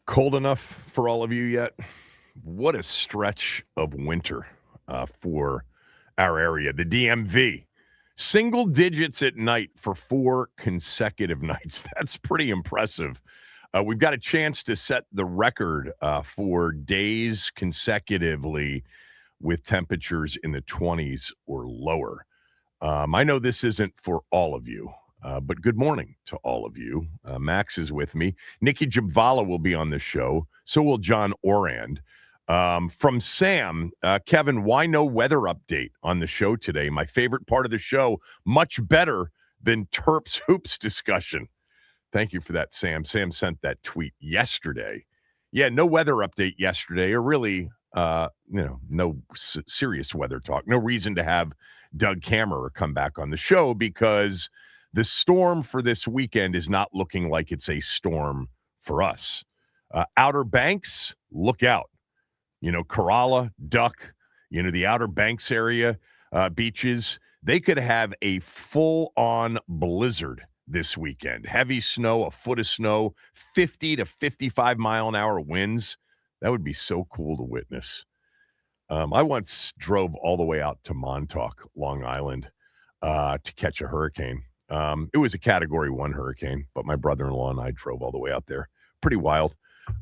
Cold enough for all of you yet? What a stretch of winter for our area, the DMV. Single digits at night for 4 consecutive nights. That's pretty impressive. We've got a chance to set the record for days consecutively with temperatures in the 20s or lower. I know this isn't for all of you, but good morning to all of you. Max is with me. Nikki Jabvala will be on the show. So will John Orand. From Sam, Kevin, why no weather update on the show today? My favorite part of the show, much better than Terps Hoops discussion. Thank you for that, Sam. Sam sent that tweet yesterday. Yeah, no weather update yesterday, or really, no serious weather talk. No reason to have Doug Kammerer come back on the show because the storm for this weekend is not looking like it's a storm for us. Outer Banks, look out. Kerala, Duck, the Outer Banks area, beaches, they could have a full-on blizzard this weekend. Heavy snow, a foot of snow, 50 to 55 mile an hour winds. That would be so cool to witness. I once drove all the way out to Montauk, Long Island, to catch a hurricane. It was a Category 1 hurricane, but my brother-in-law and I drove all the way out there. Pretty wild.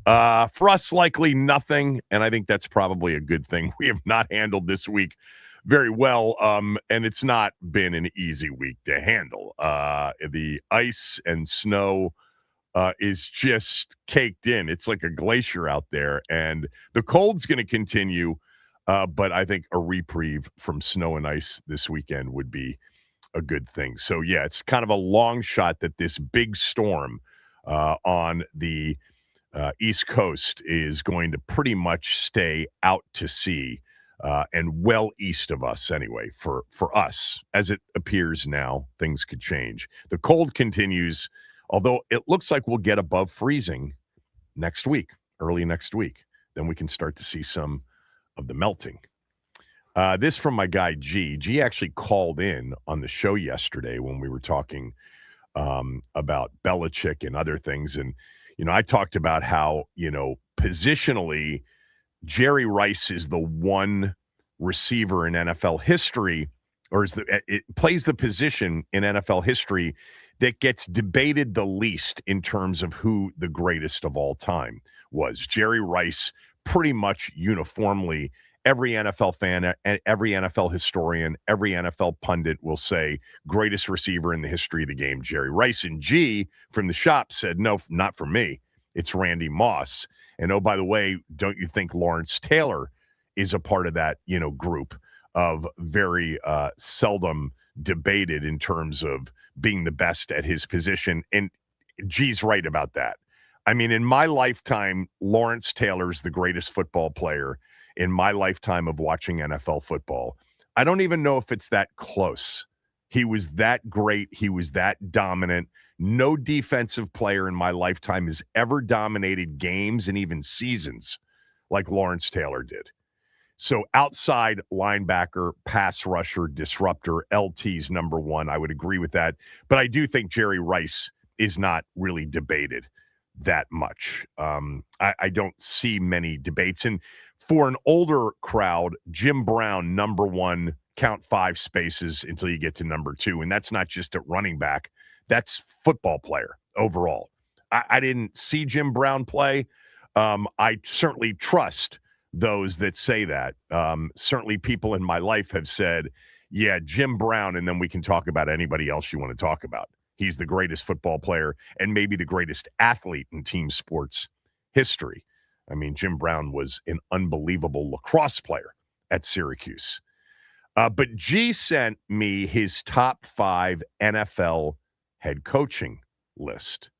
For us, likely nothing, and I think that's probably a good thing. We have not handled this week very well, and it's not been an easy week to handle. The ice and snow is just caked in. It's like a glacier out there, and the cold's going to continue, but I think a reprieve from snow and ice this weekend would be a good thing. So, yeah, it's kind of a long shot that this big storm on the East Coast is going to pretty much stay out to sea and well east of us anyway. For us, as it appears now, things could change. The cold continues, although it looks like we'll get above freezing next week, early next week. Then we can start to see some of the melting. This from my guy, G. G actually called in on the show yesterday when we were talking about Belichick and other things. And I talked about how, positionally, Jerry Rice is the one receiver in NFL history, or it plays the position in NFL history that gets debated the least in terms of who the greatest of all time was. Jerry Rice, pretty much uniformly, every NFL fan, every NFL historian, every NFL pundit will say greatest receiver in the history of the game, Jerry Rice. And G from the shop said, no, not for me. It's Randy Moss. And oh, by the way, don't you think Lawrence Taylor is a part of that, group of very seldom debated in terms of being the best at his position? And G's right about that. I mean, in my lifetime, Lawrence Taylor's the greatest football player in my lifetime of watching NFL football. I don't even know if it's that close. He was that great. He was that dominant. No defensive player in my lifetime has ever dominated games and even seasons like Lawrence Taylor did. So outside linebacker, pass rusher, disruptor, LT's number one. I would agree with that. But I do think Jerry Rice is not really debated that much. I don't see many debates. And for an older crowd, Jim Brown, number one, count 5 spaces until you get to number 2. And that's not just at running back. That's football player overall. I didn't see Jim Brown play. I certainly trust those that say that. Certainly people in my life have said, yeah, Jim Brown, and then we can talk about anybody else you want to talk about. He's the greatest football player and maybe the greatest athlete in team sports history. I mean, Jim Brown was an unbelievable lacrosse player at Syracuse. But G sent me his top 5 NFL head coaching list.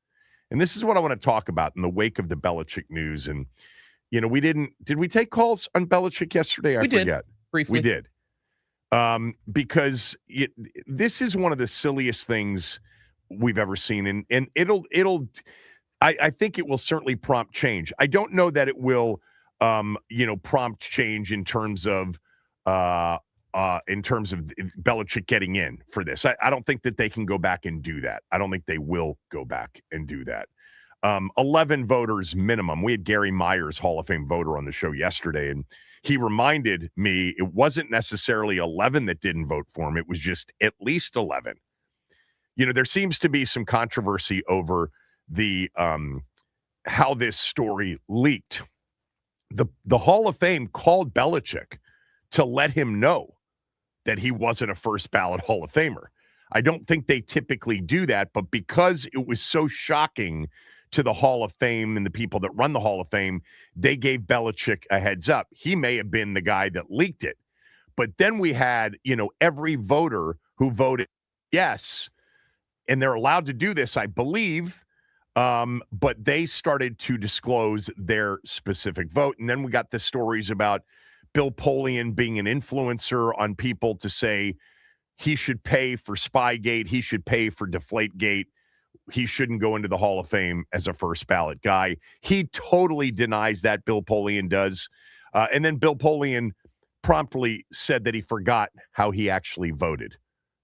And this is what I want to talk about in the wake of the Belichick news. And, did we take calls on Belichick yesterday? I forget. Did, briefly. We did. Because this is one of the silliest things we've ever seen. And I think it will certainly prompt change. I don't know that it will, prompt change in terms of Belichick getting in for this. I don't think that they can go back and do that. I don't think they will go back and do that. 11 voters minimum. We had Gary Myers, Hall of Fame voter, on the show yesterday, and he reminded me it wasn't necessarily 11 that didn't vote for him. It was just at least 11. There seems to be some controversy over the how this story leaked. The Hall of Fame called Belichick to let him know that he wasn't a first ballot Hall of Famer. I don't think they typically do that, but because it was so shocking to the Hall of Fame and the people that run the Hall of Fame, they gave Belichick a heads up. He may have been the guy that leaked it. But then we had, every voter who voted yes, and they're allowed to do this, I believe, but they started to disclose their specific vote. And then we got the stories about Bill Polian being an influencer on people to say he should pay for Spygate, he should pay for Deflategate, he shouldn't go into the Hall of Fame as a first ballot guy. He totally denies that, Bill Polian does. And then Bill Polian promptly said that he forgot how he actually voted,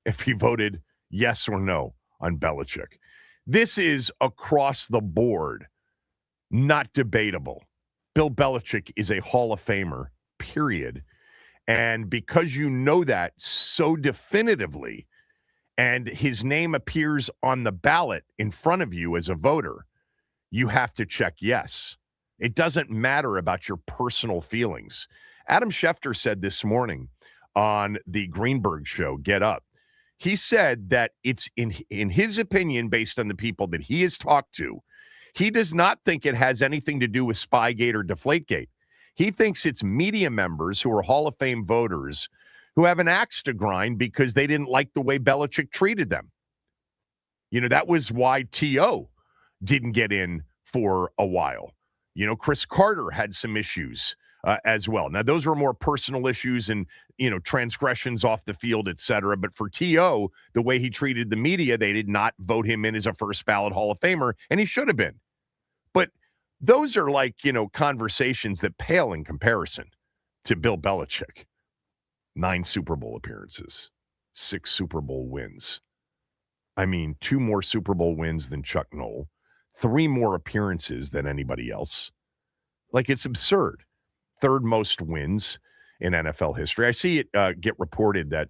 if he voted yes or no on Belichick. This is across the board, not debatable. Bill Belichick is a Hall of Famer, period. And because you know that so definitively, and his name appears on the ballot in front of you as a voter, you have to check yes. It doesn't matter about your personal feelings. Adam Schefter said this morning on the Greenberg show, Get Up, he said that it's in his opinion, based on the people that he has talked to, he does not think it has anything to do with Spygate or Deflategate. He thinks it's media members who are Hall of Fame voters who have an axe to grind because they didn't like the way Belichick treated them. That was why T.O. didn't get in for a while. Chris Carter had some issues as well. Now, those were more personal issues and, transgressions off the field, et cetera. But for T.O., the way he treated the media, they did not vote him in as a first ballot Hall of Famer, and he should have been. But those are like, conversations that pale in comparison to Bill Belichick. 9 Super Bowl appearances, 6 Super Bowl wins. I mean, 2 more Super Bowl wins than Chuck Noll, 3 more appearances than anybody else. Like, it's absurd. 3rd most wins in NFL history. I see it get reported that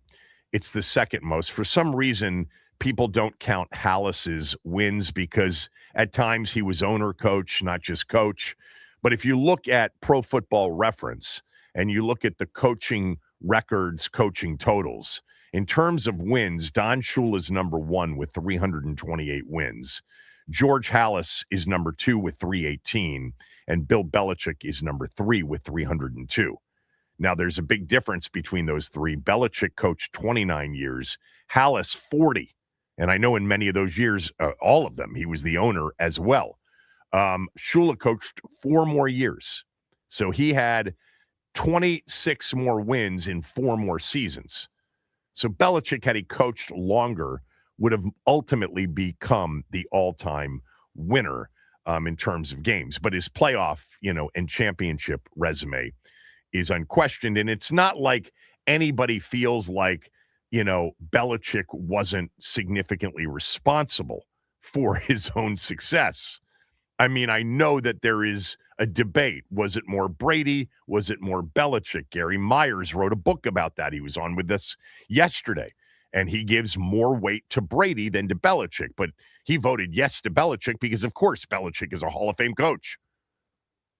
it's the 2nd most. For some reason, people don't count Hallis's wins because at times he was owner coach, not just coach. But if you look at Pro Football Reference and you look at the coaching records, coaching totals, in terms of wins, Don Shula is number 1 with 328 wins. George Halas is number 2 with 318, and Bill Belichick is number 3 with 302. Now, there's a big difference between those 3. Belichick coached 29 years, Halas 40. And I know in many of those years, all of them, he was the owner as well. Shula coached 4 more years. So he had 26 more wins in 4 more seasons. So Belichick, had he coached longer, would have ultimately become the all-time winner in terms of games. But his playoff, and championship resume is unquestioned. And it's not like anybody feels like, Belichick wasn't significantly responsible for his own success. I mean, I know that there is a debate. Was it more Brady? Was it more Belichick? Gary Myers wrote a book about that. He was on with us yesterday, and he gives more weight to Brady than to Belichick. But he voted yes to Belichick because, of course, Belichick is a Hall of Fame coach.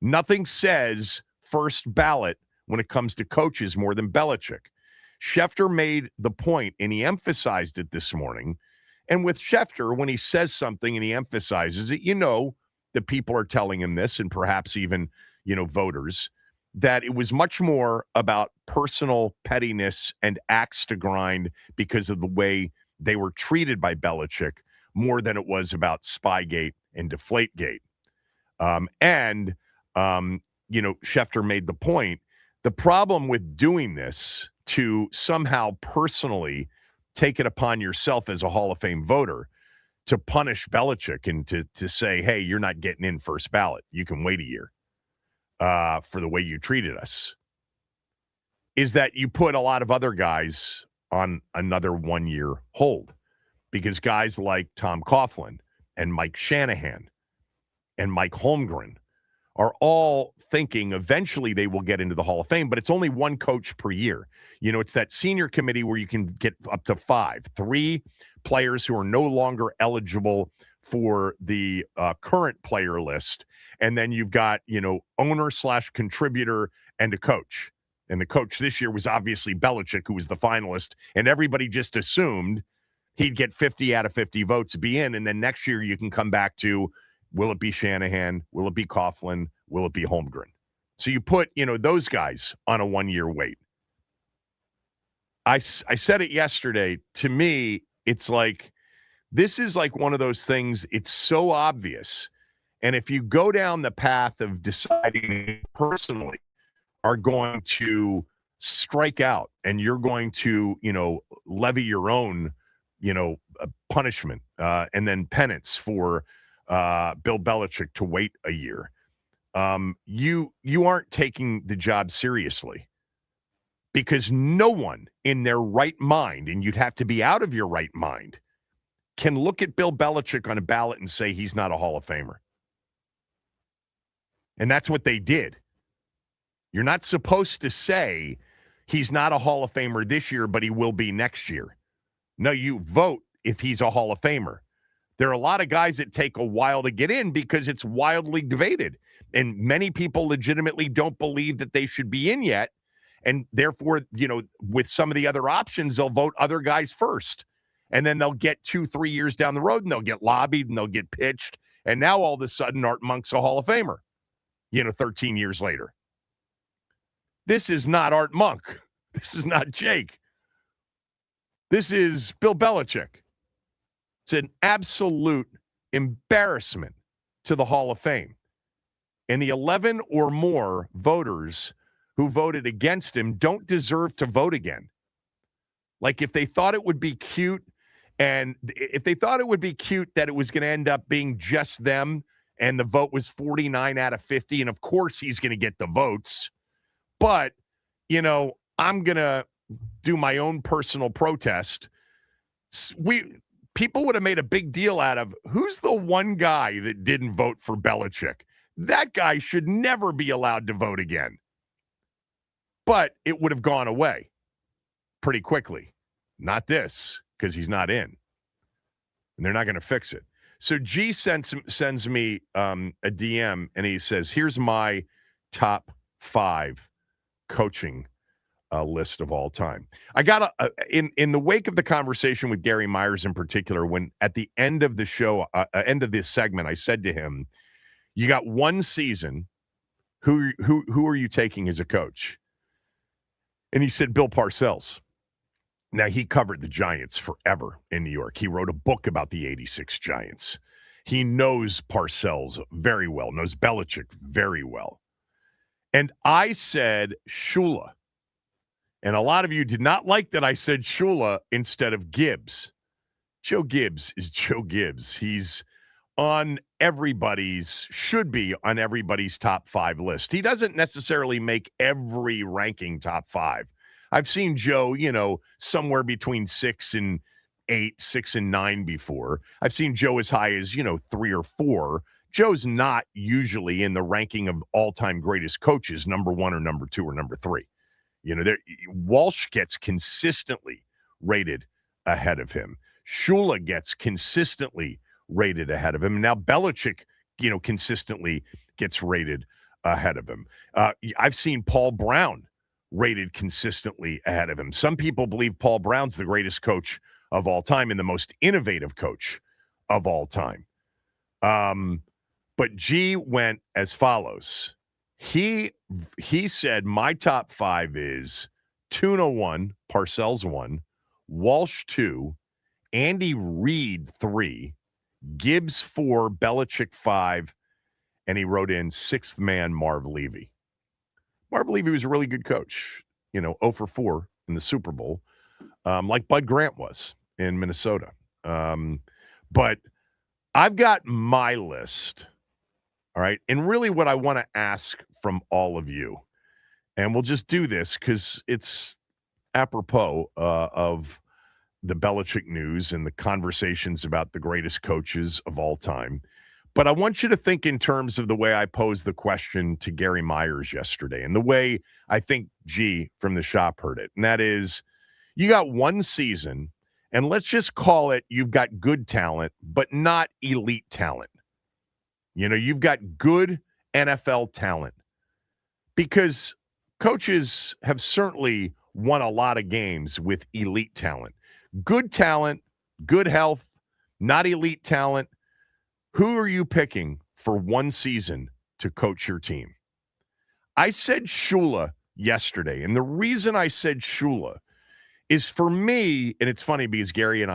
Nothing says first ballot when it comes to coaches more than Belichick. Schefter made the point, and he emphasized it this morning. And with Schefter, when he says something and he emphasizes it, that people are telling him this, and perhaps even, voters, that it was much more about personal pettiness and axe to grind because of the way they were treated by Belichick more than it was about Spygate and Deflategate. Schefter made the point, the problem with doing this to somehow personally take it upon yourself as a Hall of Fame voter to punish Belichick and to say, hey, you're not getting in first ballot. You can wait a year for the way you treated us, is that you put a lot of other guys on another 1-year hold, because guys like Tom Coughlin and Mike Shanahan and Mike Holmgren are all thinking eventually they will get into the Hall of Fame, but it's only one coach per year. You know, it's that senior committee where you can get up to 5, 3 players who are no longer eligible for the current player list. And then you've got, owner/contributor and a coach. And the coach this year was obviously Belichick, who was the finalist. And everybody just assumed he'd get 50 out of 50 votes to be in. And then next year you can come back to, will it be Shanahan? Will it be Coughlin? Will it be Holmgren? So you put, those guys on a 1-year wait. I said it yesterday. To me, it's like, this is like one of those things, it's so obvious. And if you go down the path of deciding personally are going to strike out and you're going to, levy your own, punishment and then penance for Bill Belichick to wait a year, you aren't taking the job seriously, because no one in their right mind, and you'd have to be out of your right mind, can look at Bill Belichick on a ballot and say he's not a Hall of Famer. And that's what they did. You're not supposed to say he's not a Hall of Famer this year, but he will be next year. No, you vote if he's a Hall of Famer. There are a lot of guys that take a while to get in because it's wildly debated. And many people legitimately don't believe that they should be in yet. And therefore, with some of the other options, they'll vote other guys first. And then they'll get 2-3 years down the road and they'll get lobbied and they'll get pitched. And now all of a sudden, Art Monk's a Hall of Famer, 13 years later. This is not Art Monk. This is not Jake. This is Bill Belichick. It's an absolute embarrassment to the Hall of Fame. And the 11 or more voters who voted against him don't deserve to vote again. Like, if they thought it would be cute, and if they thought it would be cute that it was going to end up being just them and the vote was 49 out of 50, and of course he's going to get the votes, but, I'm going to do my own personal protest. People would have made a big deal out of, who's the one guy that didn't vote for Belichick? That guy should never be allowed to vote again. But it would have gone away pretty quickly. Not this, because he's not in. And they're not going to fix it. So G sends me a DM, and he says, here's my top 5 coaching list of all time. I got in the wake of the conversation with Gary Myers in particular, when at the end of the show, end of this segment, I said to him, you got one season. Who are you taking as a coach? And he said, Bill Parcells. Now, he covered the Giants forever in New York. He wrote a book about the 86 Giants. He knows Parcells very well, knows Belichick very well. And I said Shula. And a lot of you did not like that I said Shula instead of Gibbs. Joe Gibbs is Joe Gibbs. He's should be on everybody's top 5 list. He doesn't necessarily make every ranking top 5. I've seen Joe, somewhere between 6 and 8, 6 and 9 before. I've seen Joe as high as, 3 or 4. Joe's not usually in the ranking of all-time greatest coaches, number 1 or number 2 or number 3. Walsh gets consistently rated ahead of him. Shula gets consistently rated ahead of him. And now Belichick, consistently gets rated ahead of him. I've seen Paul Brown rated consistently ahead of him. Some people believe Paul Brown's the greatest coach of all time and the most innovative coach of all time. But G went as follows. He said, my top 5 is Tuna 1, Parcells 1, Walsh 2, Andy Reid 3, Gibbs 4, Belichick 5, and he wrote in 6th man Marv Levy. Marv Levy was a really good coach, 0 for 4 in the Super Bowl, like Bud Grant was in Minnesota. But I've got my list, all right? And really what I want to ask from all of you, and we'll just do this because it's apropos of the Belichick news and the conversations about the greatest coaches of all time. But I want you to think in terms of the way I posed the question to Gary Myers yesterday and the way I think G from the shop heard it. And that is, you got one season, and let's just call it you've got good talent, but not elite talent. You've got good NFL talent because coaches have certainly won a lot of games with elite talent. Good talent, good health, not elite talent. Who are you picking for one season to coach your team? I said Shula yesterday, and the reason I said Shula is for me, and it's funny because Gary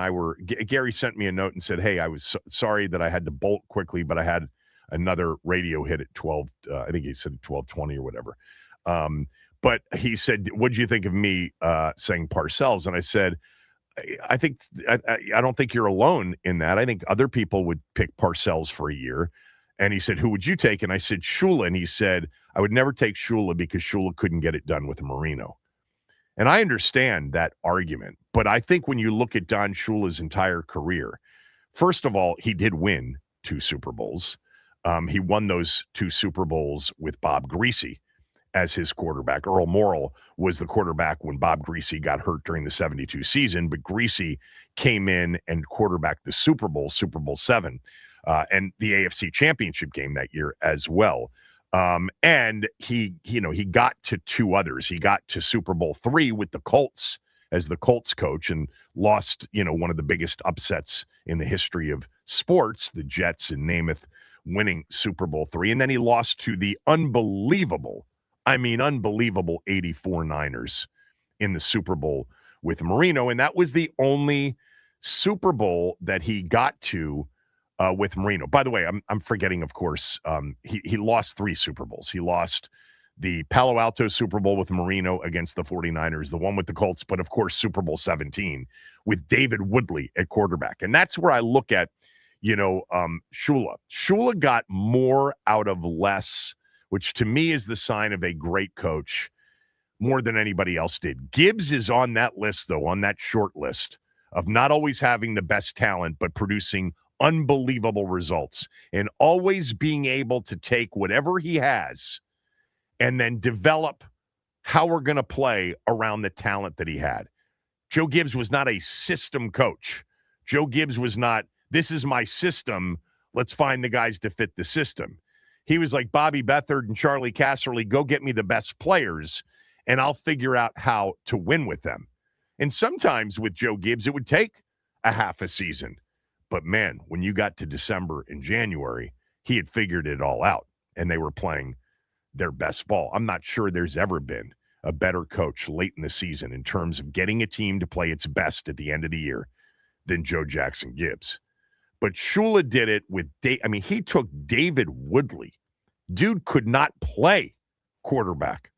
sent me a note and said, hey, I was sorry that I had to bolt quickly, but I had another radio hit at 12, I think he said 12:20 or whatever. But he said, what did you think of me saying Parcells? And I said, I don't think you're alone in that. I think other people would pick Parcells for a year. And he said, who would you take? And I said, Shula. And he said, I would never take Shula because Shula couldn't get it done with Marino. And I understand that argument. But I think when you look at Don Shula's entire career, first of all, he did win 2 Super Bowls. He won those 2 Super Bowls with Bob Greasy as his quarterback. Earl Morrall was the quarterback when Bob Greasy got hurt during the 72 season, but Greasy came in and quarterbacked the Super Bowl 7, and the AFC Championship game that year as well. And he got to 2 others. He got to Super Bowl 3 with the Colts as the Colts coach and lost, one of the biggest upsets in the history of sports, the Jets in Namath winning Super Bowl 3. And then he lost to the unbelievable 84 Niners in the Super Bowl with Marino. And that was the only Super Bowl that he got to with Marino. By the way, I'm forgetting, of course, he lost 3 Super Bowls. He lost the Palo Alto Super Bowl with Marino against the 49ers, the one with the Colts, but of course, Super Bowl 17 with David Woodley at quarterback. And that's where I look at, Shula. Shula got more out of less, which to me is the sign of a great coach, more than anybody else did. Gibbs is on that list, though, on that short list of not always having the best talent, but producing unbelievable results and always being able to take whatever he has and then develop how we're going to play around the talent that he had. Joe Gibbs was not a system coach. Joe Gibbs was not, this is my system, let's find the guys to fit the system. He was like Bobby Beathard and Charlie Casserly, go get me the best players, and I'll figure out how to win with them. And sometimes with Joe Gibbs, it would take a half a season. But, man, when you got to December and January, he had figured it all out, and they were playing their best ball. I'm not sure there's ever been a better coach late in the season in terms of getting a team to play its best at the end of the year than Joe Jackson Gibbs. But Shula did it with he took David Woodley. Dude could not play quarterback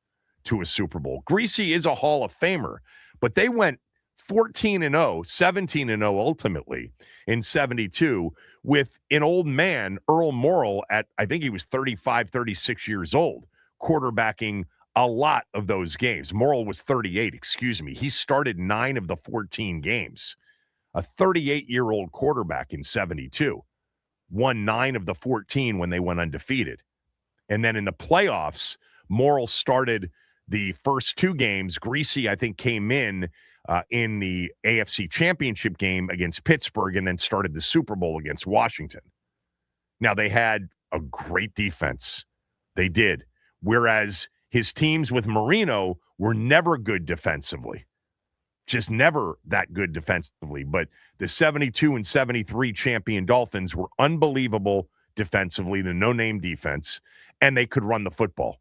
to a Super Bowl. Greasy is a Hall of Famer, but they went 14-0, 17-0 ultimately in 72 with an old man, Earl Morrall, at I think he was 35, 36 years old, quarterbacking a lot of those games. Morrall was 38, He started 9 of the 14 games. A 38-year-old quarterback in 72 won 9 of the 14 when they went undefeated. And then in the playoffs, Morrall started the first 2 games. Greasy, I think, came in the AFC Championship game against Pittsburgh and then started the Super Bowl against Washington. Now, they had a great defense. They did. Whereas his teams with Marino were never good defensively. Just never that good defensively. But the 72 and 73 champion Dolphins were unbelievable defensively, the no-name defense, and they could run the football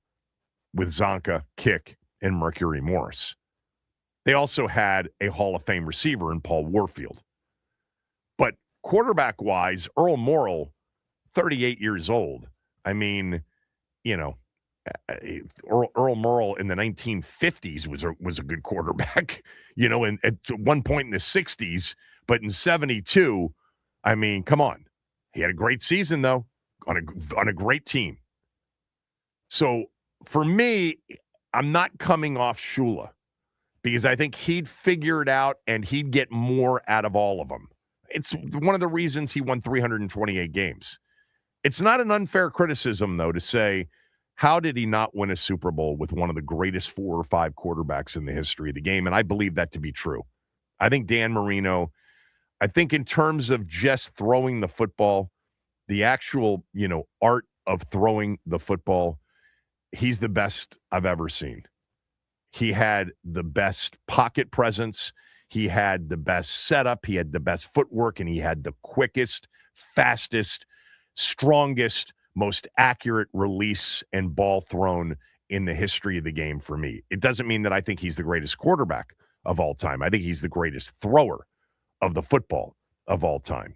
with Zonka, Kick, and Mercury Morris. They also had a Hall of Fame receiver in Paul Warfield. But quarterback-wise, Earl Morrall, 38 years old. Earl Morrall in the 1950s was a good quarterback, and at one point in the 60s, but in 72, come on. He had a great season, though, on a great team. So for me, I'm not coming off Shula because I think he'd figure it out and he'd get more out of all of them. It's one of the reasons he won 328 games. It's not an unfair criticism, though, to say, how did he not win a Super Bowl with one of the greatest 4 or 5 quarterbacks in the history of the game? And I believe that to be true. I think Dan Marino, I think in terms of just throwing the football, the actual, art of throwing the football, he's the best I've ever seen. He had the best pocket presence. He had the best setup. He had the best footwork, and he had the quickest, fastest, strongest, most accurate release and ball thrown in the history of the game for me. It doesn't mean that I think he's the greatest quarterback of all time. I think he's the greatest thrower of the football of all time.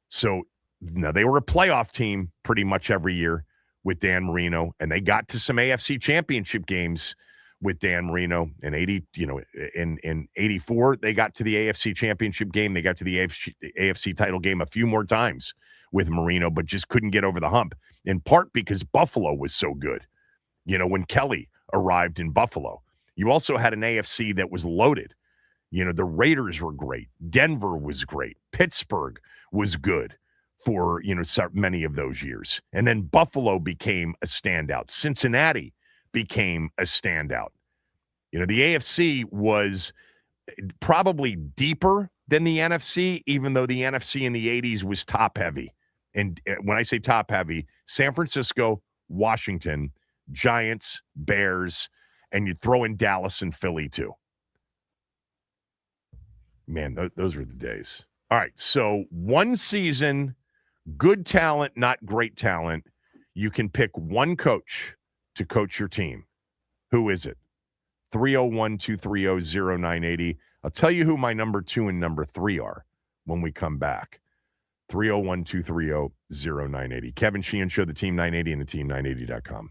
So now they were a playoff team pretty much every year with Dan Marino, and they got to some AFC championship games with Dan Marino in 80, in 84, they got to the AFC championship game. They got to the AFC title game a few more times with Marino, but just couldn't get over the hump, in part because Buffalo was so good. When Kelly arrived in Buffalo, you also had an AFC that was loaded. The Raiders were great. Denver was great. Pittsburgh was good for, so many of those years. And then Buffalo became a standout. Cincinnati became a standout. The AFC was probably deeper than the NFC, even though the NFC in the 80s was top heavy. And when I say top heavy, San Francisco, Washington, Giants, Bears, and you throw in Dallas and Philly too. Man, those were the days. All right, so one season, good talent, not great talent. You can pick one coach to coach your team. Who is it? 301-230-0980. I'll tell you who my number 2 and number 3 are when we come back. 301-230-0980. Kevin Sheehan Show, the Team 980 and the team980.com.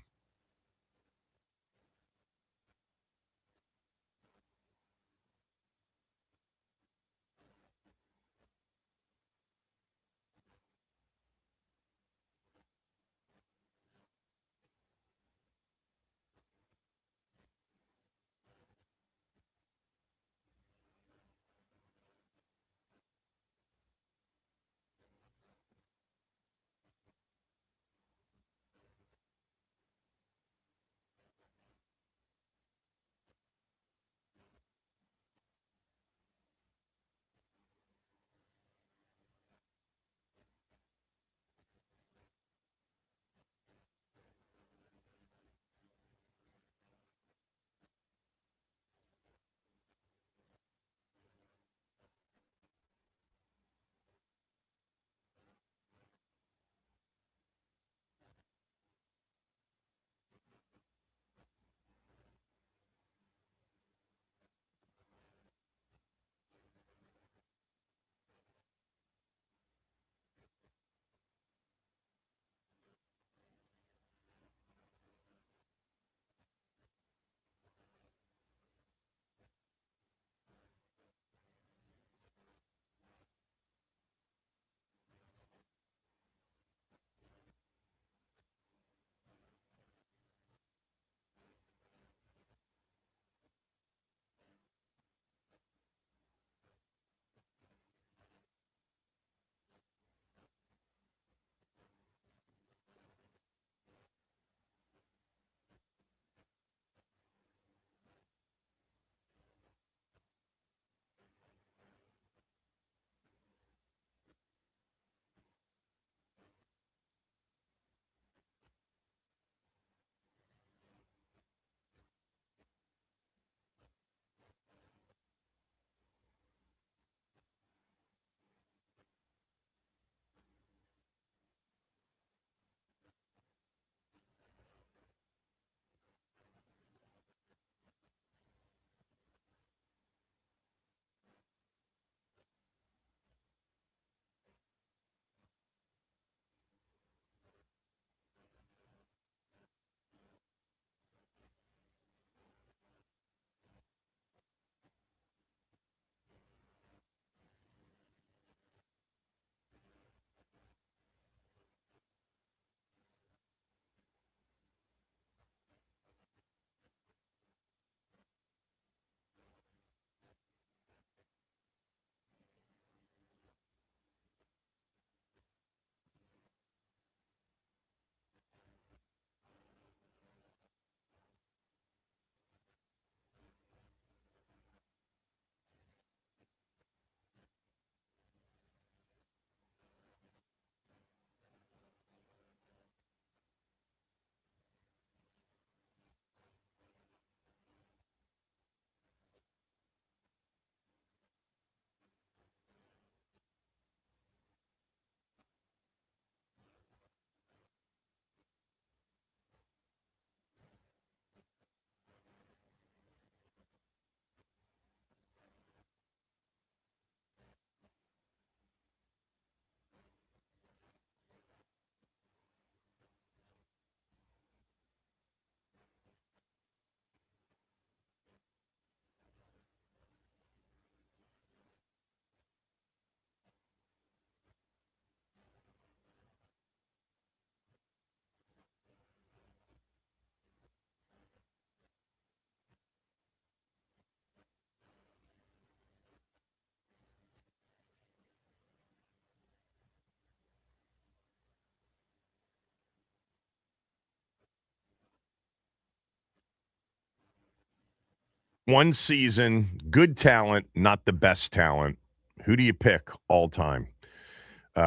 One season, good talent, not the best talent. Who do you pick all time?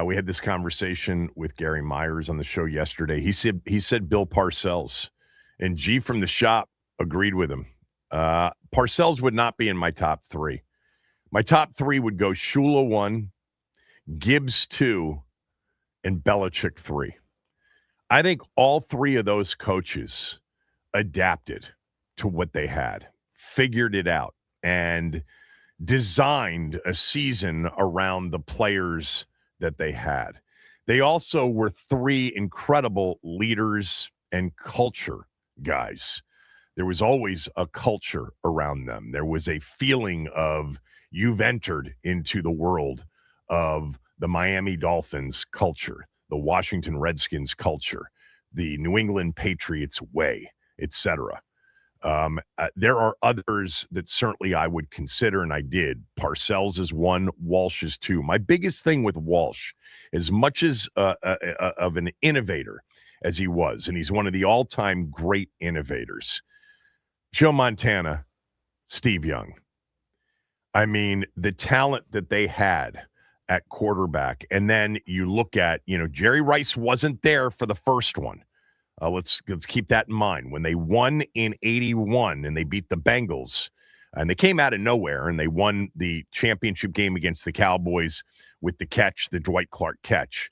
We had this conversation with Gary Myers on the show yesterday. He said Bill Parcells, and G from the shop agreed with him. Parcells would not be in my top three. My top three would go Shula 1, Gibbs 2, and Belichick 3. I think all three of those coaches adapted to what they had, figured it out, and designed a season around the players that they had. They also were three incredible leaders and culture guys. There was always a culture around them. There was a feeling of you've entered into the world of the Miami Dolphins culture, the Washington Redskins culture, the New England Patriots way, etc. There are others that certainly I would consider, and I did. Parcells is one, Walsh is two. My biggest thing with Walsh, as much as of an innovator as he was, and he's one of the all-time great innovators, Joe Montana, Steve Young. I mean, the talent that they had at quarterback, and then you look at, Jerry Rice wasn't there for the first one. Let's keep that in mind. When they won in 81 and they beat the Bengals, and they came out of nowhere and they won the championship game against the Cowboys with the catch, the Dwight Clark catch.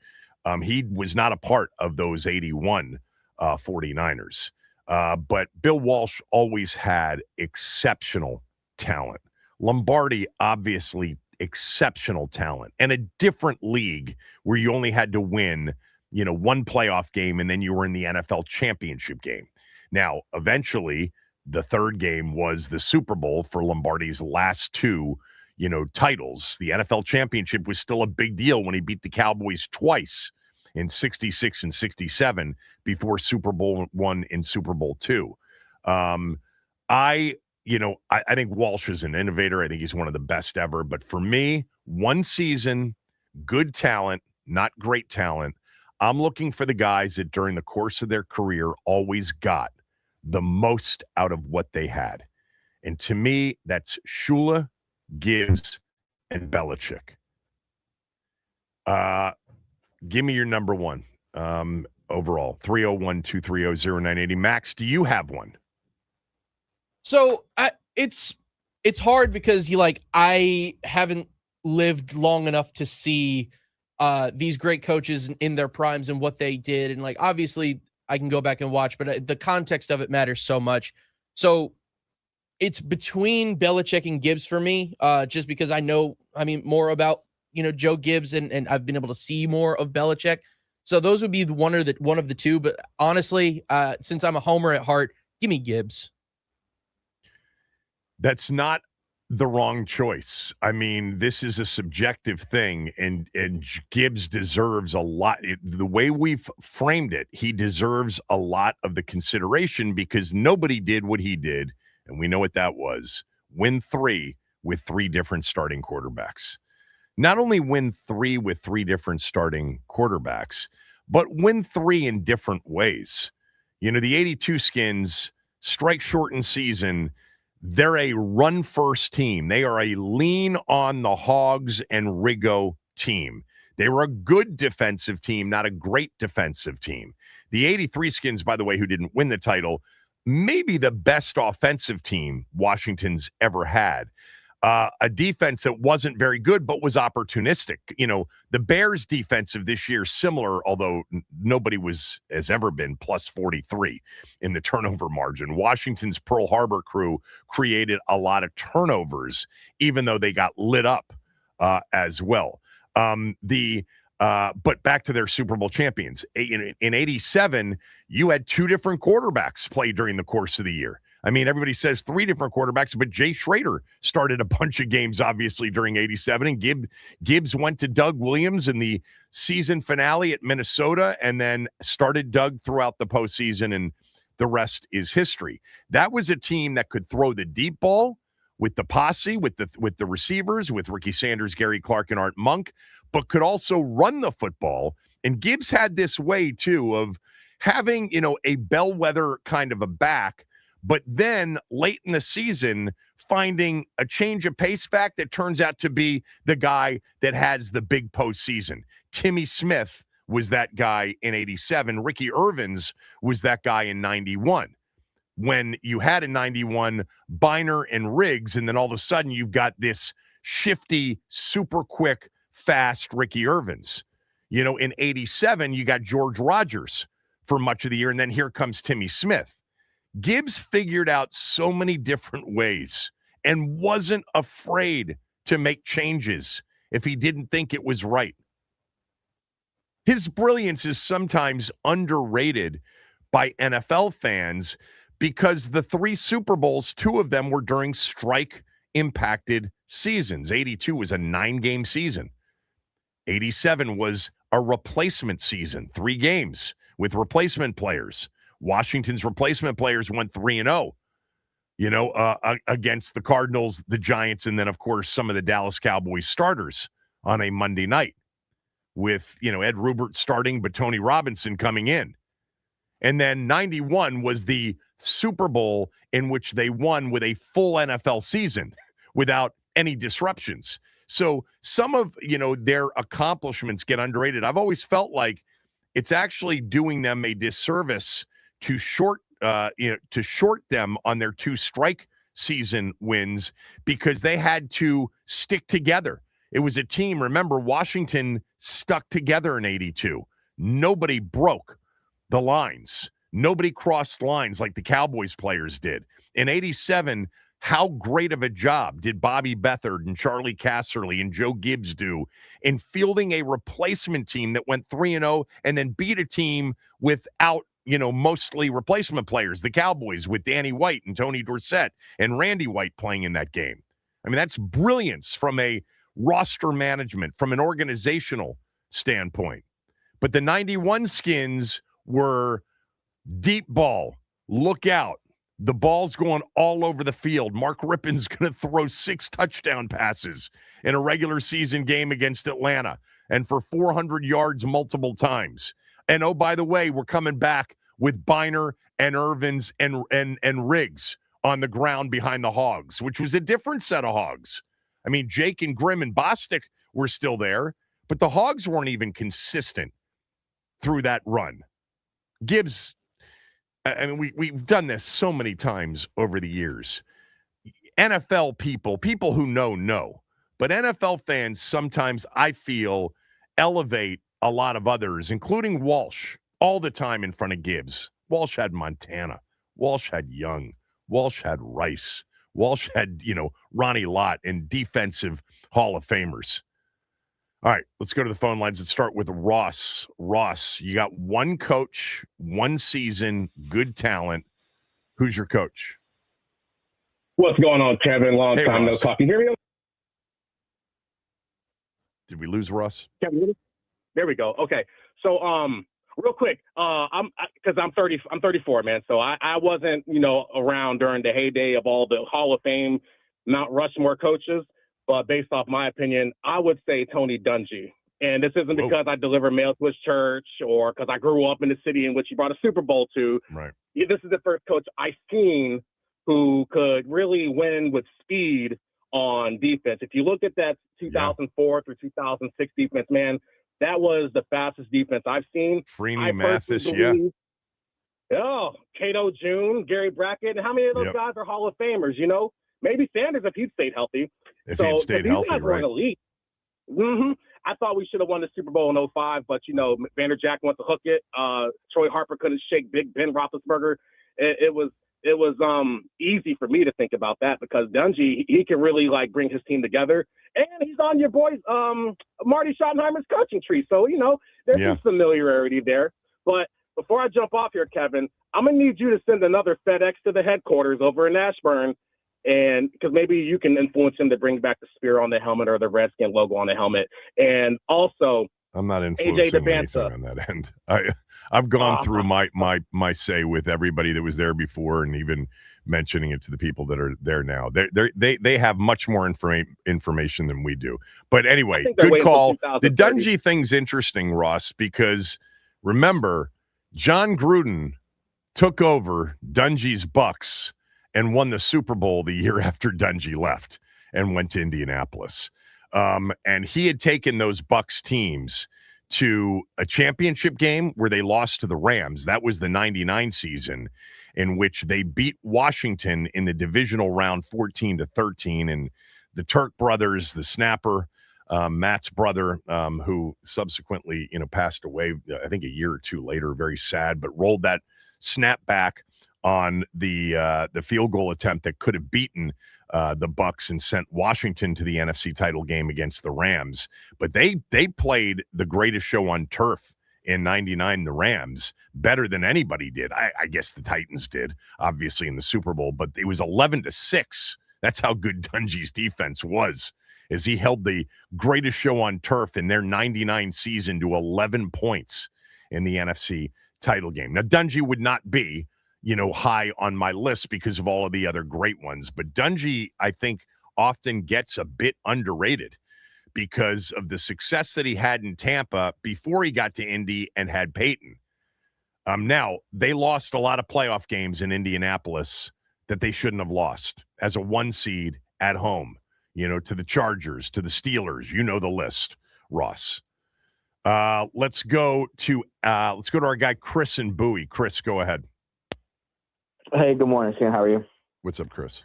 He was not a part of those 81 49ers. But Bill Walsh always had exceptional talent. Lombardi, obviously, exceptional talent. And a different league where you only had to win one playoff game, and then you were in the NFL championship game. Now, eventually, the third game was the Super Bowl for Lombardi's last two, titles. The NFL championship was still a big deal when he beat the Cowboys twice in 66 and 67 before Super Bowl I and Super Bowl II. I think Walsh is an innovator. I think he's one of the best ever. But for me, one season, good talent, not great talent. I'm looking for the guys that during the course of their career always got the most out of what they had. And to me, that's Shula, Gibbs, and Belichick. Give me your number one overall. 301-230-0980. Max, do you have one? So it's hard because I haven't lived long enough to see these great coaches in their primes and what they did. And obviously I can go back and watch, but the context of it matters so much. So it's between Belichick and Gibbs for me, just because I know, more about, Joe Gibbs and I've been able to see more of Belichick. So those would be one of the two. But honestly, since I'm a homer at heart, give me Gibbs. That's not the wrong choice. This is a subjective thing, and Gibbs deserves a lot. The way we've framed it, he deserves a lot of the consideration because nobody did what he did, and we know what that was. Win three with three different starting quarterbacks. Not only win three with three different starting quarterbacks, but win three in different ways. The 82 Skins, strike shortened season, they're a run-first team. They are a lean on the Hogs and Riggo team. They were a good defensive team, not a great defensive team. The 83 Skins, by the way, who didn't win the title, maybe the best offensive team Washington's ever had. A defense that wasn't very good, but was opportunistic. The Bears' defensive this year, similar, although nobody has ever been plus 43 in the turnover margin. Washington's Pearl Harbor crew created a lot of turnovers, even though they got lit up as well. But back to their Super Bowl champions. In 87, you had two different quarterbacks play during the course of the year. Everybody says three different quarterbacks, but Jay Schrader started a bunch of games, obviously, during 87, and Gibbs went to Doug Williams in the season finale at Minnesota and then started Doug throughout the postseason, and the rest is history. That was a team that could throw the deep ball with the posse, with the receivers, with Ricky Sanders, Gary Clark, and Art Monk, but could also run the football. And Gibbs had this way, too, of having, a bellwether kind of a back, But then late in the season, finding a change of pace back that turns out to be the guy that has the big postseason. Timmy Smith was that guy in 87. Ricky Irvins was that guy in 91. When you had in 91 Biner and Riggs, and then all of a sudden you've got this shifty, super quick, fast Ricky Irvins. You know, in 87, you got George Rogers for much of the year, and then here comes Timmy Smith. Gibbs figured out so many different ways and wasn't afraid to make changes if he didn't think it was right. His brilliance is sometimes underrated by NFL fans because the 3 Super Bowls, 2 of them were during strike-impacted seasons. 82 was a 9-game season. 87 was a replacement season, 3 games with replacement players. Washington's replacement players went 3-0, you know, against the Cardinals, the Giants, and then, of course, some of the Dallas Cowboys starters on a Monday night with, you know, Ed Rubert starting, but Tony Robinson coming in. And then 91 was the Super Bowl in which they won with a full NFL season without any disruptions. So some of, you know, their accomplishments get underrated. I've always felt like it's actually doing them a disservice to short them on their 2 strike season wins because they had to stick together. It was a team. Remember, Washington stuck together in 82. Nobody broke the lines. Nobody crossed lines like the Cowboys players did. In 87, how great of a job did Bobby Beathard and Charlie Casserly and Joe Gibbs do in fielding a replacement team that went 3-0 and then beat a team without, you know, mostly replacement players, the Cowboys with Danny White and Tony Dorsett and Randy White playing in that game. I mean, that's brilliance from a roster management, from an organizational standpoint. But the 91 Skins were deep ball, look out. The ball's going all over the field. Mark Rippon's going to throw 6 touchdown passes in a regular season game against Atlanta and for 400 yards multiple times. And, oh, by the way, we're coming back with Biner and Irvins and Riggs on the ground behind the Hogs, which was a different set of Hogs. I mean, Jake and Grimm and Bostic were still there, but the Hogs weren't even consistent through that run. Gibbs, I mean, we've done this so many times over the years. NFL people who know, but NFL fans sometimes, I feel, elevate a lot of others, including Walsh, all the time in front of Gibbs. Walsh had Montana. Walsh had Young. Walsh had Rice. Walsh had, you know, Ronnie Lott and defensive Hall of Famers. All right, let's go to the phone lines and start with Ross. Ross, you got one coach, one season, good talent. Who's your coach? What's going on, Kevin? Long time no talk. You hear me? Did we lose Ross? Kevin, there we go. Okay. So, real quick, I'm 34, man. So I wasn't, you know, around during the heyday of all the Hall of Fame, Mount Rushmore coaches. But based off my opinion, I would say Tony Dungy. And this isn't because I deliver mail to his church or because I grew up in the city in which he brought a Super Bowl to. Right. This is the first coach I've seen who could really win with speed on defense. If you look at that 2004 through 2006 defense, man, that was the fastest defense I've seen. Freeney, Mathis, yeah. Oh, Cato June, Gary Brackett. How many of those guys are Hall of Famers, you know? Maybe Sanders if he'd stayed healthy. If he'd stayed healthy, right. Elite. Mm-hmm. I thought we should have won the Super Bowl in 05, but, you know, Vanderjack wants to hook it. Troy Harper couldn't shake Big Ben Roethlisberger. It was easy for me to think about that because Dungy, he can really, like, bring his team together. And he's on your boys, Marty Schottenheimer's coaching tree. So, you know, there's some familiarity there. But before I jump off here, Kevin, I'm going to need you to send another FedEx to the headquarters over in Ashburn. And because maybe you can influence him to bring back the spear on the helmet or the Redskin logo on the helmet. And also, I'm not influencing anything on that end. I've gone through my say with everybody that was there before, and even mentioning it to the people that are there now. They have much more information than we do. But anyway, good call. The Dungy thing's interesting, Ross, because remember, John Gruden took over Dungy's Bucks and won the Super Bowl the year after Dungy left and went to Indianapolis. And he had taken those Bucks teams to a championship game where they lost to the Rams. That was the 99 season, in which they beat Washington in the divisional round 14-13. And the Turk brothers, the snapper, Matt's brother, who subsequently, passed away, I think a year or two later, very sad, but rolled that snap back on the field goal attempt that could have beaten the Bucks and sent Washington to the NFC title game against the Rams. But they played the greatest show on turf in 99, the Rams, better than anybody did. I guess the Titans did, obviously, in the Super Bowl, but it was 11-6. That's how good Dungy's defense was, as he held the greatest show on turf in their 99 season to 11 points in the NFC title game. Now, Dungy would not be, high on my list because of all of the other great ones, but Dungy, I think, often gets a bit underrated because of the success that he had in Tampa before he got to Indy and had Peyton. Now, they lost a lot of playoff games in Indianapolis that they shouldn't have lost as a 1 seed at home, to the Chargers, to the Steelers. You know the list, Ross. Let's go to our guy Chris in Bowie. Chris, go ahead. Hey, good morning, Sheehan. How are you? What's up, Chris?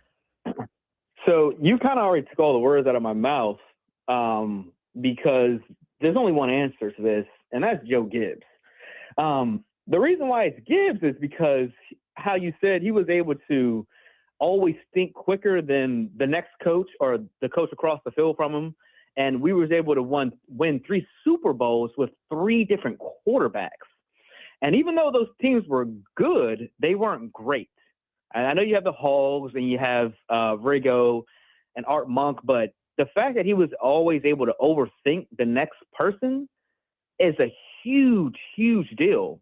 So you kind of already took all the words out of my mouth because there's only one answer to this, and that's Joe Gibbs. The reason why it's Gibbs is because how you said he was able to always think quicker than the next coach or the coach across the field from him. And we was able to win 3 Super Bowls with 3 different quarterbacks. And even though those teams were good, they weren't great. And I know you have the Hogs and you have Rigo and Art Monk, but the fact that he was always able to overthink the next person is a huge, huge deal.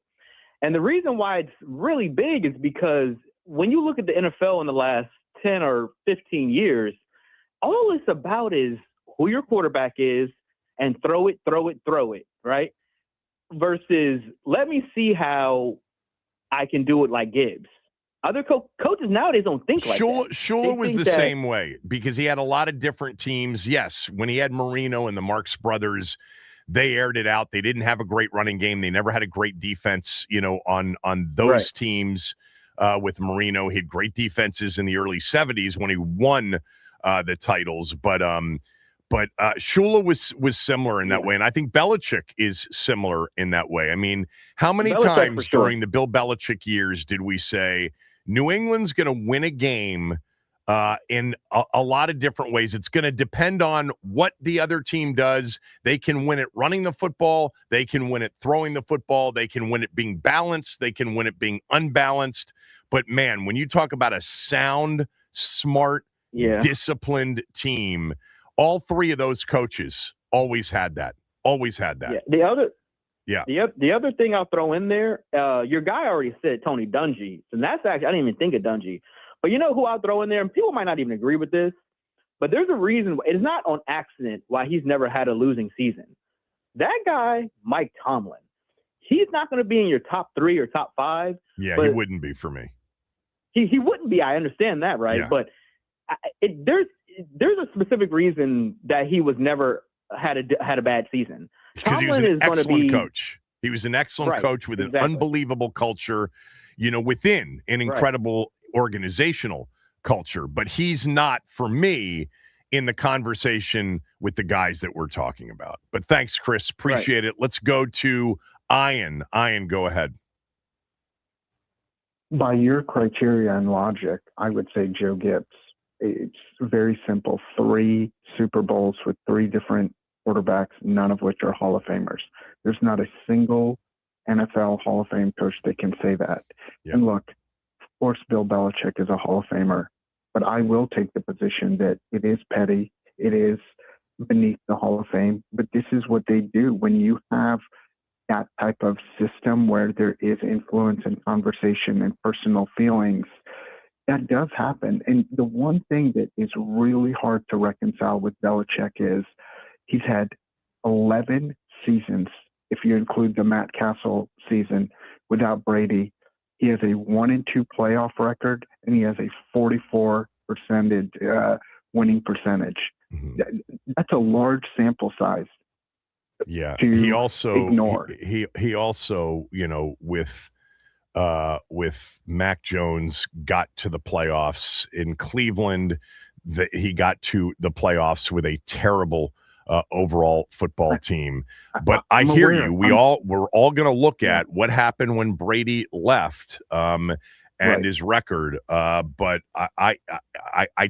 And the reason why it's really big is because when you look at the NFL in the last 10 or 15 years, all it's about is who your quarterback is and throw it, right? Versus let me see how I can do it like Gibbs. Other coaches nowadays don't think like that. Shula was the same way because he had a lot of different teams. Yes, when he had Marino and the Marx brothers, they aired it out. They didn't have a great running game. They never had a great defense, on those teams with Marino. He had great defenses in the early 70s when he won the titles. But Shula was similar in that way. And I think Belichick is similar in that way. I mean, how many times during the Bill Belichick years did we say New England's going to win a game in a lot of different ways? It's going to depend on what the other team does. They can win it running the football. They can win it throwing the football. They can win it being balanced. They can win it being unbalanced. But, man, when you talk about a sound, smart, disciplined team, all 3 of those coaches always had that. Yeah. The other thing I'll throw in there, your guy already said Tony Dungy, and that's actually, I didn't even think of Dungy. But you know who I'll throw in there, and people might not even agree with this, but there's a reason. It's not on accident why he's never had a losing season. That guy, Mike Tomlin, he's not going to be in your top 3 or top 5. Yeah, he wouldn't be for me. He wouldn't be. I understand that, right? Yeah. But there's a specific reason that he was never had a bad season. Because he was an excellent coach. He was an excellent coach with an unbelievable culture, within an incredible organizational culture. But he's not, for me, in the conversation with the guys that we're talking about. But thanks, Chris. Appreciate it. Let's go to Ian. Ian, go ahead. By your criteria and logic, I would say Joe Gibbs. It's very simple. 3 Super Bowls with 3 different quarterbacks, none of which are Hall of Famers. There's not a single NFL Hall of Fame coach that can say that. Yeah. And look, of course, Bill Belichick is a Hall of Famer, but I will take the position that it is petty. It is beneath the Hall of Fame, but this is what they do. When you have that type of system where there is influence and conversation and personal feelings, that does happen. And the one thing that is really hard to reconcile with Belichick is he's had 11 seasons, if you include the Matt Castle season, without Brady. He has a 1-2 playoff record, and he has a 44% winning percentage. That's a large sample size. Yeah. To He also ignore. he also, with Mac Jones got to the playoffs in Cleveland. He got to the playoffs with a terrible overall football team. But I hear you. We're all going to look at what happened when Brady left and his record. But I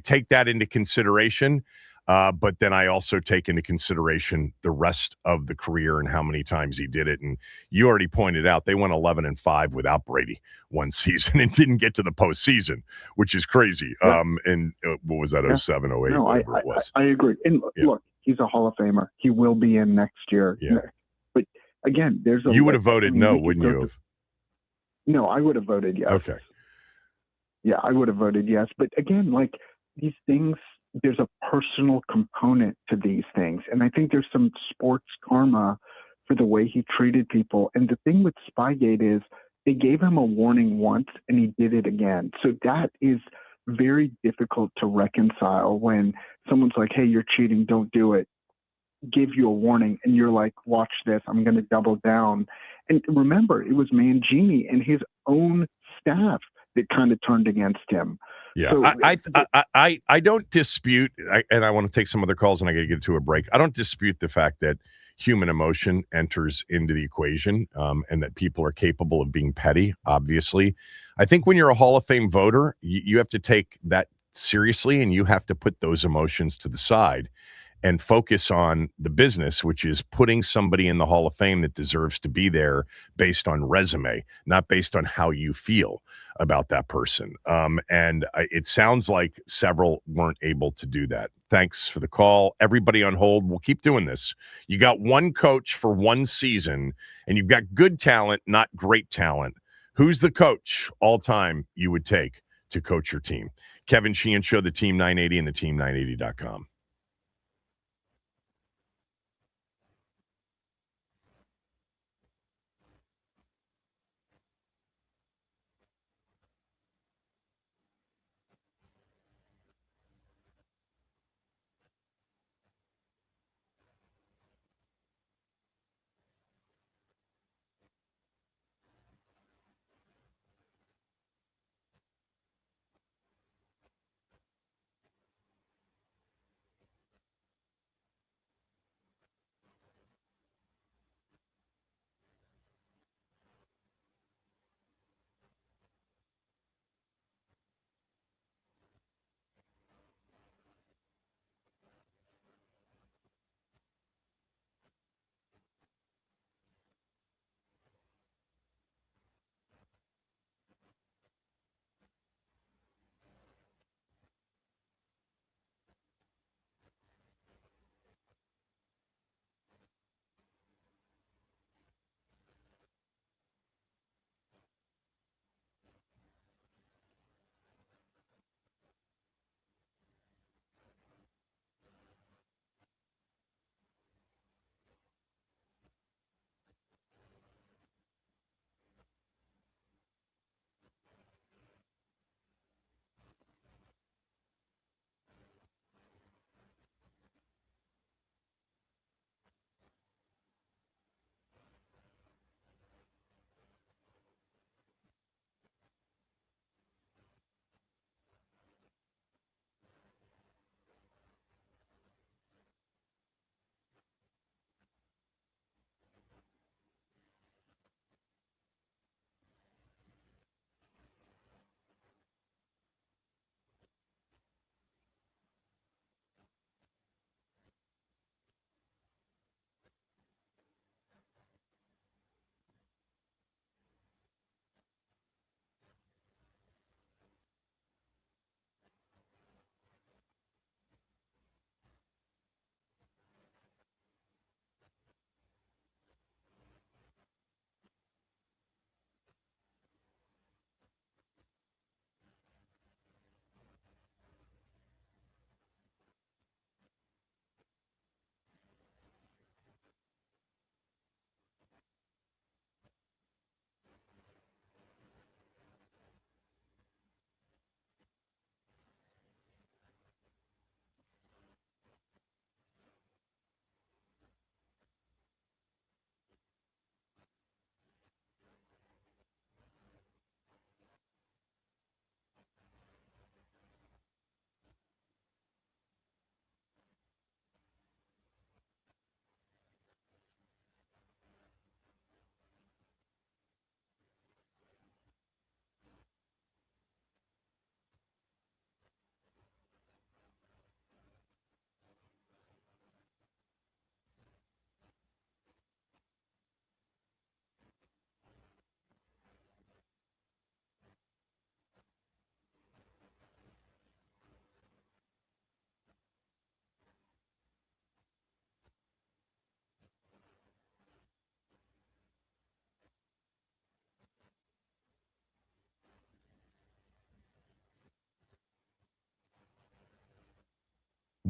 take that into consideration. But then I also take into consideration the rest of the career and how many times he did it. And you already pointed out they went 11-5 without Brady one season and didn't get to the postseason, which is crazy. And what was that, 07, 08, whatever it was. I agree. And look, he's a Hall of Famer. He will be in next year. Yeah. But again, you would have voted no, wouldn't you have? No, I would have voted yes. Okay. Yeah, I would have voted yes. But again, like these things, there's a personal component to these things. And I think there's some sports karma for the way he treated people. And the thing with Spygate is they gave him a warning once and he did it again. So that is very difficult to reconcile when someone's like, hey, you're cheating, don't do it. Give you a warning. And you're like, watch this, I'm going to double down. And remember, it was Mangini and his own staff that kind of turned against him. Yeah, so, I don't dispute, and I want to take some other calls, and I got to get to a break. I don't dispute the fact that human emotion enters into the equation, and that people are capable of being petty. Obviously, I think when you're a Hall of Fame voter, you have to take that seriously, and you have to put those emotions to the side and focus on the business, which is putting somebody in the Hall of Fame that deserves to be there based on resume, not based on how you feel about that person. And it sounds like several weren't able to do that. Thanks for the call. Everybody on hold, we'll keep doing this. You got one coach for one season, and you've got good talent, not great talent. Who's the coach all time you would take to coach your team? Kevin Sheehan Show, the Team 980 and the team980.com.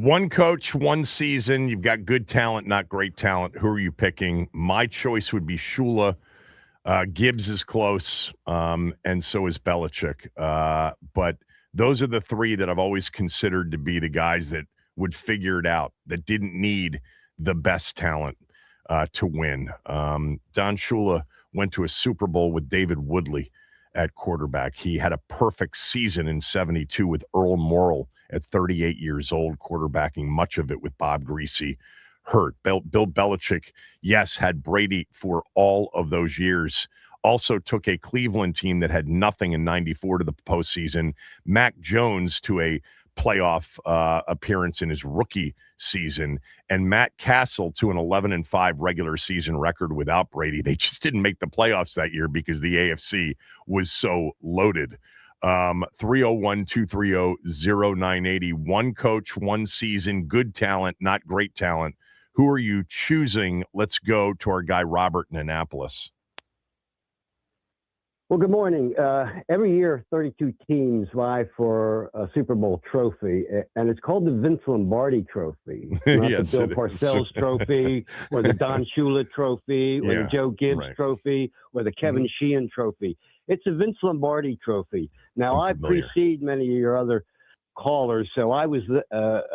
One coach, one season. You've got good talent, not great talent. Who are you picking? My choice would be Shula. Gibbs is close, and so is Belichick. But those are the three that I've always considered to be the guys that would figure it out, that didn't need the best talent to win. Don Shula went to a Super Bowl with David Woodley at quarterback. He had a perfect season in 72 with Earl Morrall at 38 years old, quarterbacking much of it with Bob Greasy hurt. Bill Belichick, yes, had Brady for all of those years. Also took a Cleveland team that had nothing in 94 to the postseason. Mac Jones to a playoff appearance in his rookie season, and Matt Castle to an 11-5 regular season record without Brady. They just didn't make the playoffs that year because the AFC was so loaded. 301-230-0980. One coach, one season, good talent, not great talent. Who are you choosing? Let's go to our guy Robert in Annapolis. Well, good morning. Every year, 32 teams vie for a Super Bowl trophy, and it's called the Vince Lombardi Trophy. Not Yes, the Bill it is. Parcells Trophy, or the Don Shula Trophy, or the Joe Gibbs Trophy, or the Kevin Sheehan Trophy. It's a Vince Lombardi Trophy. Now, I precede many of your other callers, so I was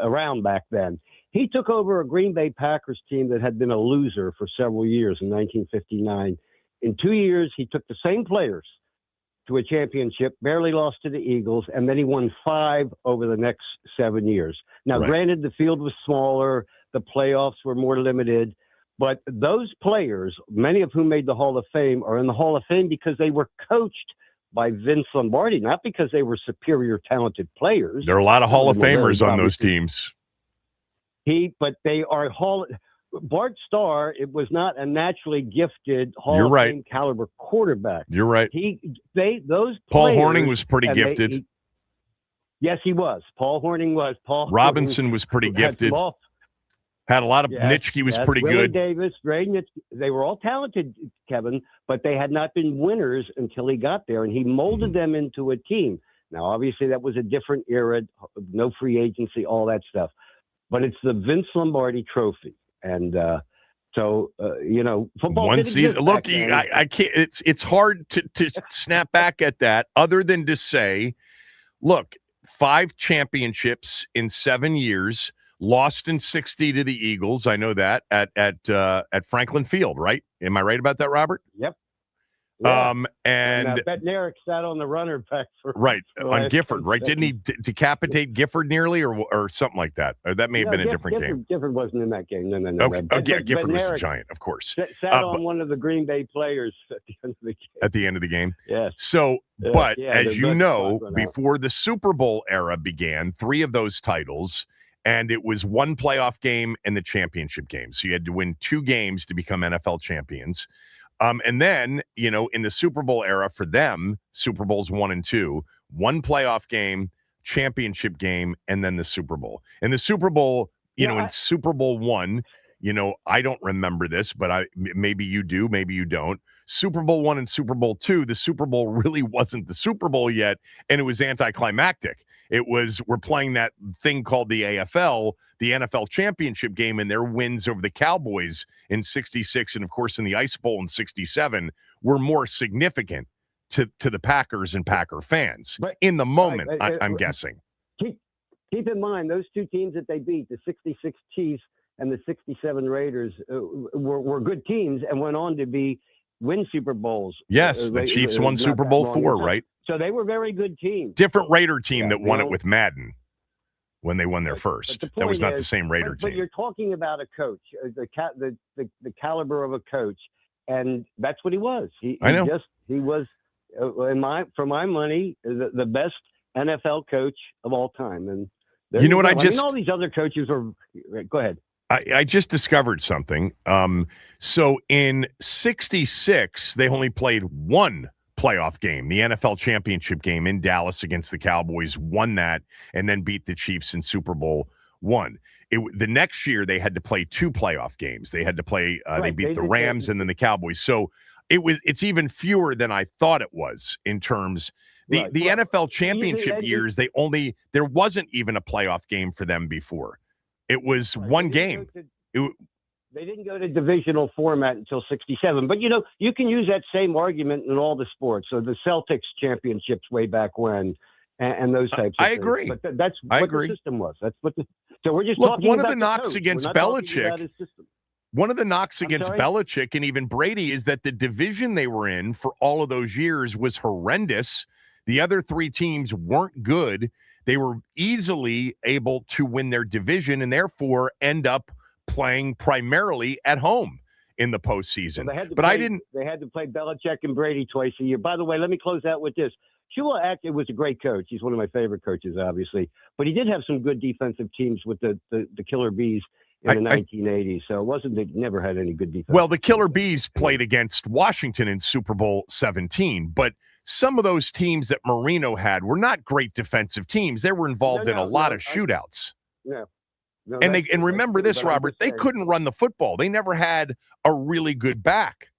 around back then. He took over a Green Bay Packers team that had been a loser for several years in 1959. In 2 years, he took the same players to a championship, barely lost to the Eagles, and then he won 5 over the next 7 years. Now, granted, the field was smaller, the playoffs were more limited, but those players, many of whom made the Hall of Fame, are in the Hall of Fame because they were coached by Vince Lombardi, not because they were superior, talented players. There are a lot of Hall of Famers on those teams. But they are Bart Starr, it was not a naturally gifted Hall of Fame caliber quarterback. You're right. Those Paul players, Hornung was pretty gifted. Yes, he was. Paul Hornung was. Paul Robinson Hornung was pretty gifted. Had a lot of Nitschke was pretty Willie good. Davis, Ray Nitschke, they were all talented, Kevin, but they had not been winners until he got there, and he molded them into a team. Now, obviously, that was a different era, no free agency, all that stuff. But it's the Vince Lombardi Trophy. And football. One season. Look, I can't. It's hard to snap back at that. Other than to say, look, 5 championships in 7 years, lost in 60 to the Eagles. I know that at Franklin Field, right? Am I right about that, Robert? Yep. Yeah. And Bednarik sat on the runner back on Gifford, right? Didn't he decapitate Gifford nearly, or something like that? Or that may have been a different game. Gifford wasn't in that game. No. Okay. Gifford was a giant, of course. Sat on one of the Green Bay players at the end of the game. At the end of the game. Yes. So, but as you know, before the Super Bowl era began, 3 of those titles. And it was 1 playoff game and the championship game. So you had to win 2 games to become NFL champions. And then, in the Super Bowl era for them, Super Bowls 1 and 2, 1 playoff game, championship game, and then the Super Bowl. And the Super Bowl, in Super Bowl 1, I don't remember this, but maybe you do, maybe you don't. Super Bowl 1 and Super Bowl 2, the Super Bowl really wasn't the Super Bowl yet, and it was anticlimactic. It was, we're playing that thing called the AFL, the NFL championship game, and their wins over the Cowboys in 66 and, of course, in the Ice Bowl in 67 were more significant to the Packers and Packer fans. But, in the moment, I'm guessing. Keep in mind, those 2 teams that they beat, the 66 Chiefs and the 67 Raiders, were good teams and went on to win Super Bowls. Yes, the Chiefs won Super Bowl 4, right? So they were very good teams. Different Raider team that won it with Madden when they won their first. That was not the same Raider team. But you're talking about a coach, the caliber of a coach, and that's what he was. He was, for my money, the best NFL coach of all time. And you know what all these other coaches are. Go ahead. I just discovered something. So in 66, they only played 1 playoff game, the NFL championship game in Dallas against the Cowboys, won that, and then beat the Chiefs in Super Bowl 1. The next year, they had to play 2 playoff games. They had to play, they beat the Rams and then the Cowboys. So it's even fewer than I thought it was in terms. The NFL championship years, there wasn't even a playoff game for them before. It was one game. They didn't go to divisional format until 67. But, you can use that same argument in all the sports. So the Celtics championships way back when and those types of I things. agree. But that's what the system was. That's what so we're just Look, talking one about of the knocks coach. against We're not talking Belichick. about his system. One of the knocks against sorry? Belichick and even Brady is that the division they were in for all of those years was horrendous. The other three teams weren't good. They were easily able to win their division and therefore end up playing primarily at home in the postseason. Well, They had to play Belichick and Brady twice a year. By the way, let me close out with this. Shula actually was a great coach. He's one of my favorite coaches, obviously. But he did have some good defensive teams with the Killer Bees in the 1980s. So it wasn't that he never had any good defense. Well, the Killer Bees played against Washington in Super Bowl 17, but some of those teams that Marino had were not great defensive teams. They were involved in a lot of shootouts. No, and remember this, Robert, they couldn't run the football. They never had a really good back.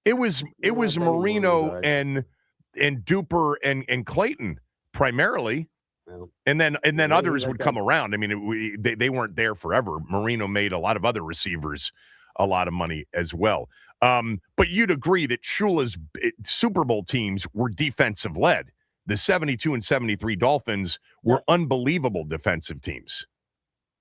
It was Marino and Duper and Clayton primarily. And then others would come around. I mean, they weren't there forever. Marino made a lot of other receivers a lot of money as well. But you'd agree that Shula's Super Bowl teams were defensive led. The 72 and 73 Dolphins were unbelievable defensive teams.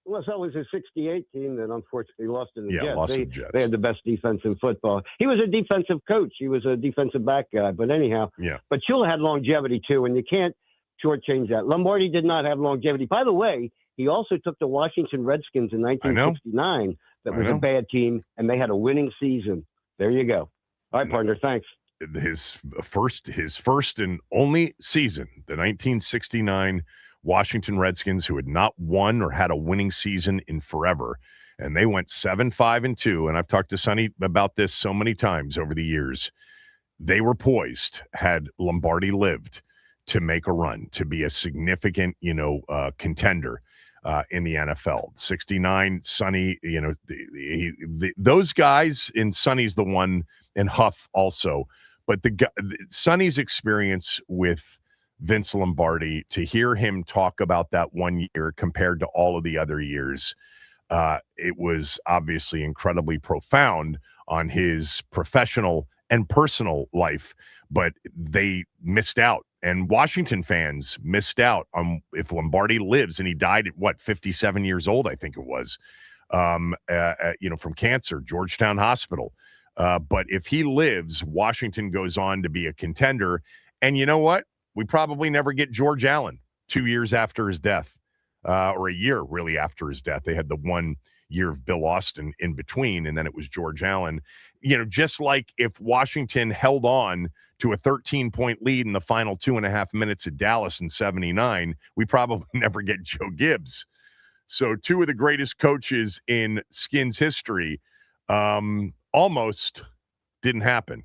Well, so was a 68 team that unfortunately lost in the Jets. Lost to the Jets. They had the best defense in football. He was a defensive coach. He was a defensive back guy. But anyhow, But Shula had longevity too, and you can't shortchange that. Lombardi did not have longevity. By the way, he also took the Washington Redskins in 1969. That was a bad team, and they had a winning season. There you go. All right, partner. Thanks. His first and only season, the 1969 Washington Redskins, who had not won or had a winning season in forever. And they went 7-5-2. And I've talked to Sonny about this so many times over the years. They were poised, had Lombardi lived, to make a run, to be a significant, contender in the NFL. 69, Sonny, those guys, and Sonny's the one, and Huff also. But Sonny's experience with Vince Lombardi, to hear him talk about that 1 year compared to all of the other years, it was obviously incredibly profound on his professional and personal life, but they missed out. And Washington fans missed out on, if Lombardi lives, and he died at 57 years old, I think it was, from cancer, Georgetown Hospital. But if he lives, Washington goes on to be a contender. And you know what? We probably never get George Allen 2 years after his death, or a year really after his death. They had the 1 year of Bill Austin in between, and then it was George Allen. Just like if Washington held on to a 13-point lead in the final 2.5 minutes at Dallas in 79, we probably never get Joe Gibbs. So two of the greatest coaches in Skins history almost didn't happen.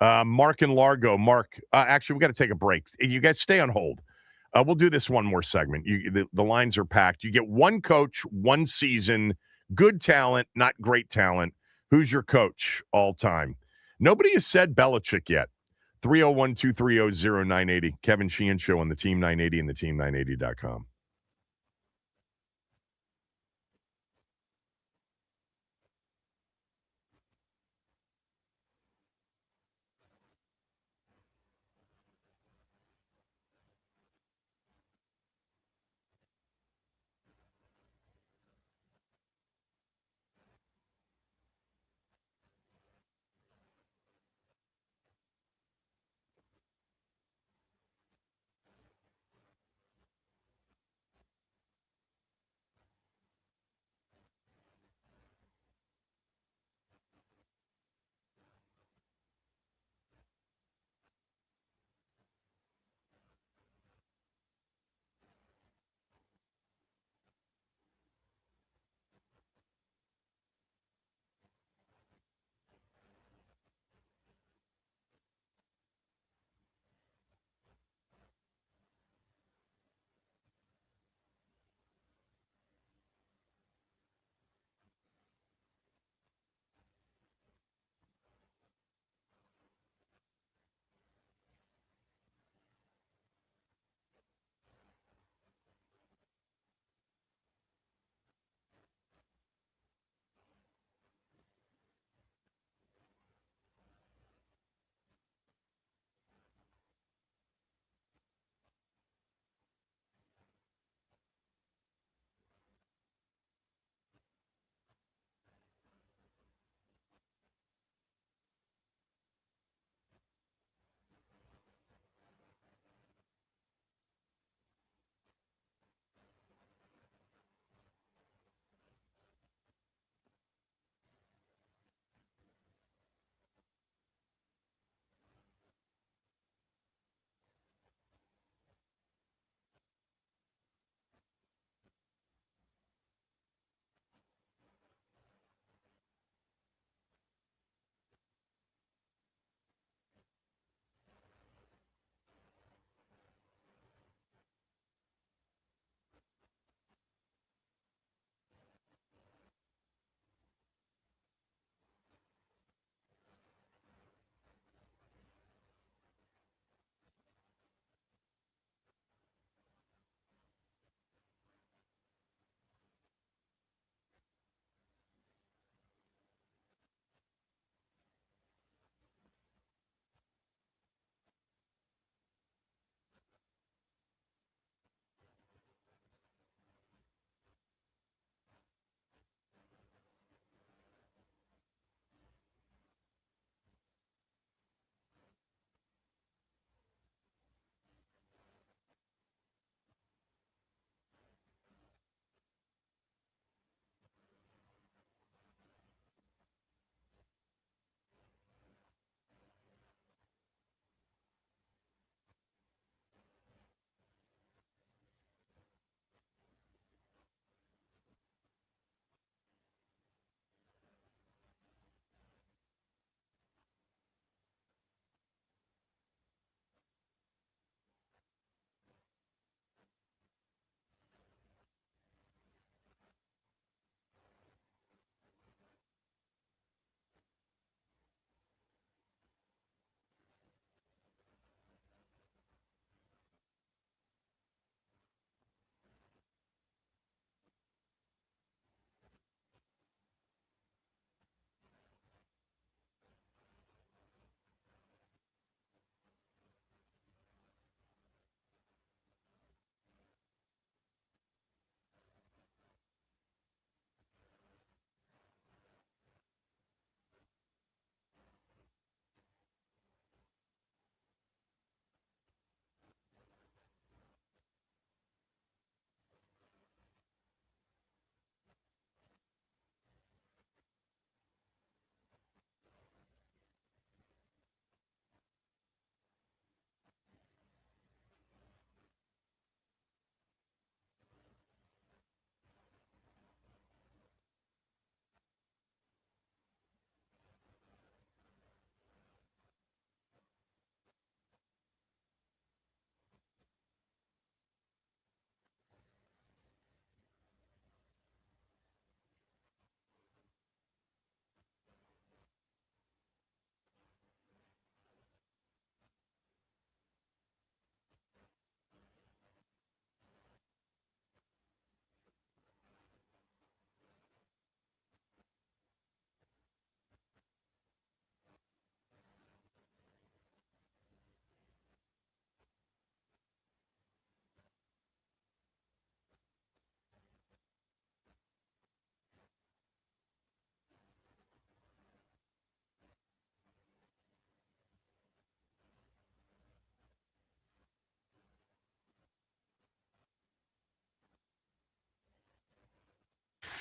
Mark and Largo. Mark, actually, we got to take a break. You guys stay on hold. We'll do this one more segment. The lines are packed. You get one coach, one season, good talent, not great talent. Who's your coach all time? Nobody has said Belichick yet. 301-230-0980. Kevin Sheehan Show on the Team 980 and the team980.com.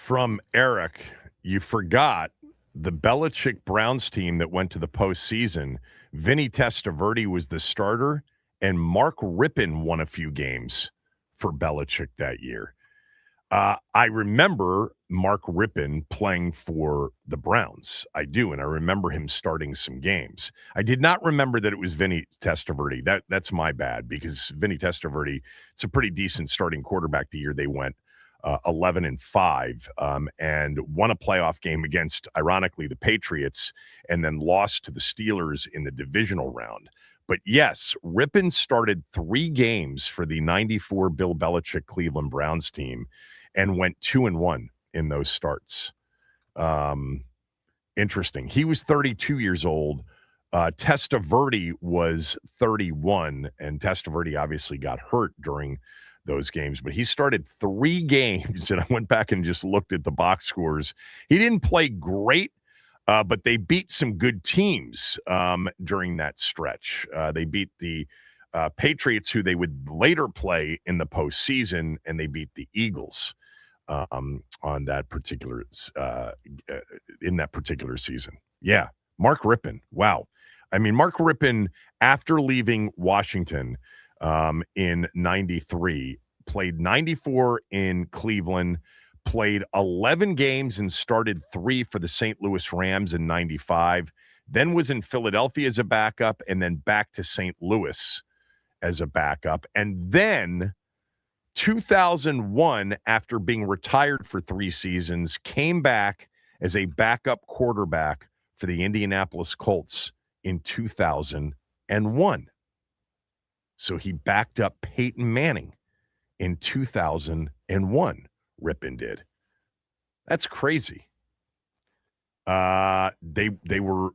from Eric, you forgot the Belichick Browns team that went to the postseason. Vinny Testaverde was the starter, and Mark Rippon won a few games for Belichick that year. I remember Mark Rippon playing for the Browns. I do, and I remember him starting some games. I did not remember that it was Vinny Testaverde. That's my bad, because Vinny Testaverde, it's a pretty decent starting quarterback the year they went 11-5, and won a playoff game against, ironically, the Patriots, and then lost to the Steelers in the divisional round. But yes, Rippon started 3 games for the 94 Bill Belichick Cleveland Browns team and went 2-1 in those starts. Interesting. He was 32 years old. Testaverde was 31, and Testaverde obviously got hurt during those games, but he started 3 games, and I went back and just looked at the box scores. He didn't play great, but they beat some good teams during that stretch. They beat the Patriots, who they would later play in the postseason, and they beat the Eagles on that particular in that particular season. Yeah, Mark Rippon. Wow. I mean, Mark Rippon, after leaving Washington in 93, played 94 in Cleveland, played 11 games and started 3 for the St. Louis Rams in 95, then was in Philadelphia as a backup, and then back to St. Louis as a backup. And then 2001, after being retired for 3 seasons, came back as a backup quarterback for the Indianapolis Colts in 2001. So he backed up Peyton Manning in 2001. Rippon did. That's crazy. They were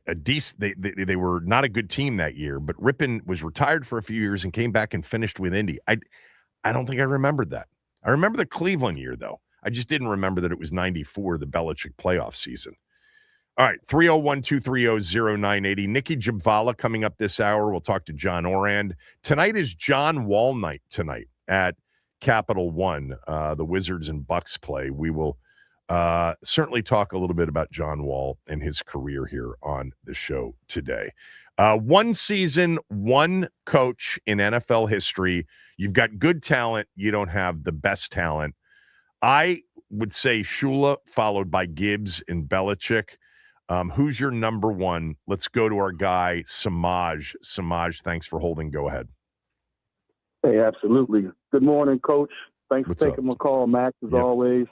a decent. They were not a good team that year, but Rippon was retired for a few years and came back and finished with Indy. I don't think I remembered that. I remember the Cleveland year, though. I just didn't remember that it was 94, the Belichick playoff season. All right, 301-230-0980. Nikki Jabvala coming up this hour. We'll talk to John Orand. Tonight is John Wall night tonight at Capital One. The Wizards and Bucks play. We will certainly talk a little bit about John Wall and his career here on the show today. 1 season, 1 coach in NFL history. You've got good talent. You don't have the best talent. I would say Shula, followed by Gibbs and Belichick. Who's your number 1? Let's go to our guy, Samaj. Samaj, thanks for holding. Go ahead. Hey, absolutely. Good morning, Coach. Thanks for taking my call, Max, as always.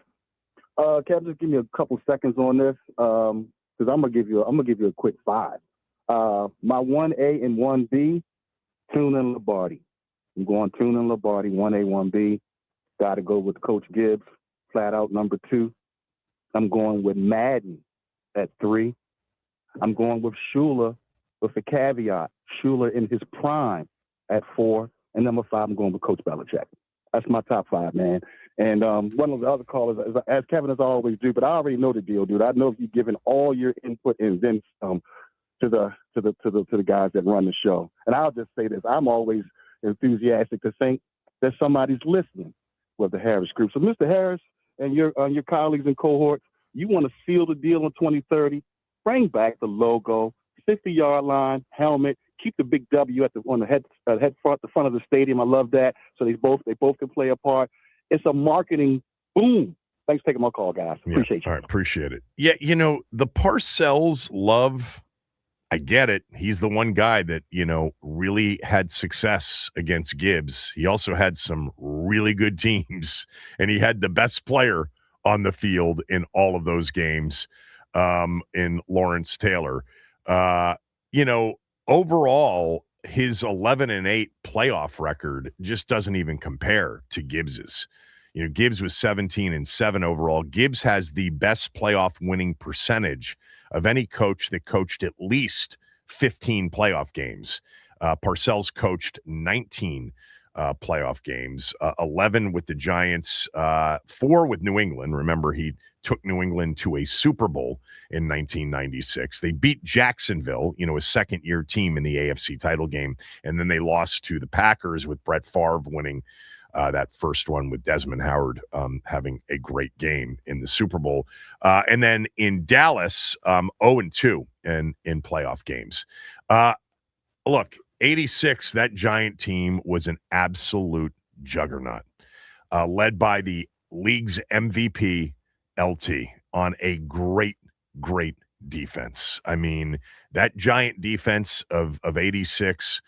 Kevin, just give me a couple seconds on this, because I'm gonna give you a quick 5. My 1A and 1B, Tune and Lombardi. I'm going Tune and Lombardi, 1A, 1B. Got to go with Coach Gibbs, flat out number 2. I'm going with Madden at 3. I'm going with Shula with a caveat. Shula in his prime at 4. And number 5, I'm going with Coach Belichick. That's my top 5, man. And one of the other callers, as Kevin has always do, but I already know the deal, dude. I know if you've given all your input and then to the guys that run the show. And I'll just say this: I'm always enthusiastic to think that somebody's listening with the Harris Group. So, Mr. Harris and your colleagues and cohorts, you want to seal the deal in 2030? Bring back the logo, 50-yard line, helmet. Keep the big W on the the front of the stadium. I love that. So they both can play a part. It's a marketing boom. Thanks for taking my call, guys. Appreciate you. All right, appreciate it. Yeah, the Parcells love. I get it. He's the one guy that, really had success against Gibbs. He also had some really good teams, and he had the best player on the field in all of those games in Lawrence Taylor. Overall, his 11-8 playoff record just doesn't even compare to Gibbs's. Gibbs was 17-7 overall. Gibbs has the best playoff winning percentage of any coach that coached at least 15 playoff games. Parcells coached 19 playoff games, 11 with the Giants, 4 with New England. Remember, he took New England to a Super Bowl in 1996. They beat Jacksonville, a second-year team in the AFC title game, and then they lost to the Packers with Brett Favre winning that first one with Desmond Howard having a great game in the Super Bowl. And then in Dallas, 0-2 in playoff games. Look, 86, that Giant team was an absolute juggernaut, led by the league's MVP, LT, on a great defense. I mean, that Giant defense of 86,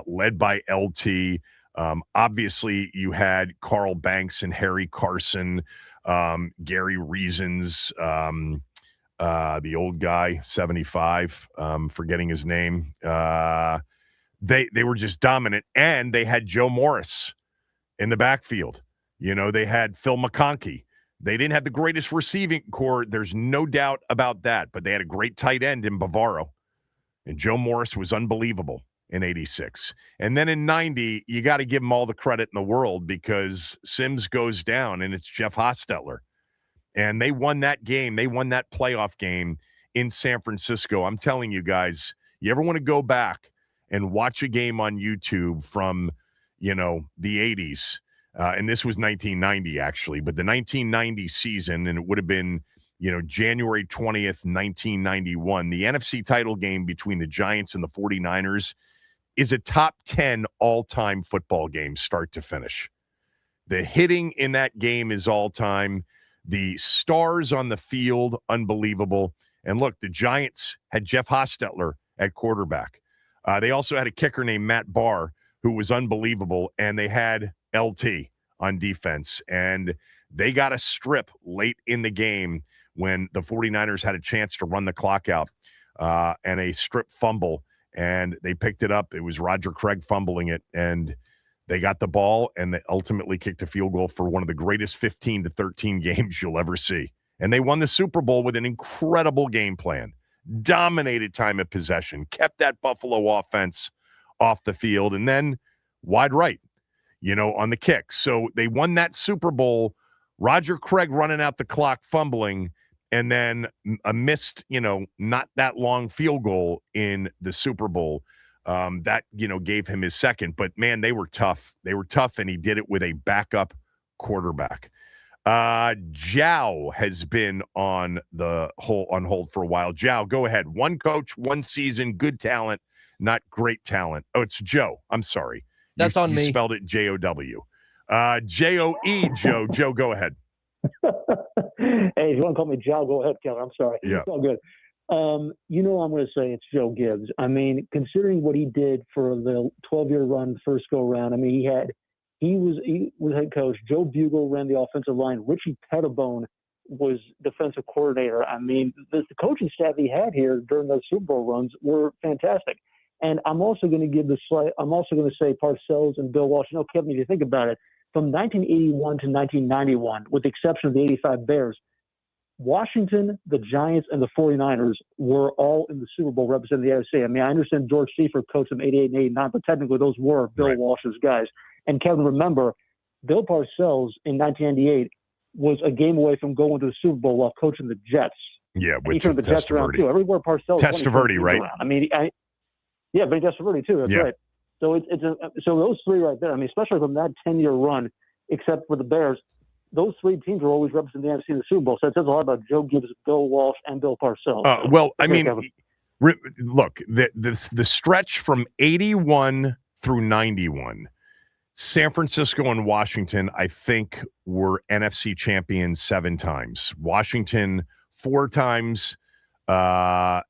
led by LT. Obviously, you had Carl Banks and Harry Carson, Gary Reasons, the old guy, 75, forgetting his name. They were just dominant, and they had Joe Morris in the backfield. You know, they had Phil McConkey. They didn't have the greatest receiving core. There's no doubt about that, but they had a great tight end in Bavaro, and Joe Morris was unbelievable in 86. And then in 90, you got to give them all the credit in the world because Sims goes down, and it's Jeff Hostetler. And they won that game. They won that playoff game in San Francisco. I'm telling you guys, you ever want to go back and watch a game on YouTube from, the 80s, and this was 1990 actually, but the 1990 season, and it would have been, January 20th, 1991, the NFC title game between the Giants and the 49ers is a top 10 all-time football game start to finish. The hitting in that game is all-time. The stars on the field, unbelievable. And look, the Giants had Jeff Hostetler at quarterback. They also had a kicker named Matt Barr, who was unbelievable, and they had LT on defense. And they got a strip late in the game when the 49ers had a chance to run the clock out, and a strip fumble, and they picked it up. It was Roger Craig fumbling it, and they got the ball, and they ultimately kicked a field goal for one of the greatest 15-13 games you'll ever see. And they won the Super Bowl with an incredible game plan, dominated time of possession, kept that Buffalo offense off the field, and then wide right, on the kick. So they won that Super Bowl, Roger Craig running out the clock, fumbling, and then a missed, not that long field goal in the Super Bowl. That, gave him his second. But, man, they were tough. They were tough, and he did it with a backup quarterback. Jow has been on hold for a while. Jow, go ahead. One coach, one season, good talent, not great talent. Oh, it's Joe. I'm sorry. That's on me. You spelled it J-O-W. J-O-E, Joe. Joe, go ahead. Hey, if you want to call me Joe, go ahead, Kevin. I'm sorry. Yeah. It's all good. I'm going to say it's Joe Gibbs. I mean, considering what he did for the 12-year run first go around, I mean, he was head coach. Joe Bugle ran the offensive line. Richie Pettibone was defensive coordinator. I mean, the coaching staff he had here during those Super Bowl runs were fantastic. And I'm also going to say Parcells and Bill Walsh. Kevin, if you think about it, from 1981 to 1991, with the exception of the 85 Bears, Washington, the Giants, and the 49ers were all in the Super Bowl representing the AFC. I mean, I understand George Seifert coached them 88 and 89, but technically those were Bill Walsh's guys. And Kevin, remember, Bill Parcells in 1998 was a game away from going to the Super Bowl while coaching the Jets. Yeah, with he turned the Jets around too. Everywhere Parcells Testaverde, right? Around. I mean, but Testaverde too. That's right. So so those three right there. I mean, especially from that 10-year run, except for the Bears, those three teams were always representing the NFC in the Super Bowl. So it says a lot about Joe Gibbs, Bill Walsh, and Bill Parcells. Well, I mean, look, the stretch from 81 through 91, San Francisco and Washington, I think, were NFC champions 7 times. Washington 4 times, or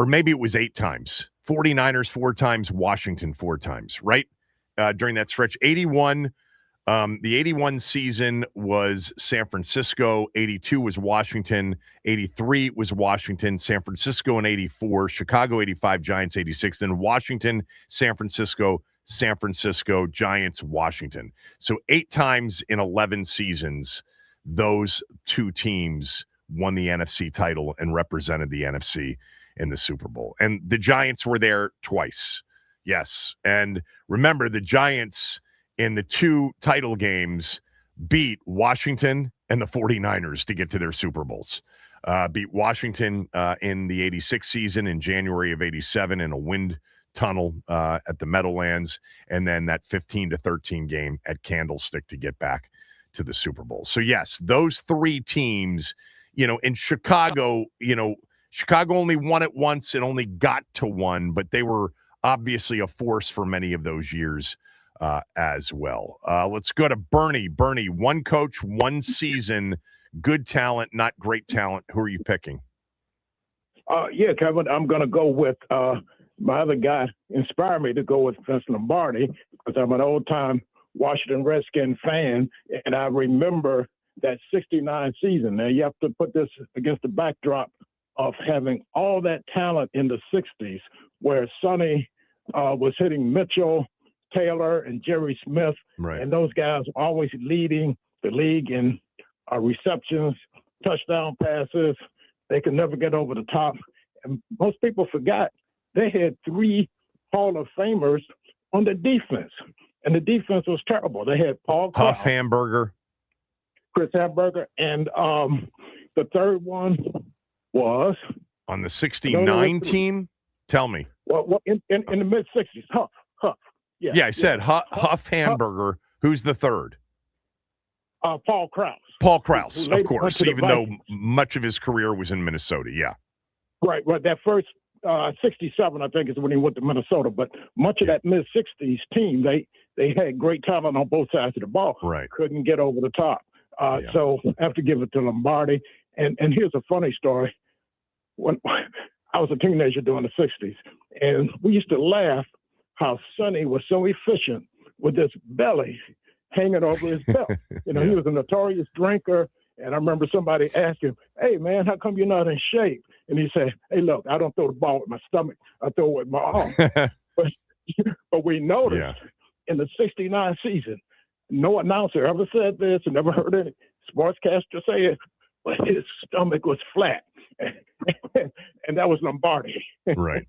maybe it was 8 times. 49ers 4 times, Washington 4 times, right? During that stretch. 81, the 81 season was San Francisco, 82 was Washington, 83 was Washington, San Francisco in 84, Chicago 85, Giants 86, then Washington, San Francisco, Giants, Washington. So 8 times in 11 seasons, those 2 teams won the NFC title and represented the NFC in the Super Bowl. And the Giants were there twice. Yes. And remember, the Giants in the 2 title games beat Washington and the 49ers to get to their Super Bowls. Beat Washington in the 86 season in January of 87 in a wind tunnel at the Meadowlands, and then that 15-13 game at Candlestick to get back to the Super Bowl. So yes, those three teams, in Chicago, Chicago only won it once and only got to one, but they were obviously a force for many of those years as well. Let's go to Bernie. Bernie, one coach, one season, good talent, not great talent. Who are you picking? Yeah, Kevin, I'm going to go with my other guy. Inspired me to go with Vince Lombardi because I'm an old-time Washington Redskin fan, and I remember that 69 season. Now, you have to put this against the backdrop of having all that talent in the 60s where Sonny was hitting Mitchell, Taylor, and Jerry Smith, right. And those guys were always leading the league in receptions, touchdown passes. They could never get over the top. And most people forgot they had 3 Hall of Famers on the defense, and the defense was terrible. They had Paul Krause, Huff, Hamburger, Chris Hamburger, and the third one was on the 69 team. Tell me. Well, in the mid 60s, Huff. Yeah, I said Huff, Hamburger. Who's the third? Paul Krause. Paul Krause, of course, even though much of his career was in Minnesota. Yeah. Right. That first 67, I think, is when he went to Minnesota. But much of that mid 60s team, they had great talent on both sides of the ball. Right. Couldn't get over the top. So I have to give it to Lombardi. And here's a funny story. When I was a teenager during the 60s, and we used to laugh how Sonny was so efficient with this belly hanging over his belt. He was a notorious drinker. And I remember somebody asked him, "Hey, man, how come you're not in shape?" And he said, "Hey, look, I don't throw the ball with my stomach. I throw it with my arm." but we noticed in the 69 season, no announcer ever said this, and never heard any sportscaster say it, but his stomach was flat. And that was Lombardi. Right.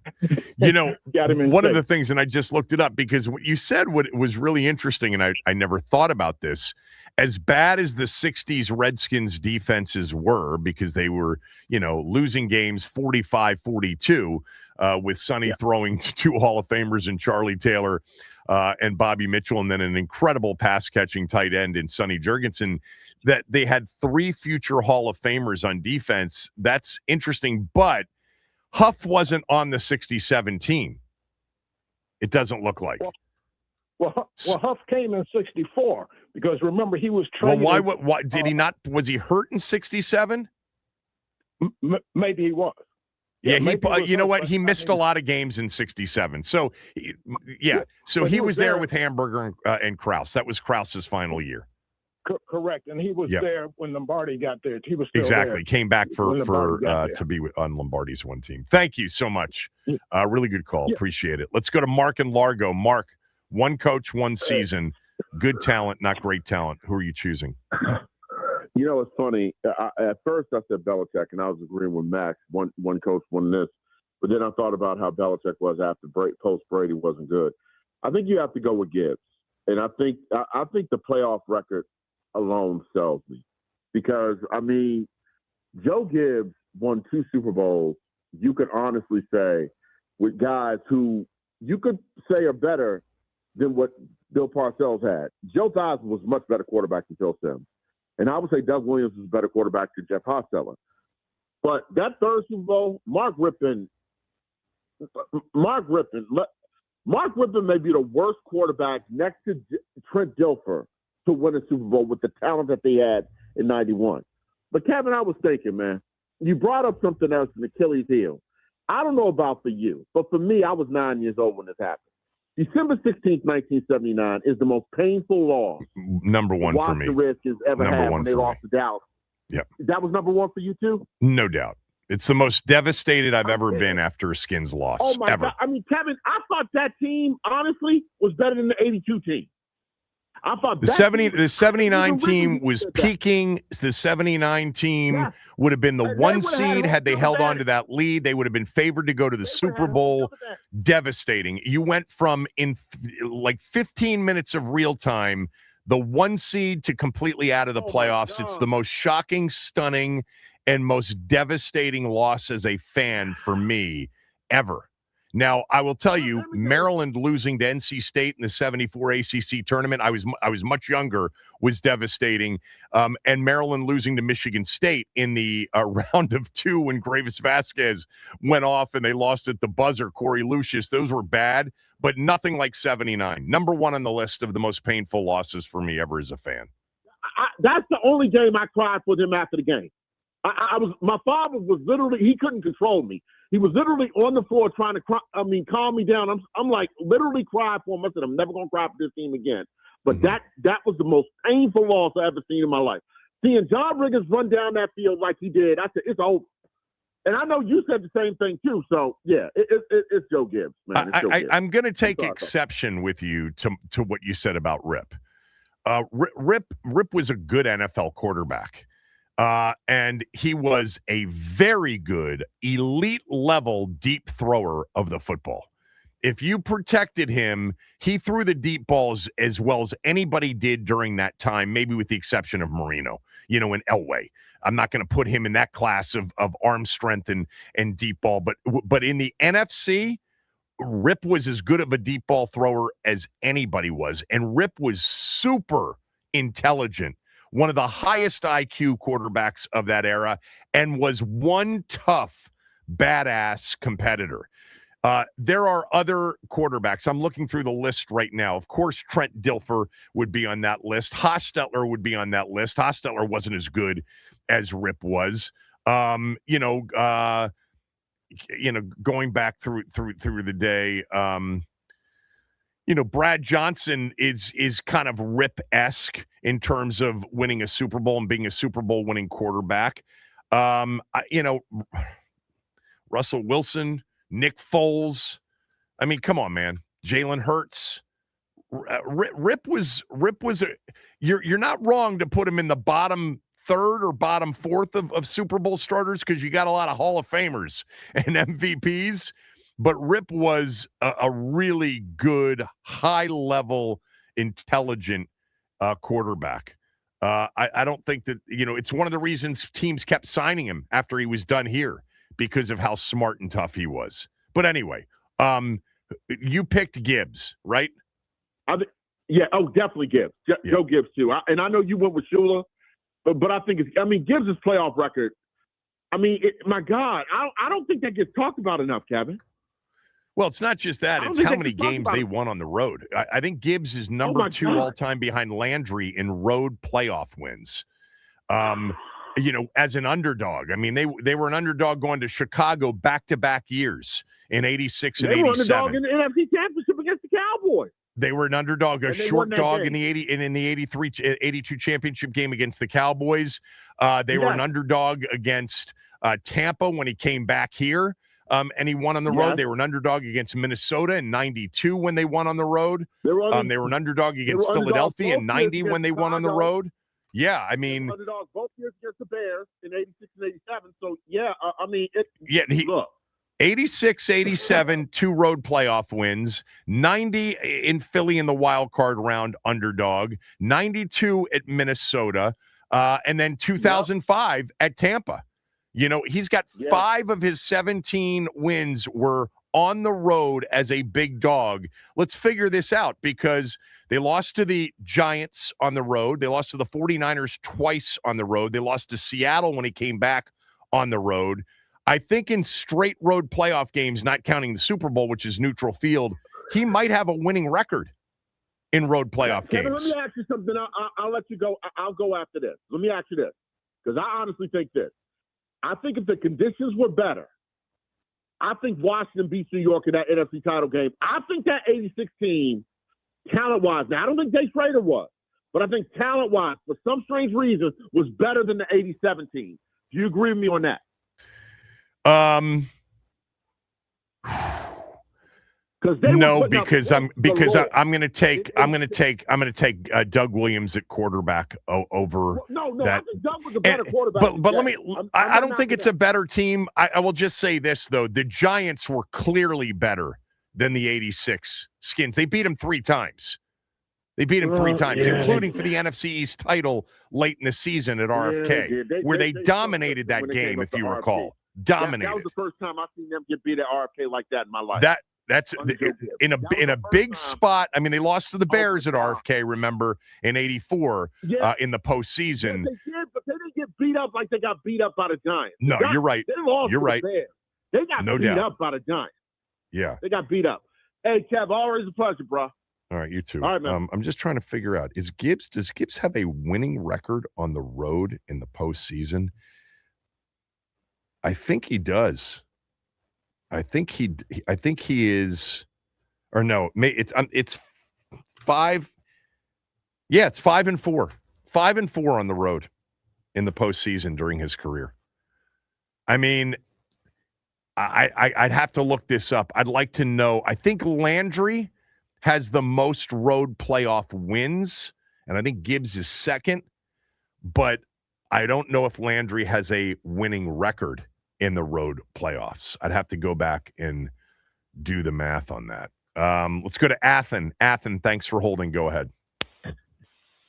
Got him in one shape. of the things, and I just looked it up because what you said was really interesting, and I never thought about this. As bad as the 60s Redskins defenses were, because they were, losing games 45-42 with Sonny throwing to 2 Hall of Famers and Charlie Taylor and Bobby Mitchell, and then an incredible pass-catching tight end in Sonny Jurgensen, that they had 3 future Hall of Famers on defense. That's interesting, but Huff wasn't on the 67 team. It doesn't look like. Well, Huff came in 64 because remember he was traded. Well, why did he not? Was he hurt in 67? Maybe he was. Yeah, you know what? He missed a lot of games in 67. So, he was there with Hamburger and Krause. That was Krause's final year. Correct, and he was there when Lombardi got there. He was still exactly there. Came back to be on Lombardi's one team. Thank you so much. Really good call. Appreciate it. Let's go to Mark in Largo. Mark, one coach, one season, good talent, not great talent. Who are you choosing? It's funny. At first, I said Belichick, and I was agreeing with Max. One coach, one this. But then I thought about how Belichick was after post Brady wasn't good. I think you have to go with Gibbs, and I think the playoff record alone sells me, because Joe Gibbs won 2 Super Bowls. You could honestly say with guys who you could say are better than what Bill Parcells had. Joe Theismann was a much better quarterback than Phil Simms. And I would say Doug Williams was a better quarterback than Jeff Hostetler. But that third Super Bowl, Mark Rippon may be the worst quarterback next to Trent Dilfer to win a Super Bowl with the talent that they had in 91. But Kevin, I was thinking, man, you brought up something else, an Achilles heel. I don't know about for you, but for me, I was 9 years old when this happened. December 16th, 1979 is the most painful loss number one for me. The Redskins ever had when they lost to Dallas. Yep. That was number one for you too? No doubt. It's the most devastated I've ever been after a Skins loss. Oh my ever. God. Kevin, I thought that team, honestly, was better than the 82 team. I thought the 79 team was peaking. The 79 team would have been the 1 seed had they held on to that lead. They would have been favored to go to the Super Bowl. Devastating. You went from in like 15 minutes of real time, the 1 seed to completely out of the playoffs. It's the most shocking, stunning, and most devastating loss as a fan for me ever. Now, I will tell you, Maryland losing to NC State in the 74 ACC tournament, I was much younger, was devastating. And Maryland losing to Michigan State in the round of 2 when Gravis Vasquez went off and they lost at the buzzer, Corey Lucius, those were bad, but nothing like 79. Number 1 on the list of the most painful losses for me ever as a fan. That's the only game I cried for them after the game. My father was literally, he couldn't control me. He was literally on the floor trying to calm me down. I'm like literally cried for him. I said, I'm never going to cry for this team again. But that was the most painful loss I ever seen in my life. Seeing John Riggins run down that field like he did, I said, it's over. And I know you said the same thing too. So yeah, it's Joe Gibbs, man. I'm going to take exception with you to what you said about Rip. Rip was a good NFL quarterback. And he was a very good elite level deep thrower of the football. If you protected him, he threw the deep balls as well as anybody did during that time, maybe with the exception of Marino, and Elway. I'm not going to put him in that class of arm strength and deep ball, but in the NFC, Rip was as good of a deep ball thrower as anybody was. And Rip was super intelligent, one of the highest IQ quarterbacks of that era, and was one tough, badass competitor. There are other quarterbacks. I'm looking through the list right now. Of course, Trent Dilfer would be on that list. Hostetler would be on that list. Hostetler wasn't as good as Rip was. Going back through the day, Brad Johnson is kind of Rip-esque in terms of winning a Super Bowl and being a Super Bowl winning quarterback. Russell Wilson, Nick Foles. I mean, come on, man. Jalen Hurts. Rip was you're not wrong to put him in the bottom third or bottom fourth of Super Bowl starters because you got a lot of Hall of Famers and MVPs. But Rip was a really good, high-level, intelligent quarterback. I don't think that, it's one of the reasons teams kept signing him after he was done here because of how smart and tough he was. But anyway, you picked Gibbs, right? Definitely Gibbs. Joe Gibbs, too. And I know you went with Shula, but I think Gibbs' playoff record, my God, I don't think that gets talked about enough, Kevin. Well, it's not just that. It's how many games they won on the road. I think Gibbs is number 2 all-time behind Landry in road playoff wins. As an underdog. I mean, they were an underdog going to Chicago back-to-back years in 86 and 87. They were an underdog in the NFC Championship against the Cowboys. They were an underdog, a short dog in the 82 championship game against the Cowboys. They were an underdog against Tampa when he came back here. And he won on the road. They were an underdog against Minnesota in 92 when they won on the road. They were an underdog against Philadelphia in 90 when they won on the road. Yeah, I mean, underdog both years against the Bears in 86 and 87. So look. 86, 87, 2 road playoff wins, 90 in Philly in the wild card round underdog, 92 at Minnesota, and then 2005 at Tampa. He's got 5 of his 17 wins were on the road as a big dog. Let's figure this out because they lost to the Giants on the road. They lost to the 49ers twice on the road. They lost to Seattle when he came back on the road. I think in straight road playoff games, not counting the Super Bowl, which is neutral field, he might have a winning record in road playoff games. Let me ask you something. I'll let you go. I'll go after this. Let me ask you this because I honestly think this. I think if the conditions were better, I think Washington beats New York in that NFC title game. I think that 86 team, talent-wise, now I don't think Jay Schrader was, but I think talent-wise, for some strange reason, was better than the 87 team. Do you agree with me on that? Because I'm going to take Doug Williams at quarterback over that. I think Doug was a better quarterback. But I don't think it's a better team. I will just say this though: the Giants were clearly better than the '86 Skins. They beat them 3 times. Including for the NFC East title late in the season at RFK, where they dominated that game, if you recall. Dominated. That was the first time I've seen them get beat at RFK like that in my life. That's in a big spot. I mean, they lost to the Bears at RFK, remember, in '84 in the postseason. Yes, they did, but they didn't get beat up like they got beat up by the Giants. No, you're right. They lost you're to right. the Bears. They got beat up by the Giants. Yeah. They got beat up. Hey, Kev, always a pleasure, bro. All right, you too. All right, man. I'm just trying to figure out, does Gibbs have a winning record on the road in the postseason? I think he does. I think he is, or no, it's 5. Yeah, it's 5-4. 5-4 on the road in the postseason during his career. I mean, I'd have to look this up. I'd like to know. I think Landry has the most road playoff wins, and I think Gibbs is second, but I don't know if Landry has a winning record in the road playoffs. I'd have to go back and do the math on that. Let's go to Athen. Athen, thanks for holding. Go ahead.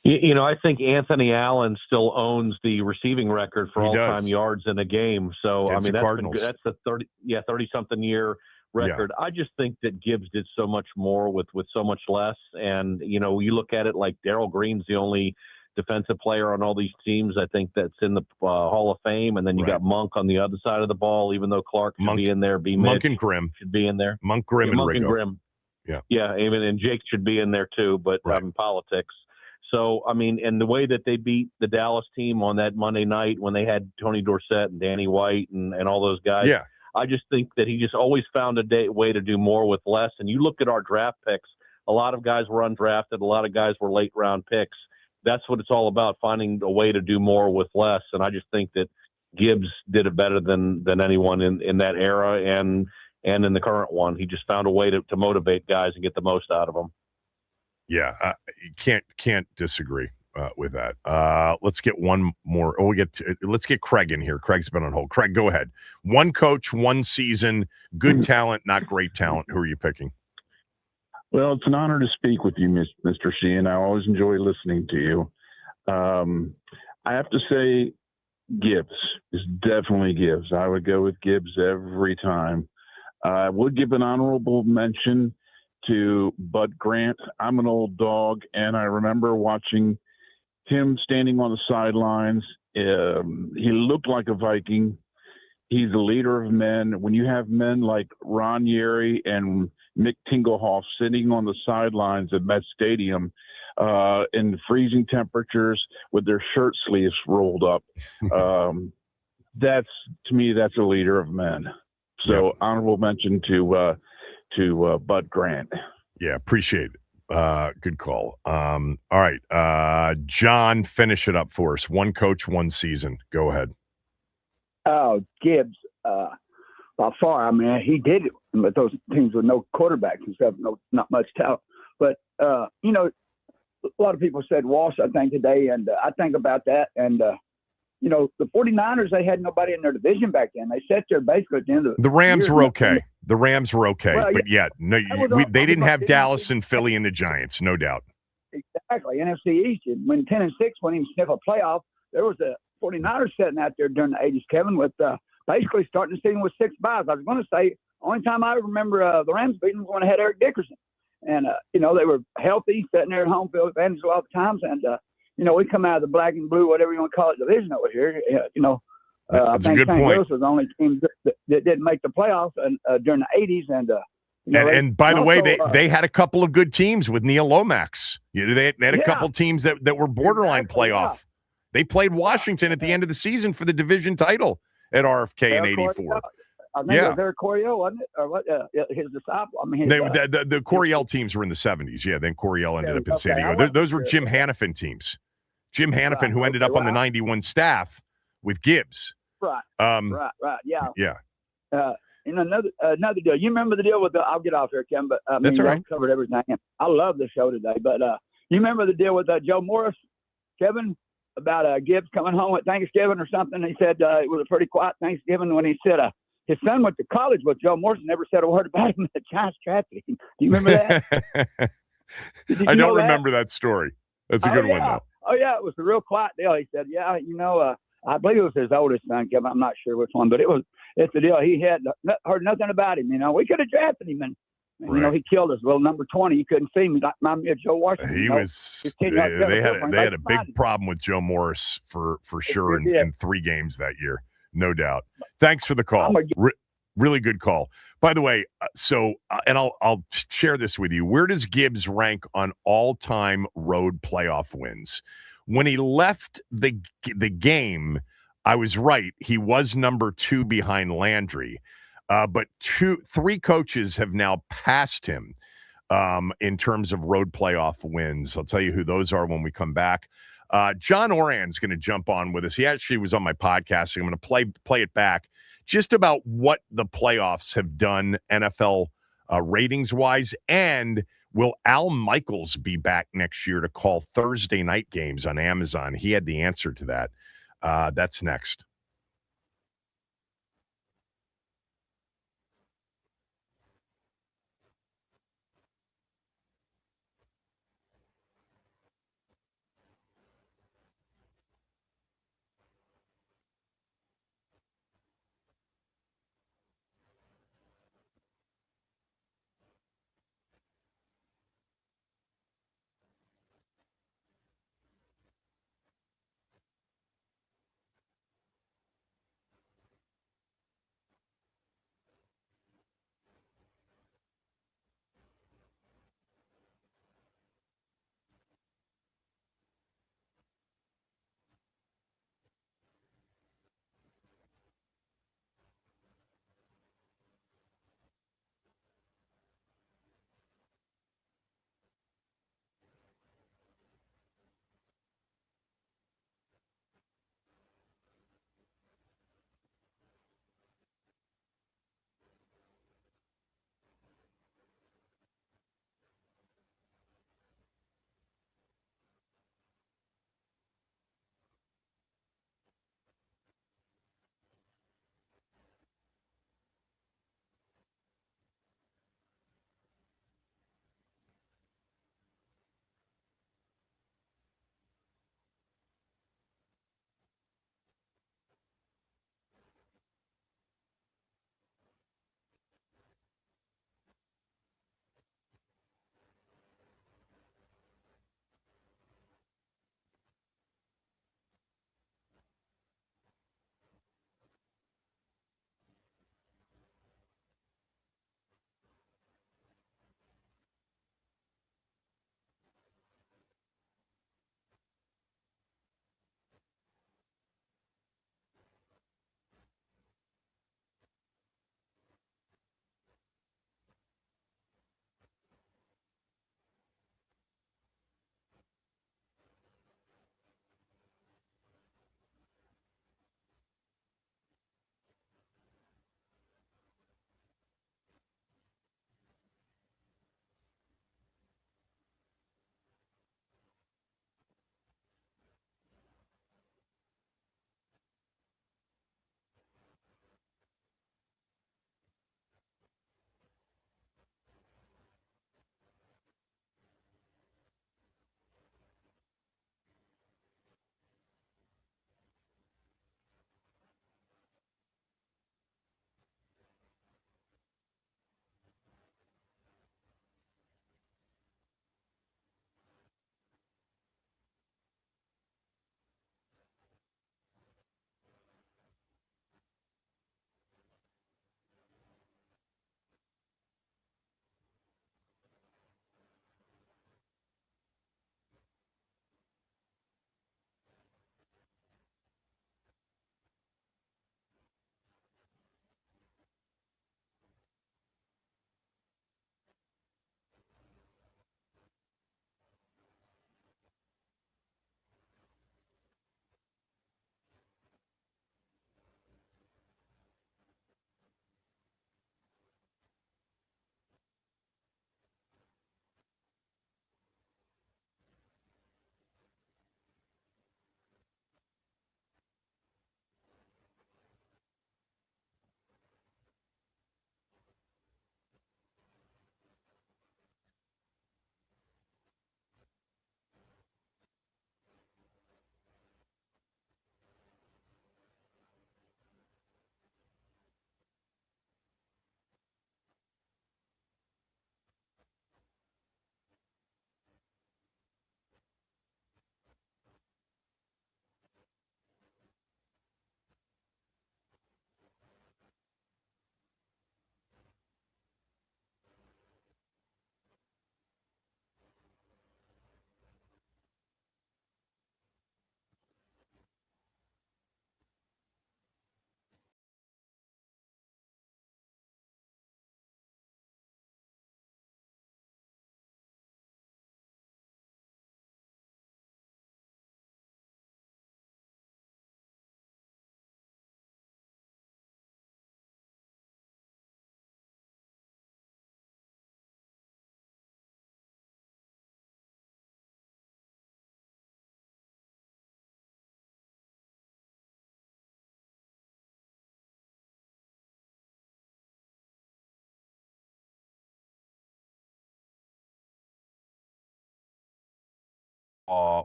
You know, I think Anthony Allen still owns the receiving record for all-time yards in a game. So, I mean, that's the 30-something year record. Yeah. I just think that Gibbs did so much more with so much less. And, you know, you look at it like Darrell Green's the only defensive player on all these teams, I think, that's in the Hall of Fame. And then you got Monk on the other side of the ball, even though Clark should be in there. Monk and Grimm should be in there. Monk, Grimm, and Riggo. Yeah, even and Jake should be in there too, but in politics. So, I mean, and the way that they beat the Dallas team on that Monday night when they had Tony Dorsett and Danny White and all those guys, I just think that he just always found a way to do more with less. And you look at our draft picks, a lot of guys were undrafted, a lot of guys were late-round picks. That's what it's all about, finding a way to do more with less. And I just think that Gibbs did it better than anyone in that era and in the current one. He just found a way to motivate guys and get the most out of them. Yeah, can't disagree with that. Let's get one more. Let's get Craig in here. Craig's been on hold. Craig, go ahead. One coach, one season, good talent, not great talent. Who are you picking? Well, it's an honor to speak with you, Mr. Sheehan. I always enjoy listening to you. I have to say Gibbs is definitely Gibbs. I would go with Gibbs every time. I would give an honorable mention to Bud Grant. I'm an old dog, and I remember watching him standing on the sidelines. He looked like a Viking. He's a leader of men. When you have men like Ron Yeri and Mick Tingelhoff sitting on the sidelines at Met Stadium in freezing temperatures with their shirt sleeves rolled up, that's a leader of men. So honorable mention to Bud Grant. Yeah, appreciate it. Good call. All right, John, finish it up for us. One coach, one season. Go ahead. Oh, Gibbs, by far. I mean, he did it, but those teams with no quarterbacks and stuff, not much talent. But you know, a lot of people said Walsh, I think, today, and I think about that. And you know, the 49ers, they had nobody in their division back then. They sat there basically at the end of the Rams were okay. The Rams were okay, well, but they didn't have Dallas and Philly and the Giants, no doubt. Exactly. NFC East, when 10-6 wouldn't even sniff a playoff, there was a 49ers sitting out there during the 80s, Kevin, with basically starting the season with 6 byes. I was going to say, only time I remember the Rams beating was when they had Eric Dickerson. And, you know, they were healthy, sitting there at home field advantage a lot of times. And, you know, we come out of the black and blue, whatever you want to call it, division over here. You know, that's I think a good St. point. Louis was the only team that didn't make the playoffs during the 80s. And, you know, and by the way, they had a couple of good teams with Neil Lomax. They had a couple teams that were borderline playoff. Yeah. They played Washington at the end of the season for the division title at RFK in '84. I think it was Eric Coryell, wasn't it? Or what? His disciple. I mean, the Coryell teams were in the '70s. Yeah, then Coryell ended up in San Diego. Those were Jim Hannafin teams. Jim Hannafin, who ended up on the '91 staff with Gibbs. Right. Yeah. Yeah. And another deal. You remember the deal with I'll get off here, Kevin, but I mean, that's all right. Covered everything. I love the show today, but you remember the deal with Joe Morris, Kevin, about Gibbs coming home at Thanksgiving or something? He said it was a pretty quiet Thanksgiving when he said his son went to college with Joe Morris and never said a word about him at the Giants traffic. Do you remember that? I don't remember that story. That's a good one, though. Oh, yeah, it was a real quiet deal. He said, yeah, you know, I believe it was his oldest son, Kevin. I'm not sure which one, but it's the deal. He had heard nothing about him. We could have drafted him, and he killed us. Well, number 20, you couldn't see me. Like my Joe Washington. He was. They had a big problem with Joe Morris for sure in 3 games that year, no doubt. Thanks for the call. Really good call. By the way, and I'll share this with you. Where does Gibbs rank on all-time road playoff wins? When he left the game, I was right. He was number 2 behind Landry, but 3 coaches have now passed him in terms of road playoff wins. I'll tell you who those are when we come back. John Oran's going to jump on with us. He actually was on my podcast. So I'm going to play it back. Just about what the playoffs have done NFL ratings-wise, and will Al Michaels be back next year to call Thursday night games on Amazon? He had the answer to that. That's next.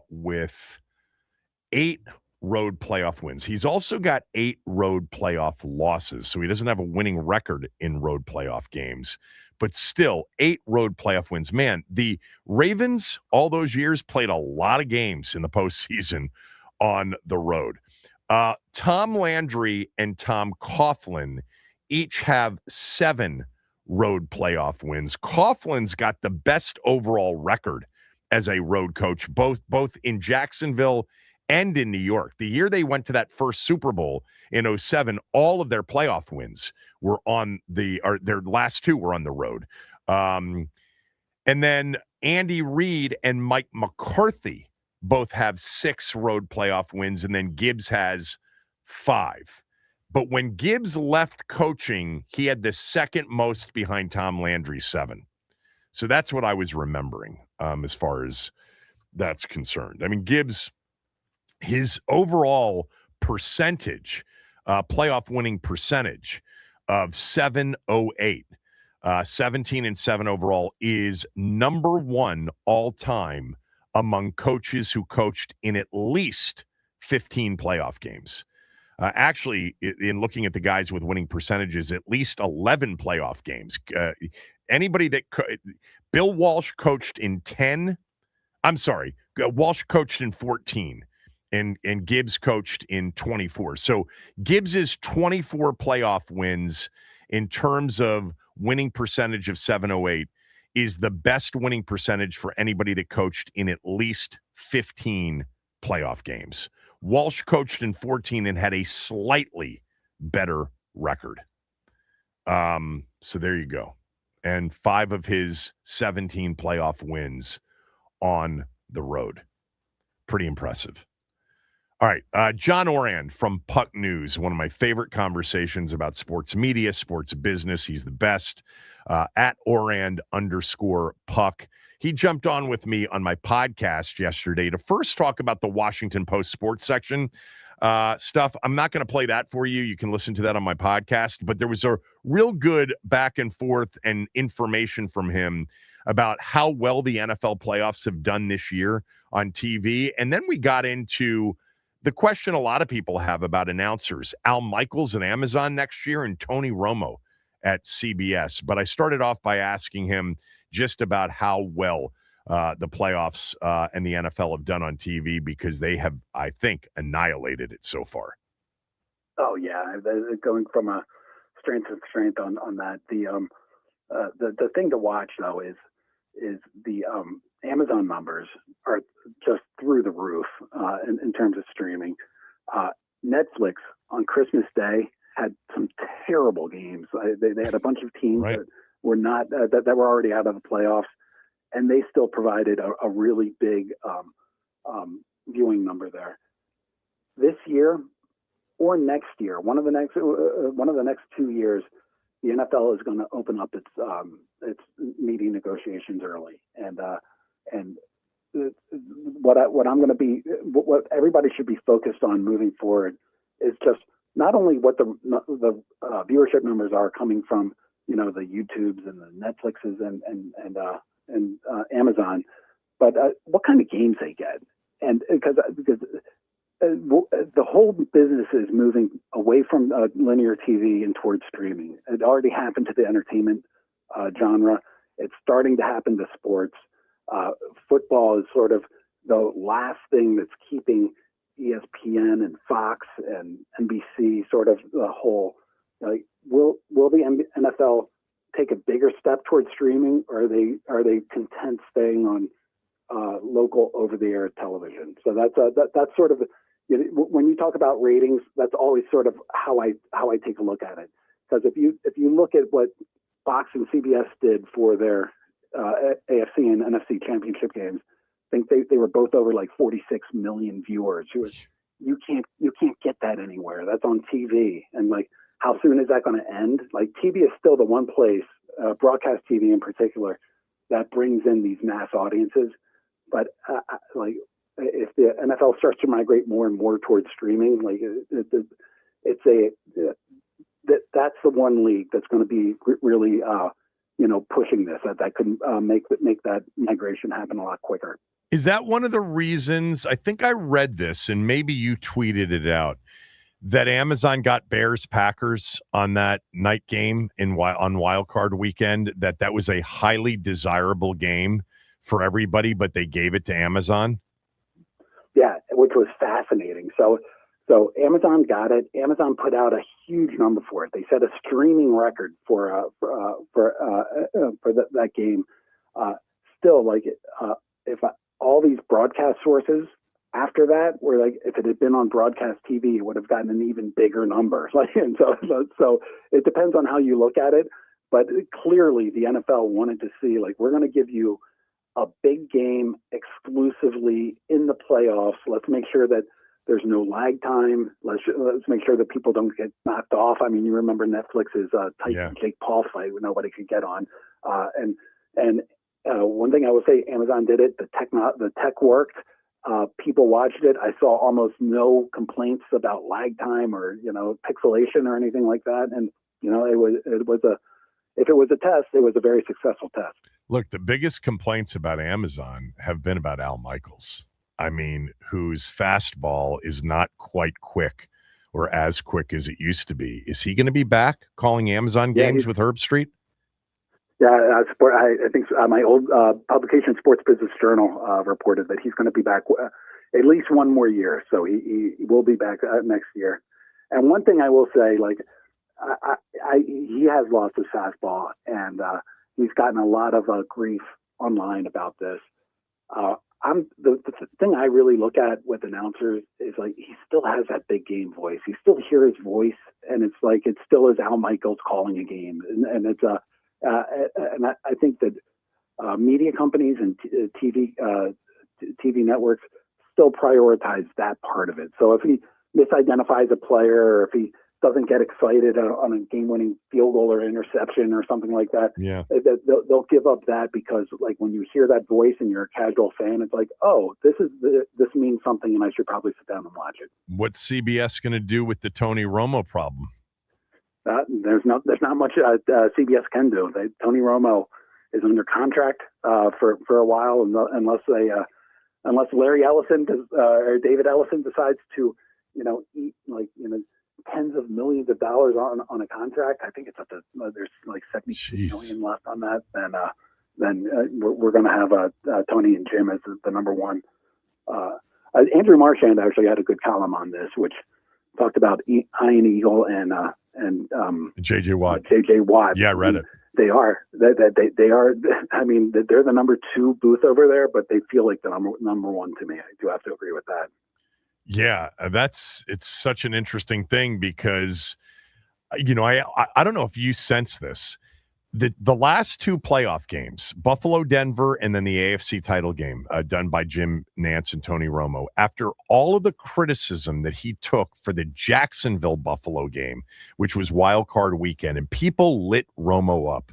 with 8 road playoff wins. He's also got 8 road playoff losses, so he doesn't have a winning record in road playoff games, but still 8 road playoff wins. Man, the Ravens all those years played a lot of games in the postseason on the road. Tom Landry and Tom Coughlin each have 7 road playoff wins. Coughlin's got the best overall record as a road coach, both in Jacksonville and in New York. The year they went to that first Super Bowl in 2007, all of their playoff wins were their last 2 were on the road. And then Andy Reid and Mike McCarthy both have 6 road playoff wins, and then Gibbs has 5. But when Gibbs left coaching, he had the second most behind Tom Landry's 7. So that's what I was remembering as far as that's concerned. I mean, Gibbs, his overall percentage, playoff winning percentage of 708, 17-7 overall, is number 1 all time among coaches who coached in at least 15 playoff games. Actually, in looking at the guys with winning percentages, at least 11 playoff games. Anybody that Bill Walsh coached in 10. I'm sorry, Walsh coached in 14, and Gibbs coached in 24. So Gibbs's 24 playoff wins in terms of winning percentage of 708 is the best winning percentage for anybody that coached in at least 15 playoff games. Walsh coached in 14 and had a slightly better record. So there you go. And 5 of his 17 playoff wins on the road. Pretty impressive. All right. John Oran from Puck News, one of my favorite conversations about sports media, sports business. He's the best. At Oran_Puck. He jumped on with me on my podcast yesterday to first talk about the Washington Post sports section stuff. I'm not going to play that for you. You can listen to that on my podcast. But there was a real good back and forth and information from him about how well the NFL playoffs have done this year on TV. And then we got into the question a lot of people have about announcers, Al Michaels at Amazon next year and Tony Romo at CBS. But I started off by asking him just about how well the playoffs and the NFL have done on TV, because they have, I think, annihilated it so far. Oh, yeah. Going from a strength to strength on that. The thing to watch, though, is the Amazon numbers are just through the roof in terms of streaming. Netflix on Christmas Day had some terrible games. They had a bunch of teams that were not that were already out of the playoffs, and they still provided a really big viewing number there. This year or next year, one of the next 2 years, the NFL is going to open up its media negotiations early, and what everybody should be focused on moving forward is just not only what the viewership numbers are coming from, the YouTubes and the Netflixes and Amazon, but what kind of games they get, and because the whole business is moving away from linear TV and towards streaming. It already happened to the entertainment genre. It's starting to happen to sports. Football is sort of the last thing that's keeping ESPN and Fox and NBC sort of the whole. Will the NFL take a bigger step towards streaming, or are they content staying on local over-the-air television? So that's sort of when you talk about ratings, that's always sort of how I take a look at it. Because if you look at what Fox and CBS did for their AFC and NFC championship games, I think they were both over like 46 million viewers. You can't get that anywhere. That's on TV, and like, how soon is that going to end? Like, TV is still the one place, broadcast TV in particular, that brings in these mass audiences. But like, if the NFL starts to migrate more and more towards streaming, like that's the one league that's going to be really pushing this. That could make that migration happen a lot quicker. Is that one of the reasons? I think I read this, and maybe you tweeted it out, that Amazon got Bears Packers on that night game on Wild Card Weekend. That was a highly desirable game for everybody, but they gave it to Amazon. Yeah, which was fascinating. So Amazon got it. Amazon put out a huge number for it. They set a streaming record for that game. Still, like, if all these broadcast sources after that were like, if it had been on broadcast TV, it would have gotten an even bigger number. Like, and so it depends on how you look at it. But clearly, the NFL wanted to see, like, we're going to give you a big game exclusively in the playoffs. Let's make sure that there's no lag time. Let's make sure that people don't get knocked off. I mean, you remember Netflix's Tyson Jake Paul fight where nobody could get on. One thing I will say, Amazon did it. The tech worked. People watched it. I saw almost no complaints about lag time or, pixelation or anything like that. And, if it was a test, it was a very successful test. Look, the biggest complaints about Amazon have been about Al Michaels. I mean, whose fastball is not quite quick or as quick as it used to be. Is he going to be back calling Amazon games with Herb Street? Yeah, I think my old publication, Sports Business Journal, reported that he's going to be back at least one more year. So he will be back next year. And one thing I will say, like, he has lost his fastball, and he's gotten a lot of grief online about this. The thing I really look at with announcers is, like, he still has that big game voice. You still hear his voice, and it's like it still is Al Michaels calling a game, and it's and I think that media companies and TV networks still prioritize that part of it. So if he misidentifies a player, or if he doesn't get excited on a game-winning field goal or interception or something like that, they'll give up that, because, like, when you hear that voice and you're a casual fan, it's like, oh, this means something, and I should probably sit down and watch it. What's CBS going to do with the Tony Romo problem? There's not much CBS can do. Tony Romo is under contract for a while, unless Larry Ellison or David Ellison decides to, eat tens of millions of dollars on a contract. I think it's up to there's like $72 million left on that. Then we're going to have Tony and Jim as the number one. Andrew Marchand actually had a good column on this, which talked about Ian Eagle and JJ Watt. JJ Watt. Yeah, I read it. They are. They are. I mean, they're the number two booth over there, but they feel like the number one to me. I do have to agree with that. Yeah, it's such an interesting thing because, I don't know if you sense this. The last two playoff games, Buffalo, Denver, and then the AFC title game done by Jim Nantz and Tony Romo, after all of the criticism that he took for the Jacksonville Buffalo game, which was wild card weekend, and people lit Romo up.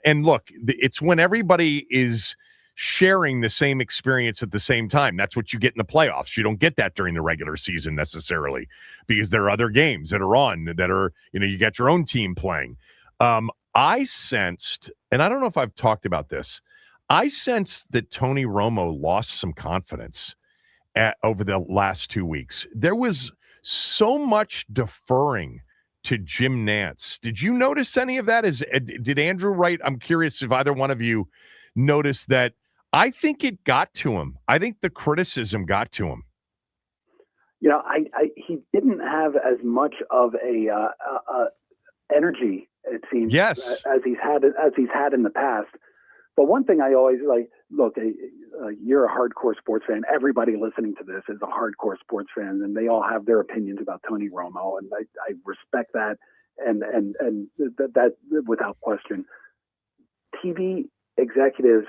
And look, it's when everybody is sharing the same experience at the same time. That's what you get in the playoffs. You don't get that during the regular season necessarily, because there are other games that are on that are, you got your own team playing. I sensed, and I don't know if I've talked about this, I sensed that Tony Romo lost some confidence over the last 2 weeks. There was so much deferring to Jim Nantz. Did you notice any of that? Did Andrew write? I'm curious if either one of you noticed that. I think it got to him. I think the criticism got to him. He didn't have as much of a energy, it seems, yes, as he's had in the past. But one thing I always look, you're a hardcore sports fan. Everybody listening to this is a hardcore sports fan, and they all have their opinions about Tony Romo, and I respect that, and that without question. TV executives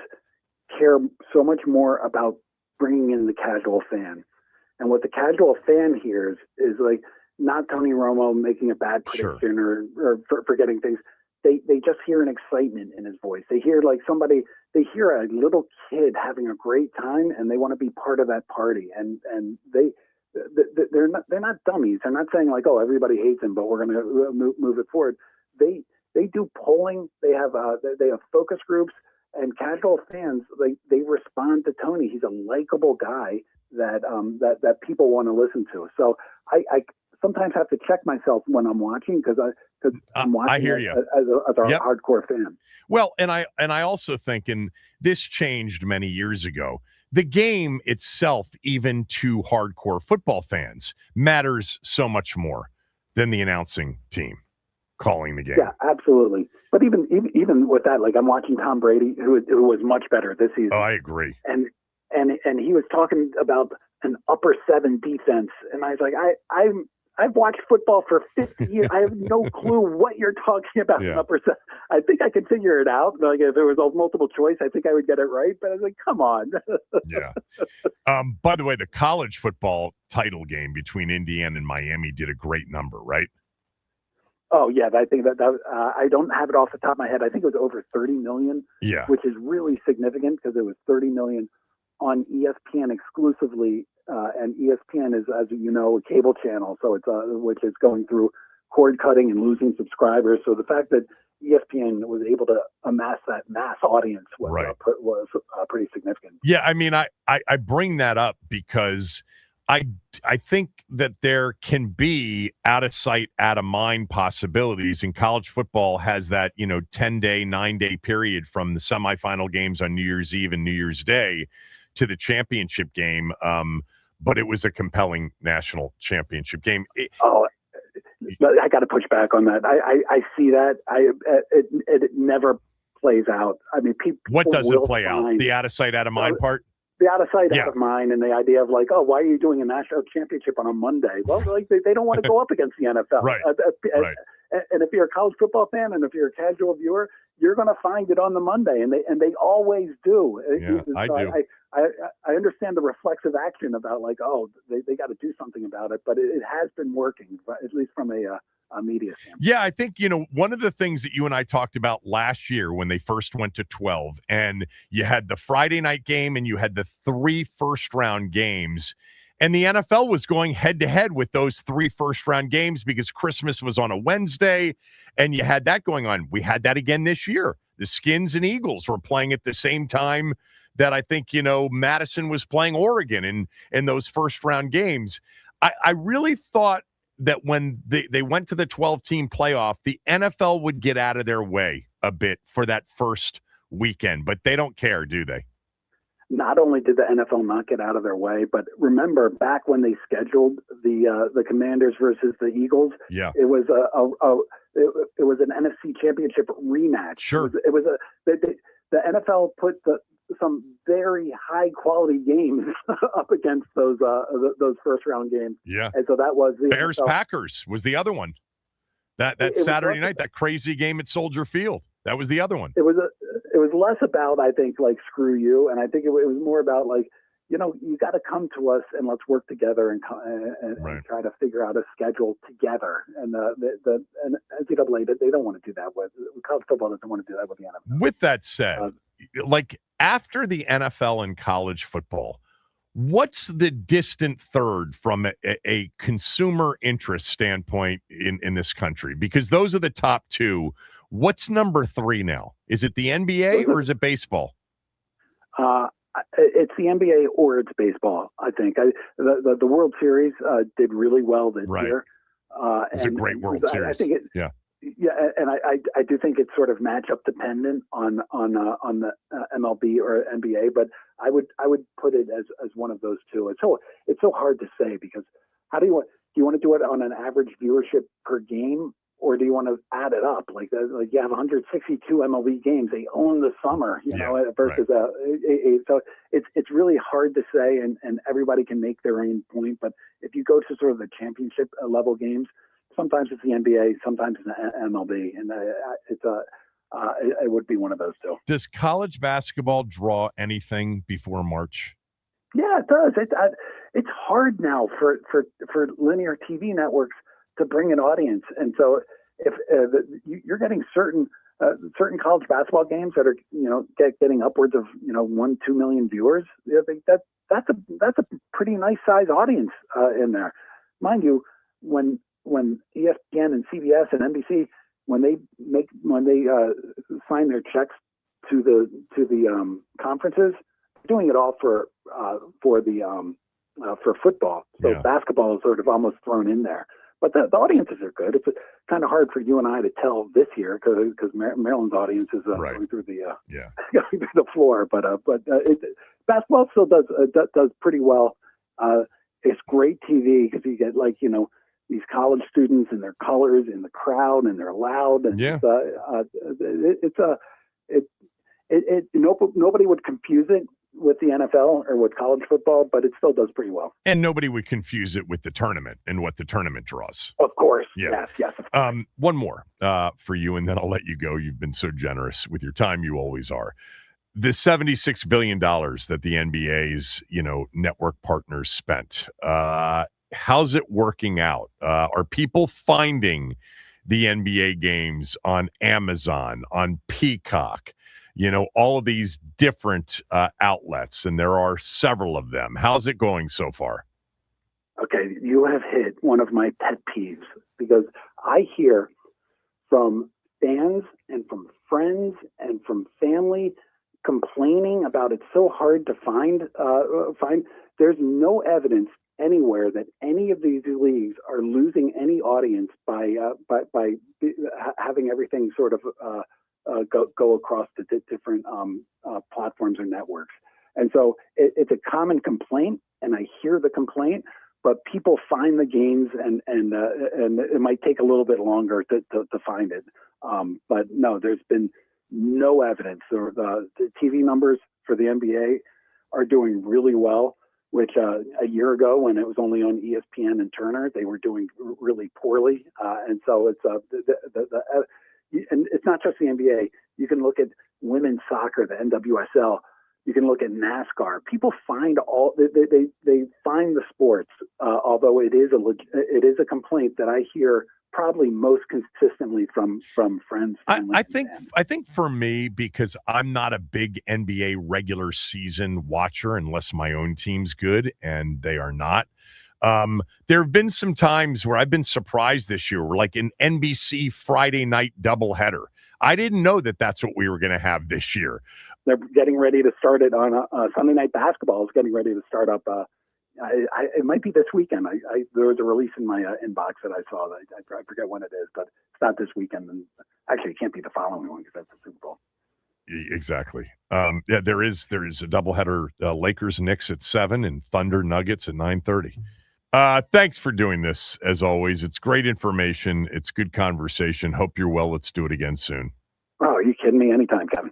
care so much more about bringing in the casual fan. And what the casual fan hears is like not Tony Romo making a bad prediction or forgetting things. They just hear an excitement in his voice. They hear they hear a little kid having a great time, and they want to be part of that party. And they're not dummies. They're not saying like, oh, everybody hates him, but we're going to move it forward. They do polling. They have focus groups. And casual fans, they respond to Tony. He's a likable guy that people want to listen to. So I sometimes have to check myself when I'm watching because I'm watching I hear you. as a hardcore fan. Well, and I also think, and this changed many years ago, the game itself, even to hardcore football fans, matters so much more than the announcing team calling the game. Yeah, absolutely. But even with that, like I'm watching Tom Brady, who was much better this season. Oh, I agree. And he was talking about an upper 7 defense, and I was like, I've watched football for 50 years. I have no clue what you're talking about. Yeah. Upper 7. I think I could figure it out. Like if it was a multiple choice, I think I would get it right. But I was like, come on. Yeah. By the way, the college football title game between Indiana and Miami did a great number, right? Oh yeah, I think that I don't have it off the top of my head. I think it was over 30 million. Yeah, which is really significant because it was 30 million on ESPN exclusively, and ESPN is, as you know, a cable channel, so it's which is going through cord cutting and losing subscribers. So the fact that ESPN was able to amass that mass audience was pretty significant. Yeah, I mean, I bring that up because I think that there can be out of sight, out of mind possibilities, and college football has that 10-day, 9-day period from the semifinal games on New Year's Eve and New Year's Day to the championship game. But it was a compelling national championship game. I got to push back on that. I see that. It never plays out. I mean, people. What doesn't play out? The out of sight, out of mind part. The out of sight, out of mind, and the idea of like, oh, why are you doing a national championship on a Monday? Well, like they don't want to go up against the NFL. Right. And if you're a college football fan and if you're a casual viewer, you're going to find it on the Monday, and they always do. Yeah, I do. I understand the reflexive action about like, oh, they got to do something about it, but it has been working, at least from a media standpoint. Yeah, I think, one of the things that you and I talked about last year when they first went to 12, and you had the Friday night game and you had the 3 first-round games, and the NFL was going head-to-head with those 3 first-round games because Christmas was on a Wednesday, and you had that going on. We had that again this year. The Skins and Eagles were playing at the same time that I think, Madison was playing Oregon in those first-round games. I really thought that when they went to the 12-team playoff, the NFL would get out of their way a bit for that first weekend, but they don't care, do they? Not only did the NFL not get out of their way, but remember back when they scheduled the Commanders versus the Eagles, it was it was an NFC Championship rematch. Sure, it was the NFL put some very high quality games up against those first round games. Yeah, and so that was the Bears Packers was the other one. That Saturday night, that crazy game at Soldier Field. That was the other one. It was less about, I think, like screw you, and I think it was more about like, you got to come to us and let's work together and try to figure out a schedule together. And the NCAA, they don't want to do that with college football. Doesn't want to do that with the NFL. With that said, like after the NFL and college football, what's the distant third from a consumer interest standpoint in this country? Because those are the top 2. What's number 3 now? Is it the NBA or is it baseball? It's the NBA or it's baseball, I think. The World Series did really well this year. It's a great World Series. I think and I do think it's sort of matchup dependent on the MLB or NBA, but I would put it as one of those two. It's so hard to say because do you want to do it on an average viewership per game? Or do you want to add it up? Like you have 162 MLB games. They own the summer, versus so it's really hard to say, and everybody can make their own point. But if you go to sort of the championship level games, sometimes it's the NBA, sometimes it's the MLB, and it would be one of those two. Does college basketball draw anything before March? Yeah, it does. It's hard now for linear TV networks to bring an audience, and so if you're getting certain college basketball games that are getting upwards of 1-2 million viewers, that's a pretty nice size audience in there, mind you. When ESPN and CBS and NBC when they sign their checks the conferences, doing it all for football. So basketball is sort of almost thrown in there. But the audiences are good. It's kind of hard for you and I to tell this year because Maryland's audience is going through the going through the floor. But basketball still does pretty well. It's great TV because you get these college students and their colors in the crowd and they're loud and nobody would confuse it with the NFL or with college football, but it still does pretty well. And nobody would confuse it with the tournament and what the tournament draws. Of course. Yeah. Yes. One more for you, and then I'll let you go. You've been so generous with your time. You always are. The $76 billion that the NBA's, network partners spent, how's it working out? Are people finding the NBA games on Amazon, on Peacock, all of these different outlets, and there are several of them. How's it going so far? Okay, you have hit one of my pet peeves because I hear from fans and from friends and from family complaining about it's so hard to find. There's no evidence anywhere that any of these leagues are losing any audience by having everything sort of go across the different platforms or networks. And so it's a common complaint, and I hear the complaint, but people find the games, and it might take a little bit longer to find it. But no, there's been no evidence. The TV numbers for the NBA are doing really well, which a year ago when it was only on ESPN and Turner, they were doing really poorly. And so it's and it's not just the NBA. You can look at women's soccer, the NWSL. You can look at NASCAR. People find they find the sports, although it is a complaint that I hear probably most consistently from friends. I think for me, because I'm not a big NBA regular season watcher unless my own team's good, and they are not. There have been some times where I've been surprised this year, like an NBC Friday night doubleheader. I didn't know that that's what we were going to have this year. They're getting ready to start it on Sunday Night Basketball is getting ready to start up. It might be this weekend. There was a release in my inbox that I saw. I forget when it is, but it's not this weekend. And actually, it can't be the following one because that's the Super Bowl. Exactly. There is a doubleheader, Lakers Knicks at 7 and Thunder Nuggets at 9:30. Thanks for doing this, as always. It's great information. It's good conversation. Hope you're well. Let's do it again soon. Oh, are you kidding me? Anytime, Kevin.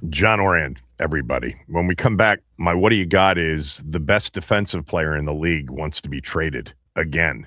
John Oran, everybody. When we come back, my what do you got is the best defensive player in the league wants to be traded again.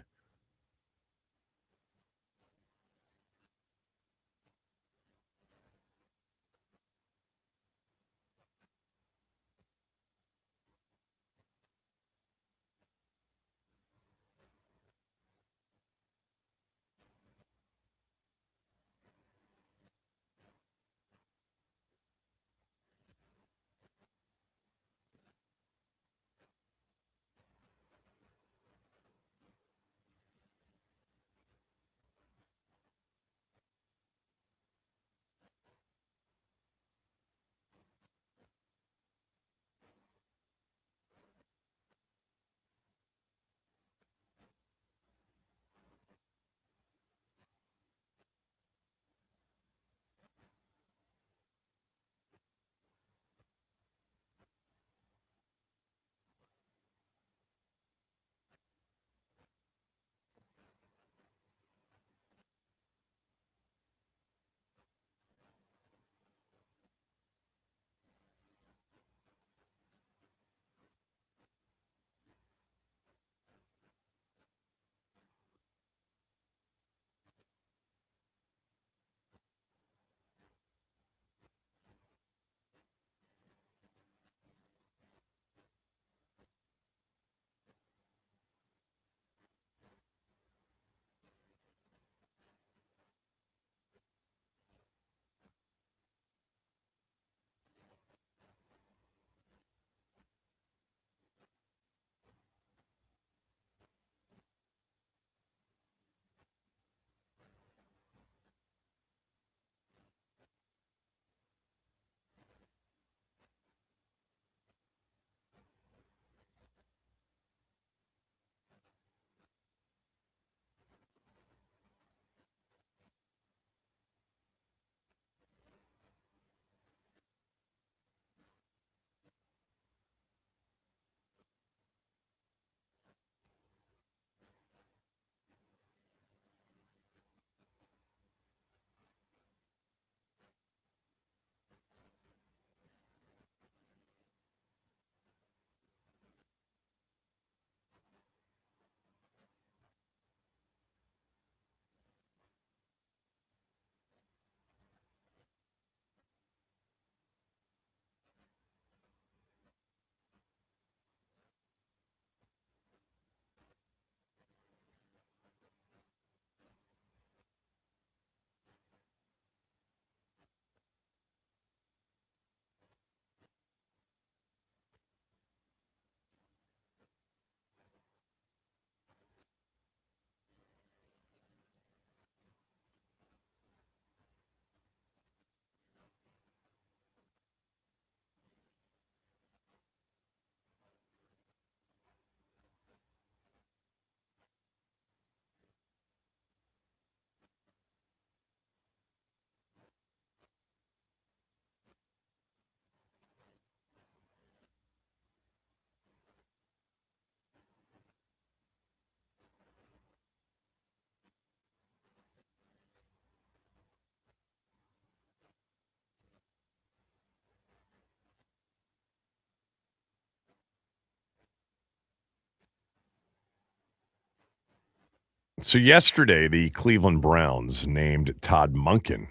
So yesterday, the Cleveland Browns named Todd Monken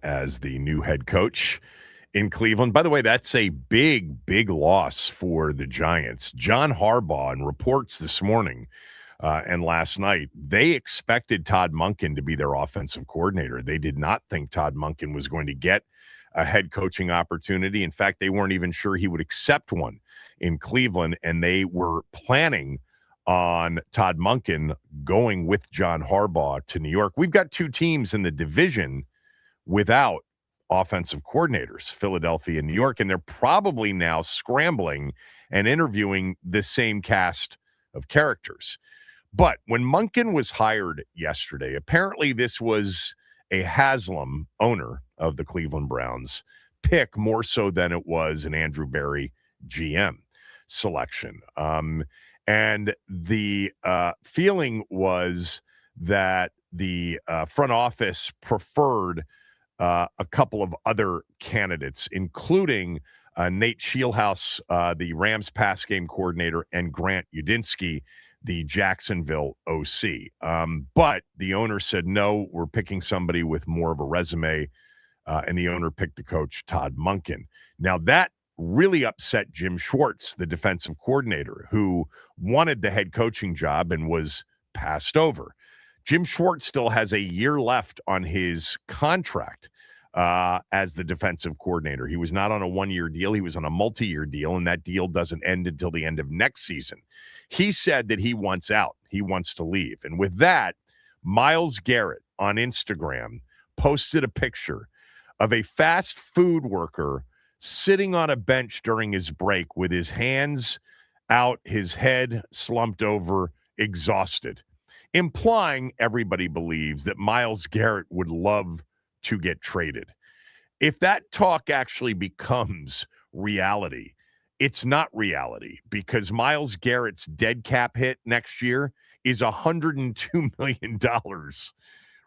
as the new head coach in Cleveland. By the way, that's a big, big loss for the Giants. John Harbaugh, in reports this morning and last night, they expected Todd Monken to be their offensive coordinator. They did not think Todd Monken was going to get a head coaching opportunity. In fact, they weren't even sure he would accept one in Cleveland, and they were planning on Todd Monken going with John Harbaugh to New York. We've got two teams in the division without offensive coordinators, Philadelphia and New York, and they're probably now scrambling and interviewing the same cast of characters. But when Monken was hired yesterday, apparently this was a Haslam, owner of the Cleveland Browns, pick more so than it was an Andrew Berry GM selection. And the feeling was that the front office preferred a couple of other candidates, including Nate Scheelhaus, the Rams pass game coordinator, and Grant Udinski, the Jacksonville OC. But the owner said, no, we're picking somebody with more of a resume, and the owner picked the coach, Todd Monken. Now, that really upset Jim Schwartz, the defensive coordinator, who wanted the head coaching job and was passed over. Jim Schwartz still has a year left on his contract as the defensive coordinator. He was not on a one-year deal. He was on a multi-year deal, and that deal doesn't end until the end of next season. He said that he wants out. He wants to leave. And with that, Myles Garrett on Instagram posted a picture of a fast food worker sitting on a bench during his break with his hands out, his head slumped over, exhausted, implying everybody believes that Myles Garrett would love to get traded. If that talk actually becomes reality, it's not reality, because Myles Garrett's dead cap hit next year is $102 million.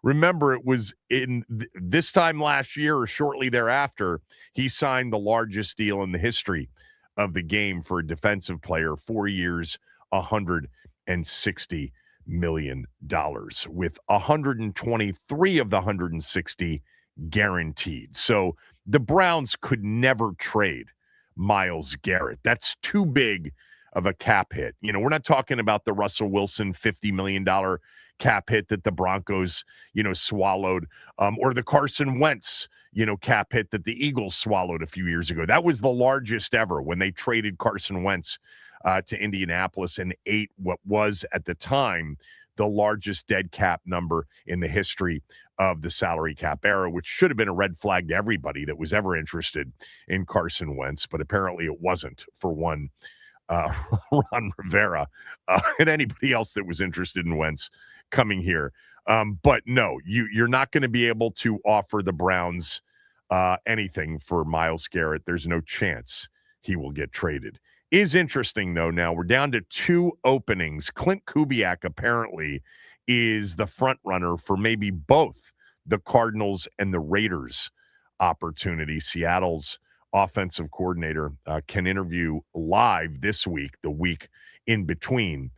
Remember, it was in this time last year or shortly thereafter, he signed the largest deal in the history of the game for a defensive player, 4 years, $160 million, with 123 of the 160 guaranteed. So the Browns could never trade Myles Garrett. That's too big of a cap hit. You know, we're not talking about the Russell Wilson $50 million cap hit that the Broncos, swallowed, or the Carson Wentz, cap hit that the Eagles swallowed a few years ago. That was the largest ever when they traded Carson Wentz to Indianapolis and ate what was at the time the largest dead cap number in the history of the salary cap era, which should have been a red flag to everybody that was ever interested in Carson Wentz, but apparently it wasn't for one Ron Rivera and anybody else that was interested in Wentz coming here. But no, you're not going to be able to offer the Browns anything for Myles Garrett. There's no chance he will get traded. Is interesting, though. Now we're down to 2 openings. Clint Kubiak apparently is the front runner for maybe both the Cardinals and the Raiders opportunity. Seattle's offensive coordinator can interview live this week, the week in between,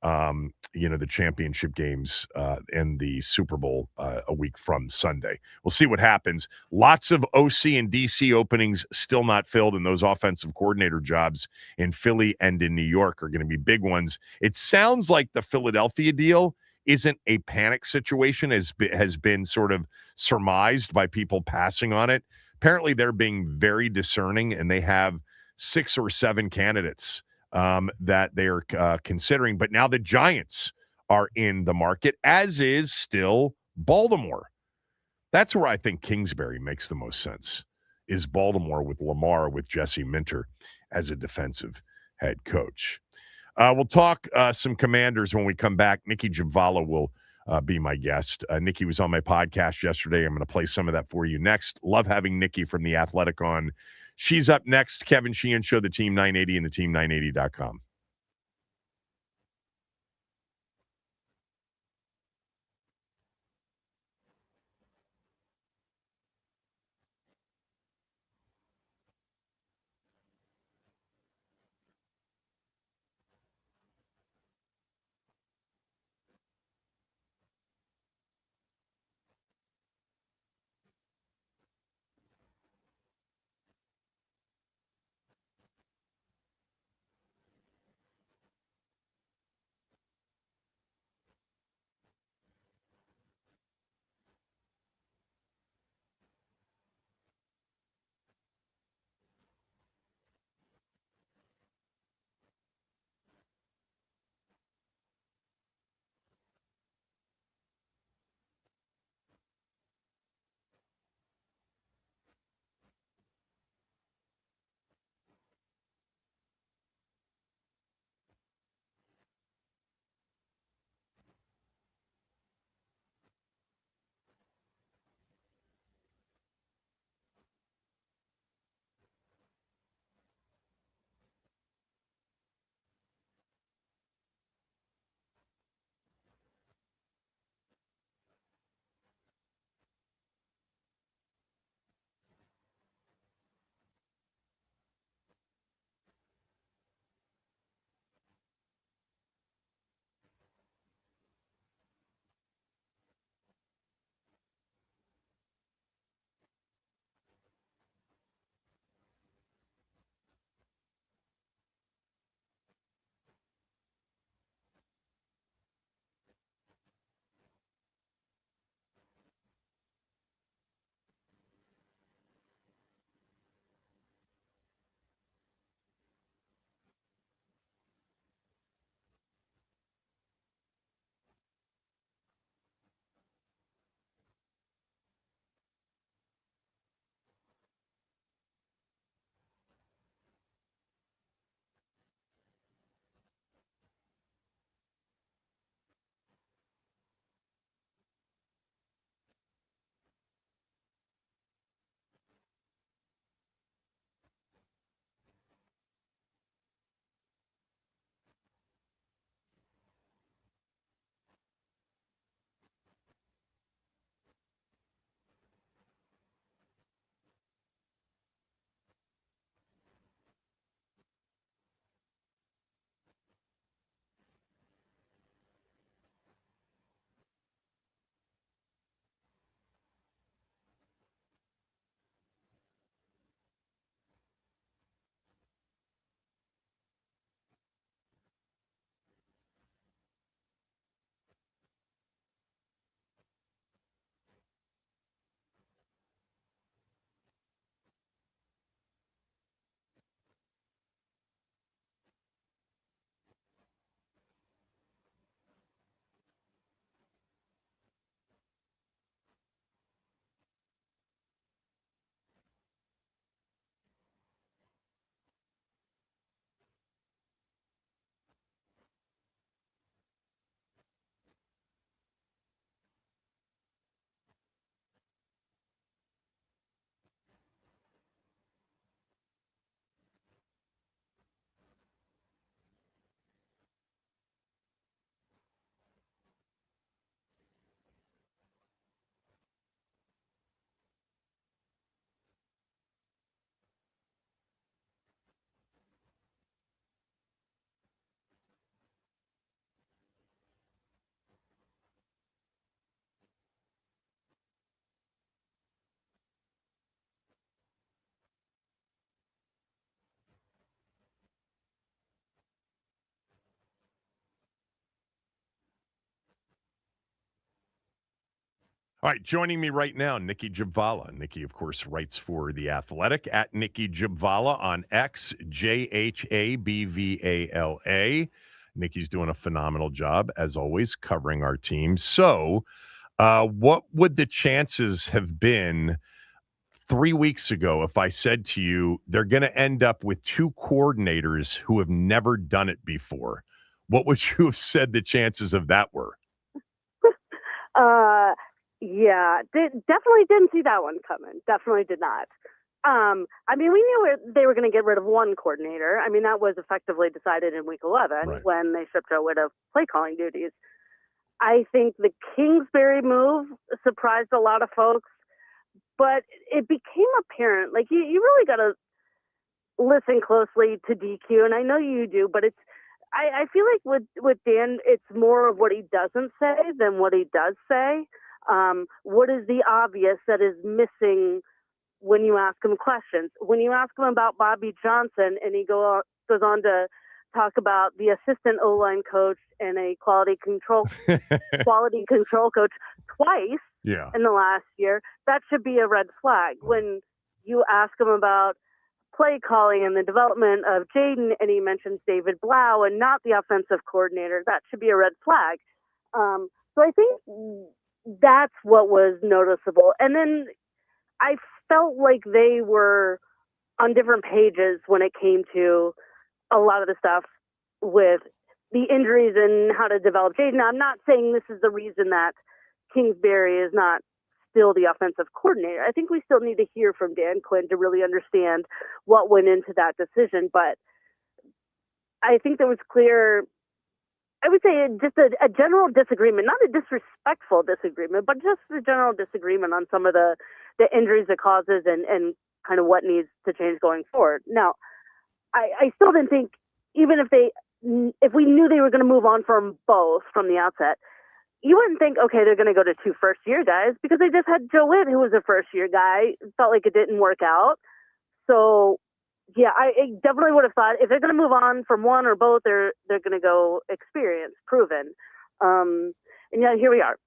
the championship games and the Super Bowl a week from Sunday. We'll see what happens. Lots of OC and DC openings still not filled, and those offensive coordinator jobs in Philly and in New York are going to be big ones. It sounds like the Philadelphia deal isn't a panic situation, as has been sort of surmised by people passing on it. Apparently, they're being very discerning, and they have 6 or 7 candidates that they are considering. But now the Giants are in the market, as is still Baltimore. That's where I think Kingsbury makes the most sense, is Baltimore with Lamar, with Jesse Minter as a defensive head coach. We'll talk some Commanders when we come back. Nikki Javala will be my guest. Nikki was on my podcast yesterday. I'm going to play some of that for you next. Love having Nikki from The Athletic on. She's up next. Kevin Sheehan Show, the Team 980 and the team980.com. All right, joining me right now, Nikki Jhabvala. Nikki, of course, writes for The Athletic at Nikki Jhabvala on X, Jhabvala. Nikki's doing a phenomenal job, as always, covering our team. So, what would the chances have been 3 weeks ago if I said to you they're going to end up with two coordinators who have never done it before? What would you have said the chances of that were? Yeah, definitely didn't see that one coming. Definitely did not. I mean, we knew they were going to get rid of one coordinator. I mean, that was effectively decided in week 11 when they shipped Joe Witt of play calling duties. I think the Kingsbury move surprised a lot of folks, but it became apparent. Like, you really got to listen closely to DQ, and I know you do, but I feel like with Dan, it's more of what he doesn't say than what he does say. What is the obvious that is missing when you ask him questions? When you ask him about Bobby Johnson, and he goes on to talk about the assistant O-line coach and a quality control coach twice in the last year, that should be a red flag. When you ask him about play calling and the development of Jaden, and he mentions David Blau and not the offensive coordinator, that should be a red flag. So I think that's what was noticeable. And then I felt like they were on different pages when it came to a lot of the stuff with the injuries and how to develop Jaden. I'm not saying this is the reason that Kingsbury is not still the offensive coordinator. I think we still need to hear from Dan Quinn to really understand what went into that decision. But I think there was clear, I would say just a general disagreement, not a disrespectful disagreement, but just a general disagreement on some of the injuries it causes and kind of what needs to change going forward. Now, I still didn't think, even if we knew they were going to move on from both from the outset, you wouldn't think, okay, they're going to go to two first-year guys, because they just had Joe Witt, who was a first-year guy. It felt like it didn't work out. So, yeah, I definitely would have thought if they're going to move on from one or both, they're going to go experience, proven. And yeah, here we are.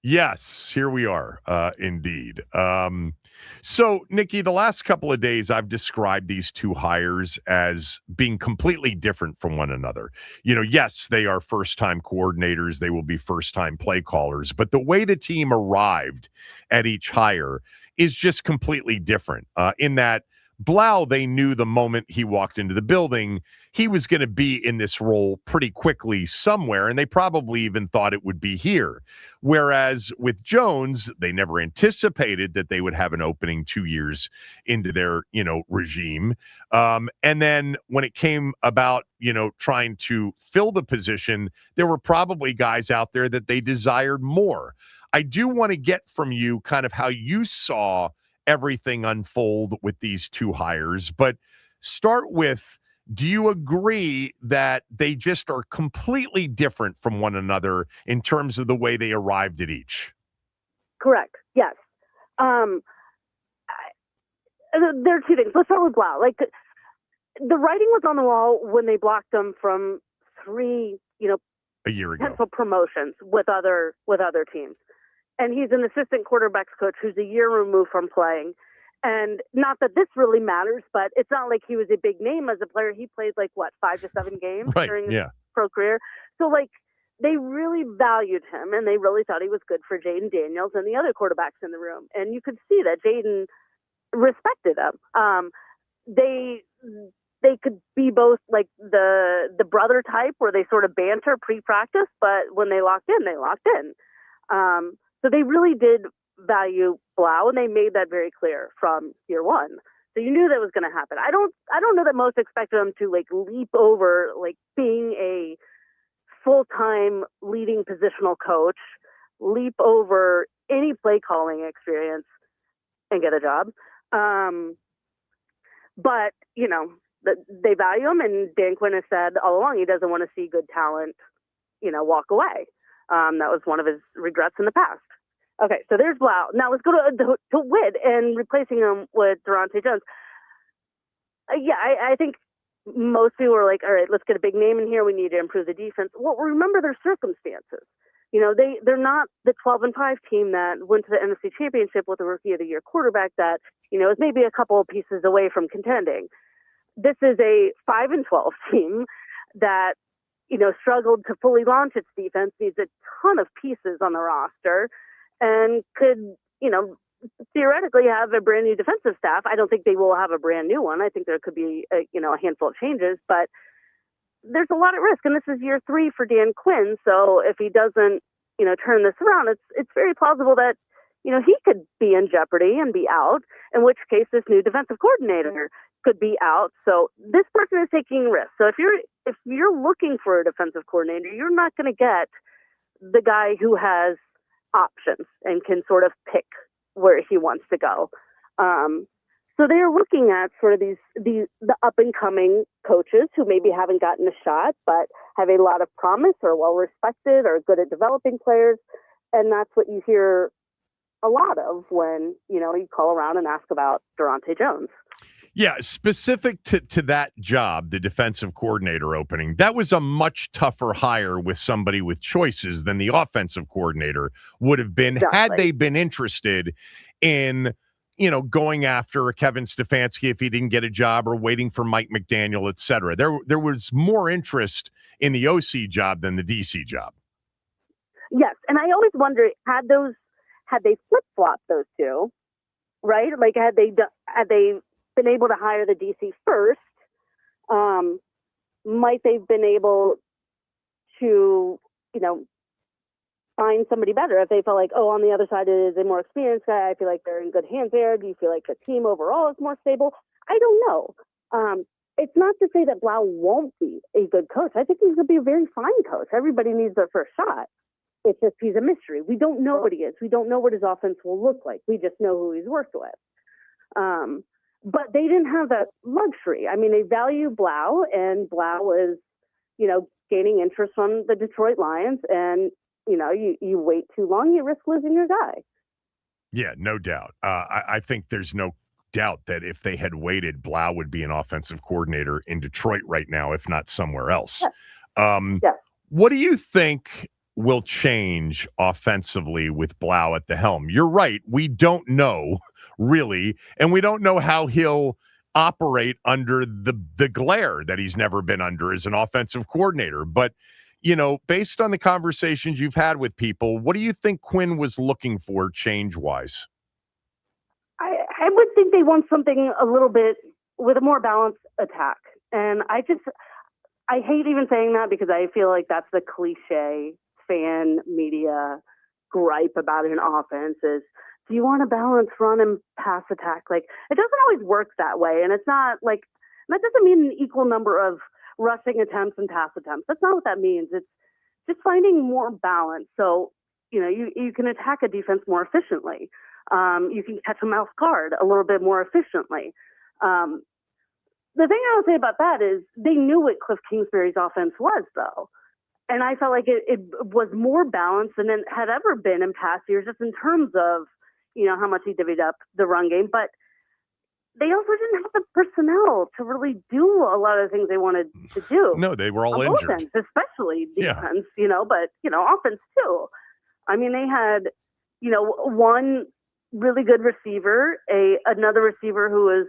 Yes, here we are, indeed. So, Nikki, the last couple of days, I've described these two hires as being completely different from one another. You know, yes, they are first-time coordinators. They will be first-time play callers. But the way the team arrived at each hire is just completely different in that Blau, they knew the moment he walked into the building, he was going to be in this role pretty quickly somewhere, and they probably even thought it would be here. Whereas with Jones, they never anticipated that they would have an opening 2 years into their, regime. And then when it came about, trying to fill the position, there were probably guys out there that they desired more. I do want to get from you kind of how you saw everything unfold with these two hires, but start with, do you agree that they just are completely different from one another in terms of the way they arrived at each? Correct. Yes. There are two things. Let's start with Blau. Like, the writing was on the wall when they blocked them from three, a year ago, potential promotions with other teams. And he's an assistant quarterbacks coach who's a year removed from playing. And not that this really matters, but it's not like he was a big name as a player. He played 5 to 7 games during his pro career. So they really valued him, and they really thought he was good for Jaden Daniels and the other quarterbacks in the room. And you could see that Jaden respected him. They could be both the brother type where they sort of banter pre-practice, but when they locked in, they locked in. So they really did value Blau, and they made that very clear from year one. So you knew that was going to happen. I don't know that most expected them to leap over being a full-time leading positional coach, leap over any play calling experience and get a job. But they value him, and Dan Quinn has said all along he doesn't want to see good talent, walk away. That was one of his regrets in the past. Okay, so there's Blau. Now let's go to Witt and replacing him with Durante Jones. I think most people were like, all right, let's get a big name in here. We need to improve the defense. Well, remember their circumstances. they're not the 12-5 team that went to the NFC Championship with a Rookie of the Year quarterback that, is maybe a couple of pieces away from contending. This is a 5-12 team that, struggled to fully launch its defense, needs a ton of pieces on the roster, and could, theoretically have a brand new defensive staff. I don't think they will have a brand new one. I think there could be a handful of changes, but there's a lot at risk. And this is year 3 for Dan Quinn. So if he doesn't, turn this around, it's very plausible that, he could be in jeopardy and be out, in which case this new defensive coordinator could be out. So this person is taking risks. So if you're looking for a defensive coordinator, you're not going to get the guy who has options and can sort of pick where he wants to go. So they're looking at sort of the up and coming coaches who maybe haven't gotten a shot, but have a lot of promise, or well respected, or good at developing players. And that's what you hear a lot of when, you call around and ask about Durante Jones. Yeah, specific to that job, the defensive coordinator opening, that was a much tougher hire with somebody with choices than the offensive coordinator would have been had they been interested in, going after a Kevin Stefanski if he didn't get a job, or waiting for Mike McDaniel, et cetera. There was more interest in the OC job than the DC job. Yes, and I always wonder, had they flip-flopped those two, right? Like, had they been able to hire the DC first, might they've been able to, find somebody better if they felt like, oh, on the other side is a more experienced guy. I feel like they're in good hands there. Do you feel like the team overall is more stable? I don't know. It's not to say that Blau won't be a good coach. I think he's going to be a very fine coach. Everybody needs their first shot. It's just he's a mystery. We don't know what he is. We don't know what his offense will look like. We just know who he's worked with. But they didn't have that luxury. I mean, they value Blau, and Blau is, gaining interest from the Detroit Lions. And, you wait too long, you risk losing your guy. Yeah, no doubt. I think there's no doubt that if they had waited, Blau would be an offensive coordinator in Detroit right now, if not somewhere else. Yeah. What do you think will change offensively with Blau at the helm? You're right. We don't know really, and we don't know how he'll operate under the glare that he's never been under as an offensive coordinator. But, based on the conversations you've had with people, what do you think Quinn was looking for change-wise? I would think they want something a little bit with a more balanced attack. And I hate even saying that, because I feel like that's the cliche fan media gripe about an offense is, do you want to balance run and pass attack? Like, it doesn't always work that way. And it's not like, that doesn't mean an equal number of rushing attempts and pass attempts. That's not what that means. It's just finding more balance. So, you can attack a defense more efficiently. You can catch them off guard a little bit more efficiently. The thing I would say about that is they knew what Cliff Kingsbury's offense was, though. And I felt like it was more balanced than it had ever been in past years, just in terms of, how much he divvied up the run game. But they also didn't have the personnel to really do a lot of the things they wanted to do. No, they were all injured. Offense, especially defense, but, offense too. I mean, they had, one really good receiver, another receiver who is,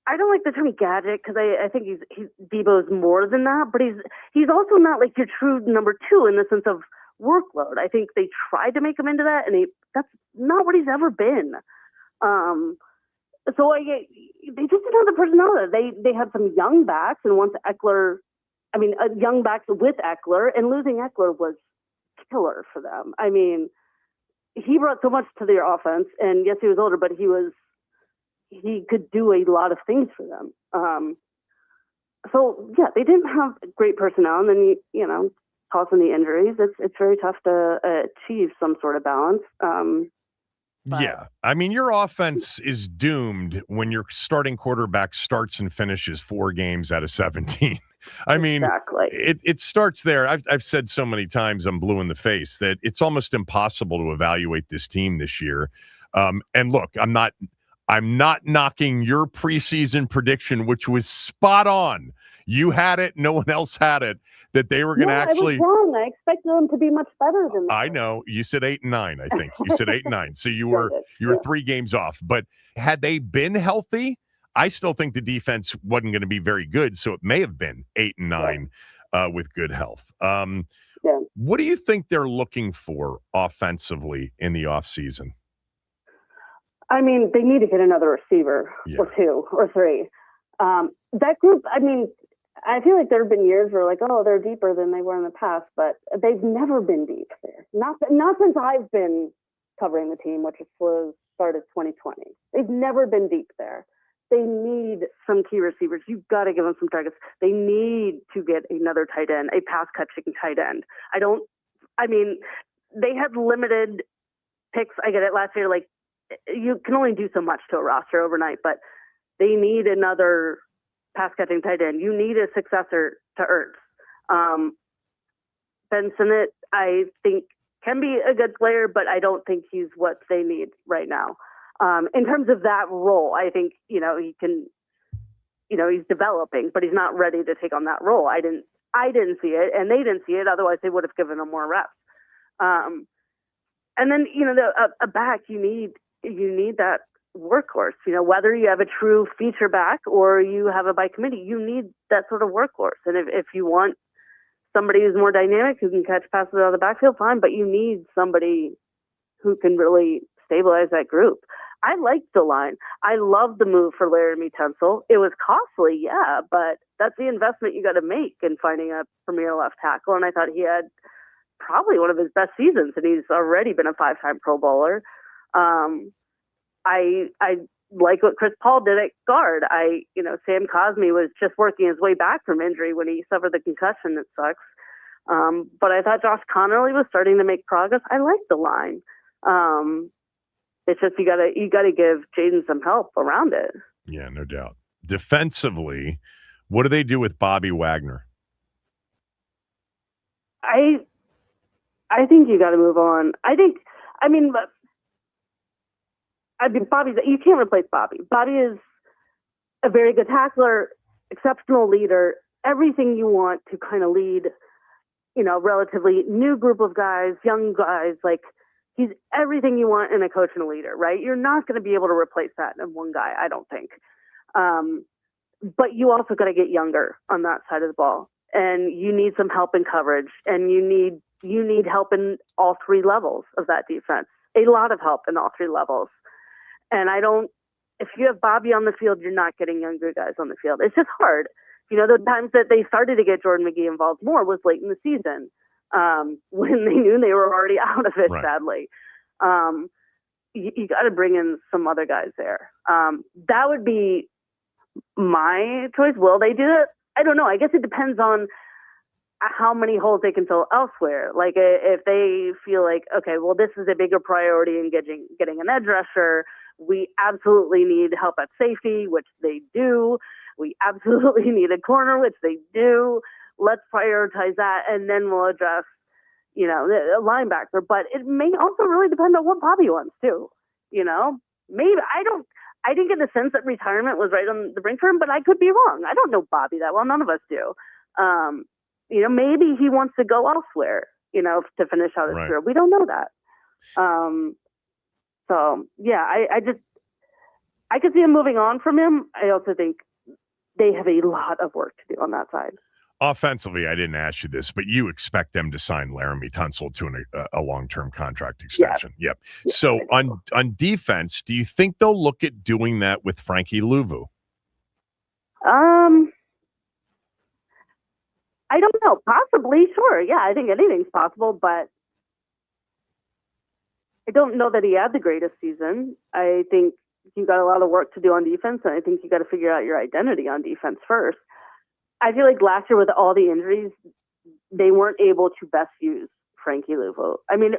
I don't like the term gadget, because I think he's Debo's more than that, but he's also not like your true number 2 in the sense of workload. I think they tried to make him into that, and that's not what he's ever been. So they just didn't have the personnel. They had some young backs, and once young backs with Eckler, and losing Eckler was killer for them. I mean, he brought so much to their offense, and yes, he was older, but he could do a lot of things for them. So yeah, they didn't have great personnel, and then causing the injuries, it's very tough to achieve some sort of balance. Yeah. I mean, your offense is doomed when your starting quarterback starts and finishes 4 games out of 17. I mean, exactly. It starts there. I've said so many times I'm blue in the face that it's almost impossible to evaluate this team this year. And look, I'm not knocking your preseason prediction, which was spot on. You had it. No one else had it. That they were going to actually. I was wrong. I expected them to be much better than that. I know. You said 8 and 9. I think you said 8 and 9. So you were 3 games off. But had they been healthy, I still think the defense wasn't going to be very good. So it may have been 8 and 9 with good health. What do you think they're looking for offensively in the offseason? I mean, they need to get another receiver or 2 or 3. That group, I mean, I feel like there have been years where like, oh, they're deeper than they were in the past, but they've never been deep there. Not since I've been covering the team, which was started 2020. They've never been deep there. They need some key receivers. You've got to give them some targets. They need to get another tight end, a pass catching tight end. They had limited picks. I get it last year. Like, you can only do so much to a roster overnight, but they need another pass catching tight end. You need a successor to Ertz. Ben Sinnott, I think, can be a good player, but I don't think he's what they need right now. In terms of that role, I think, he can, he's developing, but he's not ready to take on that role. I didn't see it, and they didn't see it. Otherwise, they would have given him more reps. And then, a back, you need that workhorse. Whether you have a true feature back or you have a by committee, you need that sort of workhorse. And if you want somebody who's more dynamic, who can catch passes out of the backfield, fine, but you need somebody who can really stabilize that group. I liked the line. I love the move for Laramie Tunsil. It was costly, yeah, but that's the investment you got to make in finding a premier left tackle. And I thought he had probably one of his best seasons, and he's already been a 5-time Pro Bowler. I like what Chris Paul did at guard. Sam Cosmi was just working his way back from injury when he suffered the concussion. It sucks. But I thought Josh Connolly was starting to make progress. I like the line. It's just you gotta give Jaden some help around it. Yeah, no doubt. Defensively, what do they do with Bobby Wagner? I think you got to move on. Bobby's, you can't replace Bobby. Bobby is a very good tackler, exceptional leader, everything you want to kind of lead, relatively new group of guys, young guys. Like, he's everything you want in a coach and a leader, right? You're not going to be able to replace that in one guy, I don't think. But you also got to get younger on that side of the ball, and you need some help in coverage, and you need help in all 3 levels of that defense. A lot of help in all 3 levels. And if you have Bobby on the field, you're not getting younger guys on the field. It's just hard. The times that they started to get Jordan McGee involved more was late in the season, when they knew they were already out of it, sadly. You got to bring in some other guys there. That would be my choice. Will they do it? I don't know. I guess it depends on how many holes they can fill elsewhere. Like, if they feel like, okay, well, this is a bigger priority in getting an edge rusher. We absolutely need help at safety, which they do. We absolutely need a corner, which they do. Let's prioritize that, and then we'll address, a linebacker. But it may also really depend on what Bobby wants too. Maybe I didn't get the sense that retirement was right on the brink for him, but I could be wrong. I don't know Bobby that well. None of us do. Maybe he wants to go elsewhere, to finish out his career. We don't know that. So yeah, I could see him moving on from him. I also think they have a lot of work to do on that side. Offensively, I didn't ask you this, but you expect them to sign Laramie Tunsil to a long-term contract extension. Yep. So on defense, do you think they'll look at doing that with Frankie Louvu? I don't know. Possibly, sure. Yeah, I think anything's possible, but I don't know that he had the greatest season. I think you got a lot of work to do on defense, and I think you got to figure out your identity on defense first. I feel like last year with all the injuries, they weren't able to best use Frankie Louvu. I mean,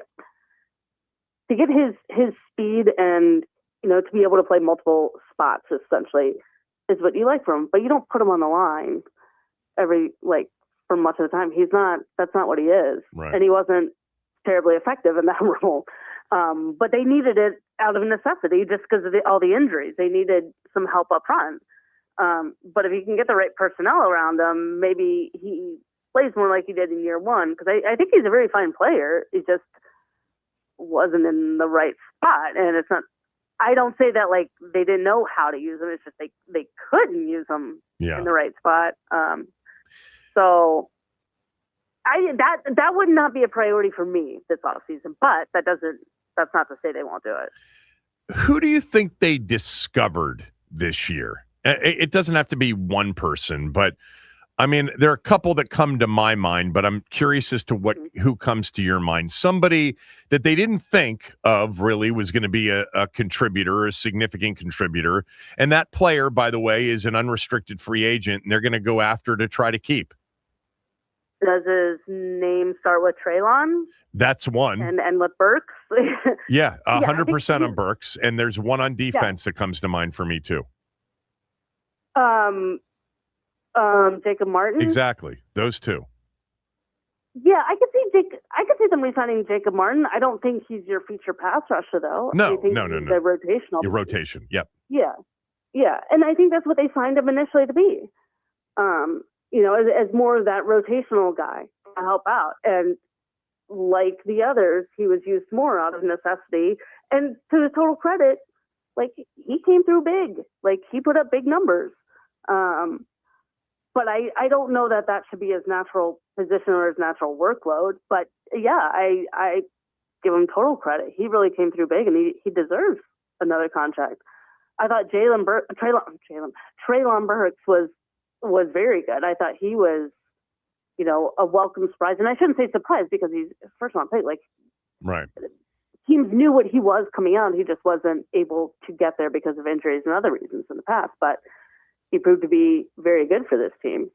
to get his speed and, to be able to play multiple spots essentially is what you like from him, but you don't put him on the line for much of the time. That's not what he is. Right. And he wasn't terribly effective in that role. But they needed it out of necessity just because of all the injuries. They needed some help up front. But if you can get the right personnel around him, maybe he plays more like he did in year one. Because I think he's a very fine player. He just wasn't in the right spot. And it's not, I don't say that like they didn't know how to use him. It's just they couldn't use him in the right spot. So that would not be a priority for me this offseason. But that's not to say they won't do it. Who do you think they discovered this year? It doesn't have to be one person, but I mean, there are a couple that come to my mind, but I'm curious as to who comes to your mind. Somebody that they didn't think of really was going to be a contributor, a significant contributor. And that player, by the way, is an unrestricted free agent, and they're going to go after to try to keep. Does his name start with Treylon? That's one. And with Burks? Yeah, 100% on Burks. And there's one on defense that comes to mind for me, too. Jacob Martin. Exactly, those two. Yeah, I could see them re-signing Jacob Martin. I don't think he's your feature pass rusher, though. No. He's a rotational. Your rotation. Yep. Yeah, and I think that's what they signed him initially to be. As more of that rotational guy to help out, and like the others, he was used more out of necessity. And to his total credit, like he came through big. Like he put up big numbers. But I don't know that should be his natural position or his natural workload. But yeah, I give him total credit. He really came through big, and he deserves another contract. I thought Treylon Burks was very good. I thought he was, a welcome surprise. And I shouldn't say surprise because he's first round pick. Like, right. Teams knew what he was coming out. He just wasn't able to get there because of injuries and other reasons in the past. But he proved to be very good for this team,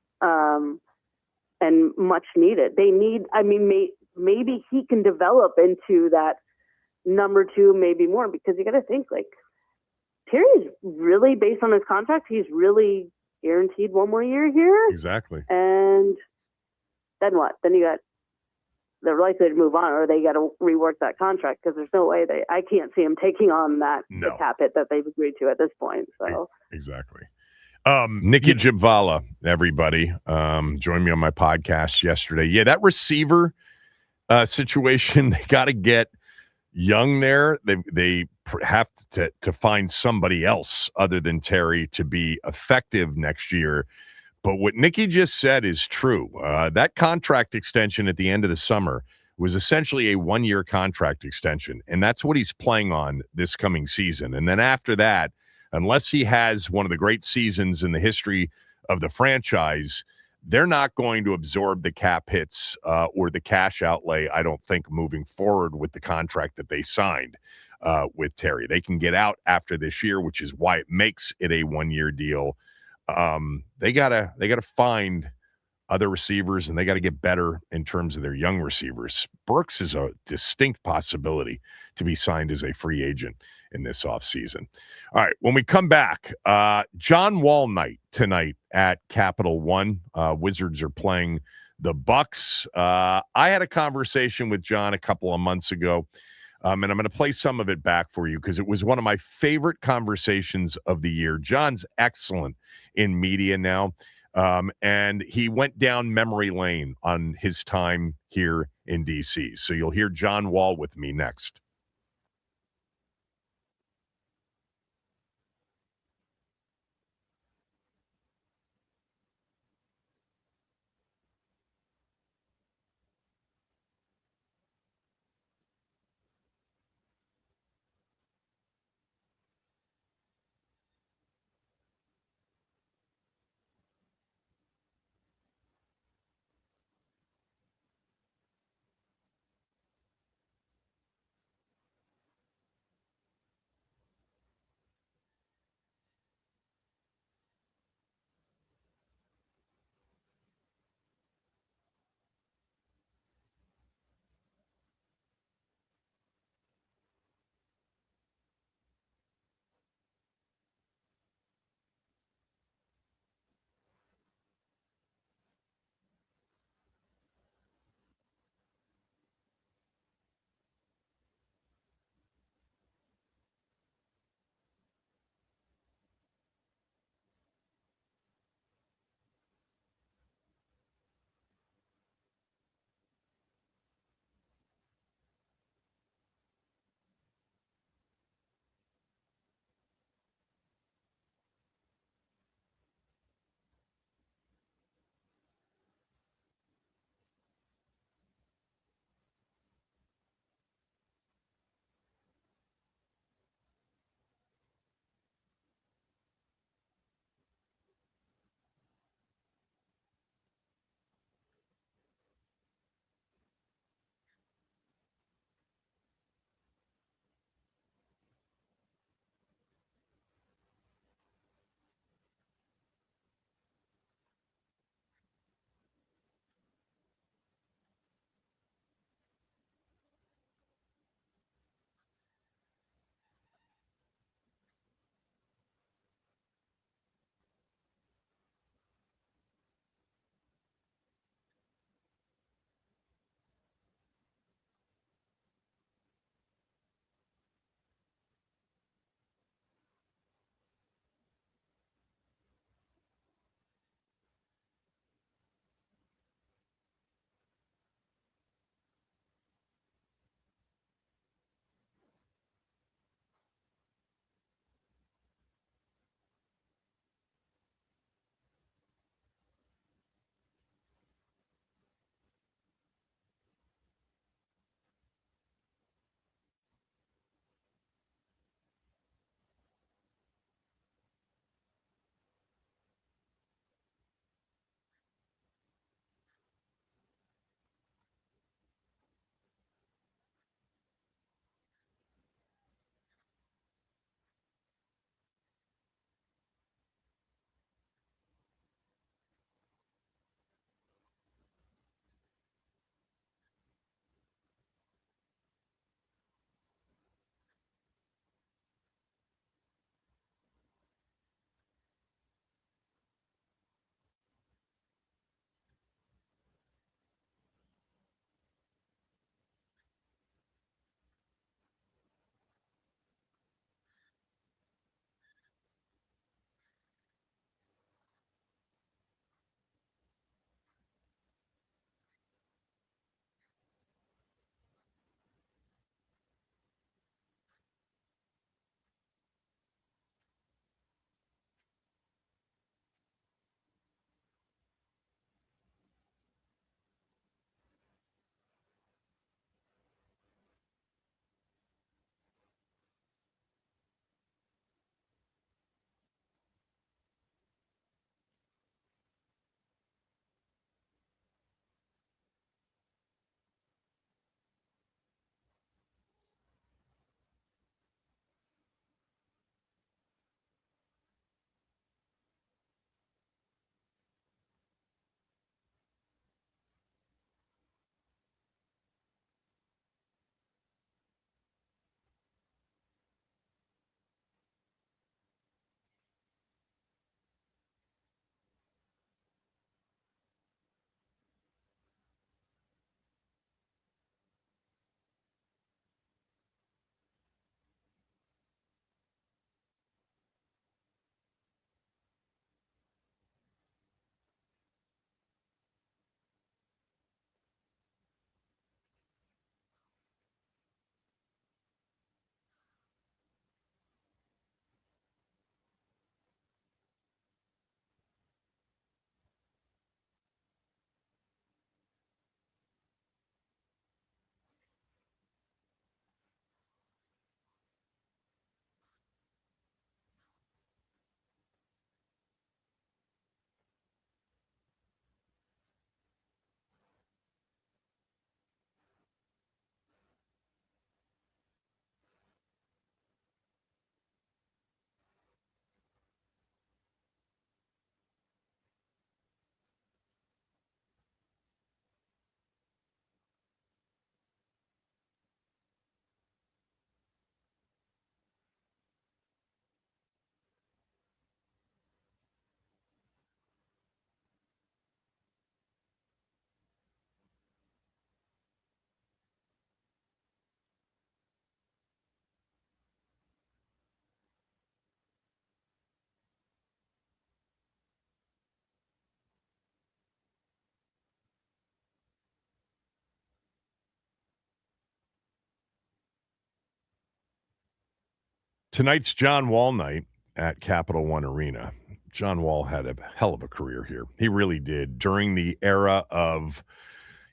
and much needed. They need, maybe he can develop into that number two, maybe more, because you got to think like Terry's really, based on his contract, he's really guaranteed one more year here. Exactly. And then what? Then you got, they're likely to move on, or they got to rework that contract, because there's no way I can't see him taking on the cap hit that they've agreed to at this point. So exactly. Nikki Jabvala, everybody, joined me on my podcast yesterday. Yeah, that receiver situation, they got to get young there. They have to find somebody else other than Terry to be effective next year. But what Nikki just said is true. That contract extension at the end of the summer was essentially a one-year contract extension, and that's what he's playing on this coming season. And then after that, unless he has one of the great seasons in the history of the franchise, they're not going to absorb the cap hits or the cash outlay, I don't think, moving forward with the contract that they signed with Terry. They can get out after this year, which is why it makes it a one-year deal. They gotta find other receivers, and they got to get better in terms of their young receivers. Burks is a distinct possibility to be signed as a free agent in this offseason. All right, when we come back, John Wall night tonight at Capital One. Wizards are playing the Bucks. I had a conversation with John a couple of months ago, and I'm going to play some of it back for you because it was one of my favorite conversations of the year. John's excellent in media now, and he went down memory lane on his time here in D.C. So you'll hear John Wall with me next. Tonight's John Wall night at Capital One Arena. John Wall had a hell of a career here. He really did. During the era of,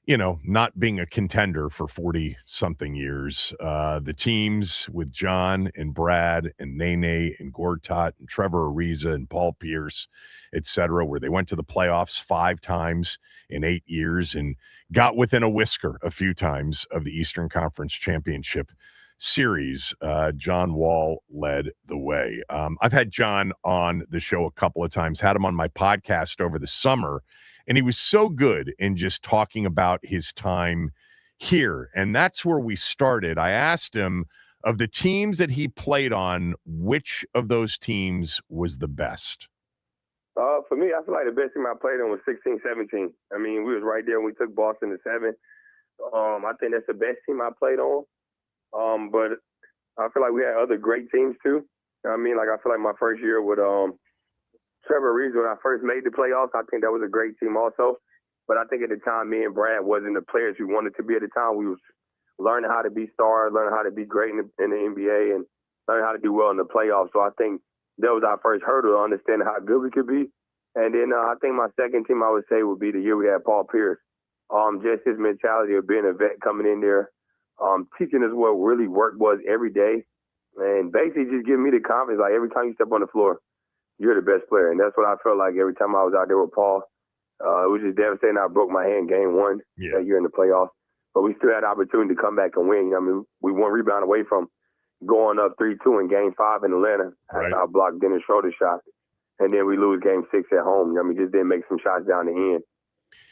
not being a contender for 40-something years, the teams with John and Brad and Nene and Gortat and Trevor Ariza and Paul Pierce, et cetera, where they went to the playoffs 5 times in 8 years and got within a whisker a few times of the Eastern Conference Championship Series. John Wall led the way. I've had John on the show a couple of times, had him on my podcast over the summer, and he was so good in just talking about his time here. And that's where we started. I asked him, of the teams that he played on, which of those teams was the best? For me, I feel like the best team I played on was 16, 17. I mean, we was right there when we took Boston to 7. I think that's the best team I played on. But I feel like we had other great teams too. I mean, like I feel like my first year with Trevor Ariza, when I first made the playoffs, I think that was a great team also. But I think at the time, me and Brad wasn't the players we wanted to be at the time. We was learning how to be stars, learning how to be great in the NBA, and learning how to do well in the playoffs. So I think that was our first hurdle to understand how good we could be. And then I think my second team I would say would be the year we had Paul Pierce. Just his mentality of being a vet coming in there, teaching us what really work was every day, and basically just giving me the confidence, like every time you step on the floor, you're the best player. And that's what I felt like every time I was out there with Paul. It was just devastating. I broke my hand game 1 that year in the playoffs, but we still had the opportunity to come back and win. I mean, we 1 rebound away from going up 3-2 in Game 5 in Atlanta after I blocked Dennis Schroeder's shot. And then we lose Game 6 at home. I mean, just didn't make some shots down the end.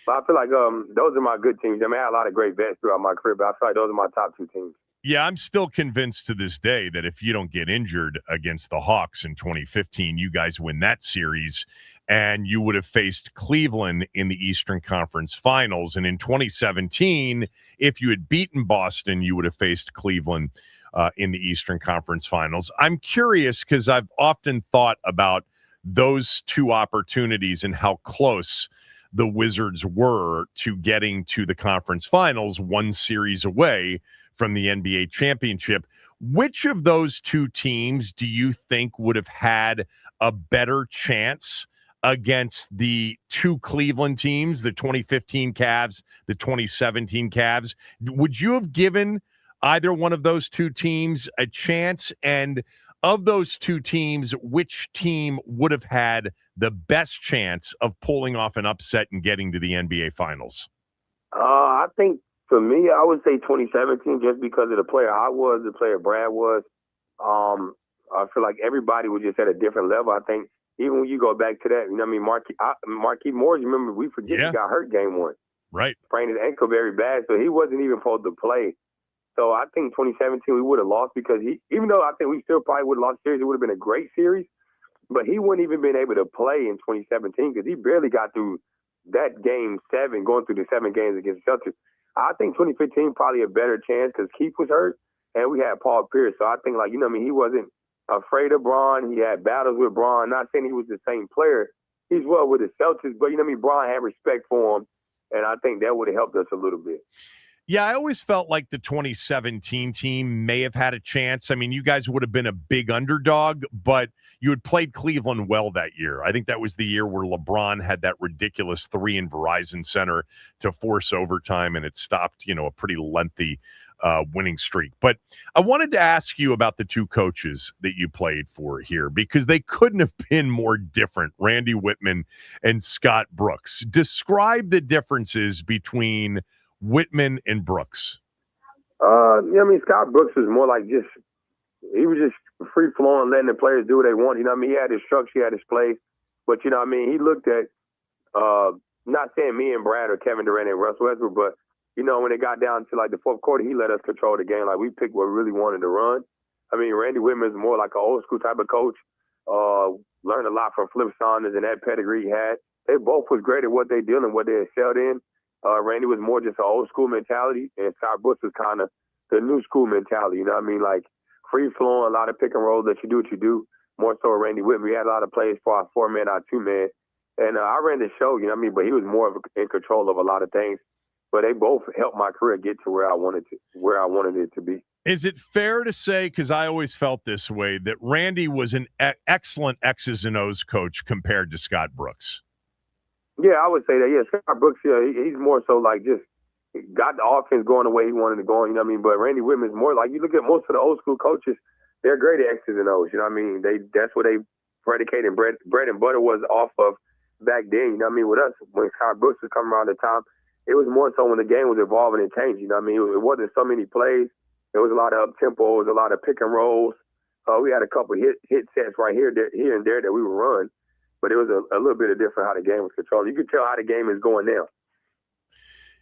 But I feel like those are my good teams. I mean, I had a lot of great vets throughout my career, but I feel like those are my top 2 teams. Yeah, I'm still convinced to this day that if you don't get injured against the Hawks in 2015, you guys win that series, and you would have faced Cleveland in the Eastern Conference Finals. And in 2017, if you had beaten Boston, you would have faced Cleveland in the Eastern Conference Finals. I'm curious because I've often thought about those 2 opportunities and how close the Wizards were to getting to the conference finals, 1 series away from the NBA championship. Which of those 2 teams do you think would have had a better chance against the 2 Cleveland teams, the 2015 Cavs, the 2017 Cavs? Would you have given either one of those 2 teams a chance? And of those 2 teams, which team would have had the best chance of pulling off an upset and getting to the NBA Finals? I think for me, I would say 2017, just because of the player I was, the player Brad was. I feel like everybody was just at a different level. I think even when you go back to that, you know what I mean, Marquise Morris, remember, we forget he got hurt Game 1. Right. Sprained his ankle very bad, so he wasn't even supposed to play. So I think 2017 we would have lost because even though I think we still probably would have lost the series, it would have been a great series, but he wouldn't even been able to play in 2017 because he barely got through that Game 7, going through the 7 games against the Celtics. I think 2015 probably a better chance because Keith was hurt and we had Paul Pierce. So I think, like, you know what I mean, he wasn't afraid of Bron. He had battles with Bron. Not saying he was the same player. He's well with the Celtics, but you know what I mean, Bron had respect for him, and I think that would have helped us a little bit. Yeah, I always felt like the 2017 team may have had a chance. I mean, you guys would have been a big underdog, but you had played Cleveland well that year. I think that was the year where LeBron had that ridiculous 3 in Verizon Center to force overtime, and it stopped, a pretty lengthy winning streak. But I wanted to ask you about the 2 coaches that you played for here, because they couldn't have been more different, Randy Whitman and Scott Brooks. Describe the differences between Whitman and Brooks. I mean, Scott Brooks was more like he was just free flowing, letting the players do what they want. You know what I mean? He had his structure, he had his play. But, you know what I mean? He looked at, not saying me and Brad or Kevin Durant and Russell Westbrook, but, when it got down to like the 4th quarter, he let us control the game. Like, we picked what we really wanted to run. I mean, Randy Whitman's more like an old school type of coach. Learned a lot from Flip Saunders and that pedigree he had. They both was great at what they did and what they excelled in. Randy was more just an old school mentality, and Scott Brooks was kind of the new school mentality. You know what I mean? Like free flowing, a lot of pick and roll that you do what you do. More so Randy Whitman. We had a lot of plays for our 4-man, our 2-man. And I ran the show, you know what I mean? But he was more in control of a lot of things. But they both helped my career get to where I wanted it to be. Is it fair to say, because I always felt this way, that Randy was an excellent X's and O's coach compared to Scott Brooks? Yeah, I would say that. Yeah, Scott Brooks, he's more so like just got the offense going the way he wanted it going, you know what I mean? But Randy Whitman's more like, you look at most of the old school coaches, they're great at X's and O's, you know what I mean? That's what they predicated bread and butter was off of back then, you know what I mean? With us, when Scott Brooks was coming around the time, it was more so when the game was evolving and changing, you know what I mean? It wasn't so many plays. There was a lot of up-tempo, a lot of pick and rolls. We had a couple hit sets right here and there that we would run, but it was a little bit of different how the game was controlled. You could tell how the game is going now.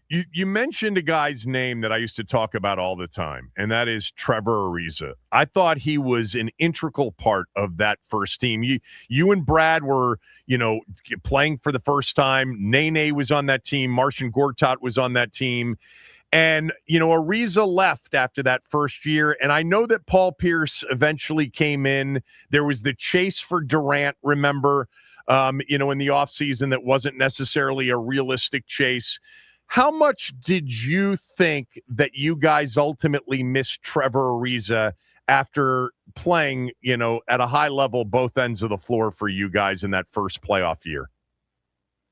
You mentioned a guy's name that I used to talk about all the time, and that is Trevor Ariza. I thought he was an integral part of that first team. You and Brad were, playing for the first time. Nene was on that team. Martian Gortat was on that team. And, Ariza left after that first year. And I know that Paul Pierce eventually came in. There was the chase for Durant, remember, in the offseason that wasn't necessarily a realistic chase. How much did you think that you guys ultimately missed Trevor Ariza after playing, at a high level, both ends of the floor for you guys in that first playoff year?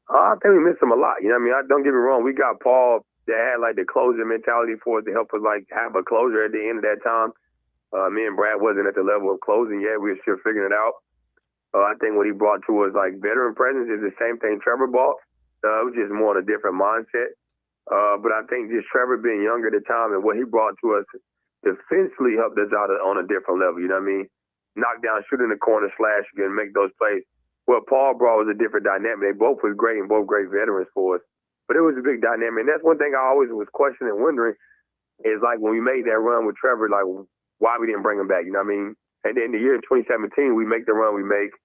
I think we missed him a lot. You know what I mean? Don't get me wrong. We got Paul that had like the closing mentality for us to help us like have a closure at the end of that time. Me and Brad wasn't at the level of closing yet. We were still figuring it out. I think what he brought to us like veteran presence is the same thing Trevor brought. It was just more on a different mindset. But I think just Trevor being younger at the time and what he brought to us defensively helped us out on a different level. You know what I mean? Knock down, shoot in the corner, slash, and make those plays. What Paul brought was a different dynamic. They both were great and both great veterans for us. But it was a big dynamic. And that's one thing I always was questioning and wondering is like when we made that run with Trevor, like why we didn't bring him back. You know what I mean? And then the year 2017, we make the run we make,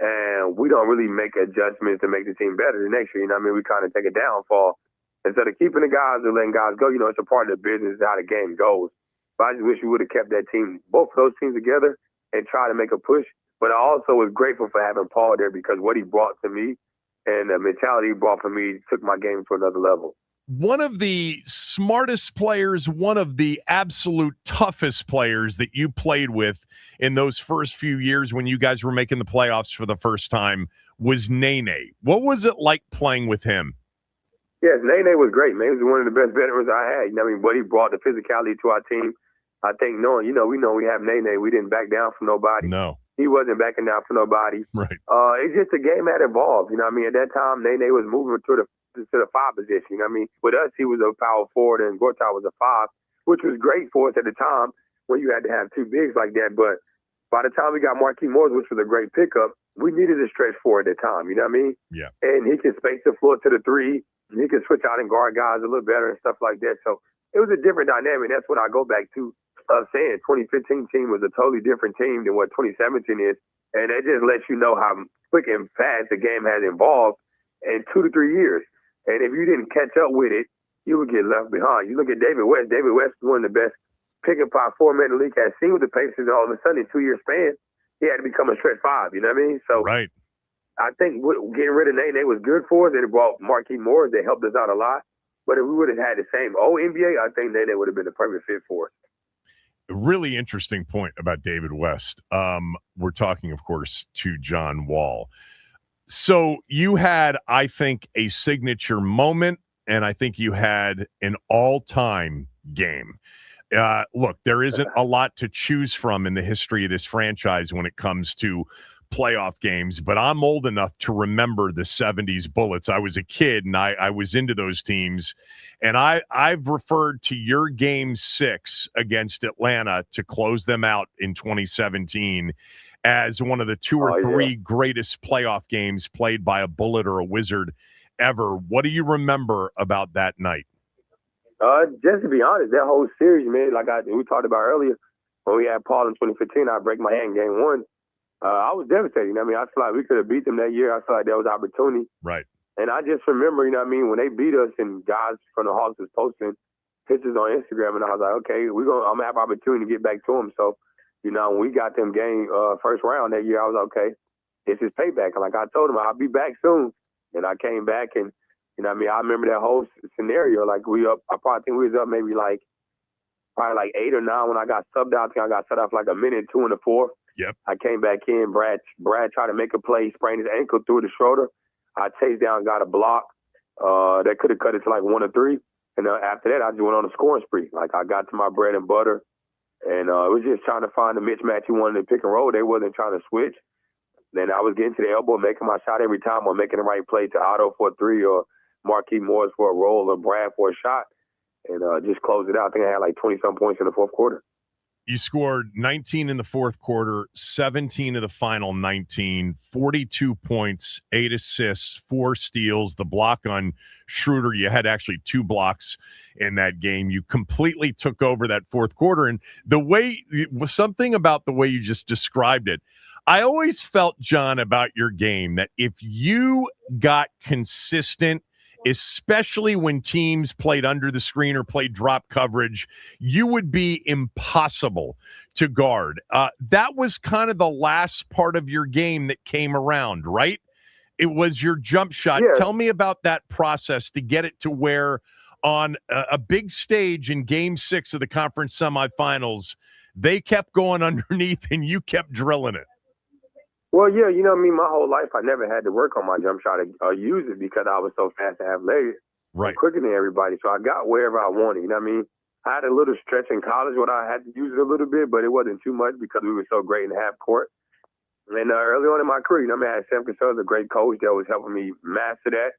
and we don't really make adjustments to make the team better the next year. You know what I mean? We kind of take a downfall. Instead of keeping the guys and letting guys go, it's a part of the business, how the game goes. But I just wish we would have kept that team, both of those teams together and try to make a push. But I also was grateful for having Paul there because what he brought to me and the mentality he brought for me took my game to another level. One of the smartest players, one of the absolute toughest players that you played with in those first few years when you guys were making the playoffs for the first time was Nene. What was it like playing with him? Yes, Nene was great, man. He was one of the best veterans I had. What he brought the physicality to our team. I think we know we have Nene. We didn't back down from nobody. No. He wasn't backing down for nobody. Right. It's just the game had evolved. At that time, Nene was moving to the 5 position. With us, he was a power forward and Gortat was a 5, which was great for us at the time when you had to have 2 bigs like that. But by the time we got Marquis Morris, which was a great pickup, we needed a stretch forward at the time. You know what I mean? Yeah. And he can space the floor to the 3. He can switch out and guard guys a little better and stuff like that. So it was a different dynamic. That's what I go back to saying 2015 team was a totally different team than what 2017 is. And it just lets you know how quick and fast the game has evolved in 2 to 3 years. And if you didn't catch up with it, you would get left behind. You look at David West. David West is one of the best pick and pop 4-man in the league. Has seen with the Pacers all of a sudden in 2-year span, he had to become a stretch 5. You know what I mean? So right. I think getting rid of Nene was good for us. It brought Marquis Morris. They helped us out a lot. But if we would have had the same old NBA, I think Nene would have been the perfect fit for us. A really interesting point about David West. We're talking, of course, to John Wall. So you had, I think, a signature moment, and I think you had an all-time game. Look, there isn't a lot to choose from in the history of this franchise when it comes to playoff games, but I'm old enough to remember the 70s Bullets. I was a kid, and I was into those teams. And I've referred to your Game 6 against Atlanta to close them out in 2017 as one of the 2 or 3 greatest playoff games played by a Bullet or a Wizard ever. What do you remember about that night? Just to be honest, that whole series, man, we talked about earlier, when we had Paul in 2015, I break my hand Game 1. I was devastated. I feel like we could have beat them that year. I feel like that was opportunity. Right. And I just remember, when they beat us and guys from the Hawks was posting pictures on Instagram, and I was like, okay, I'm going to have opportunity to get back to them. So, when we got them game first round that year, I was like, okay, this is payback. And like I told them, I'll be back soon. And I came back and, I remember that whole scenario. Like I probably think we was up maybe like probably like 8 or 9 when I got subbed out. I got subbed out for like a minute, 2 in the fourth. Yep. I came back in. Brad tried to make a play, sprained his ankle through the shoulder. I chased down, got a block. That could have cut it to like 1 or 3. And after that, I just went on a scoring spree. Like, I got to my bread and butter. And it was just trying to find the mismatch he wanted to pick and roll. They wasn't trying to switch. Then I was getting to the elbow, making my shot every time, or making the right play to Otto for a 3 or Marquise Morris for a roll or Brad for a shot. And just closed it out. I think I had like 20-some points in the fourth quarter. You scored 19 in the fourth quarter, 17 of the final 19, 42 points, 8 assists, 4 steals. The block on Schroeder, you had actually 2 blocks in that game. You completely took over that fourth quarter. And the way was something about the way you just described it. I always felt, John, about your game that if you got consistent, especially when teams played under the screen or played drop coverage, you would be impossible to guard. That was kind of the last part of your game that came around, right? It was your jump shot. Yeah. Tell me about that process to get it to where on a big stage in Game 6 of the conference semifinals, they kept going underneath and you kept drilling it. Well, yeah, you know me, my whole life I never had to work on my jump shot or use it because I was so fast and athletic, right, quicker than everybody. So I got wherever I wanted. You know what I mean? I had a little stretch in college where I had to use it a little bit, but it wasn't too much because we were so great in half court. And early on in my career, you know, I had Sam Cassell, a great coach that was helping me master that.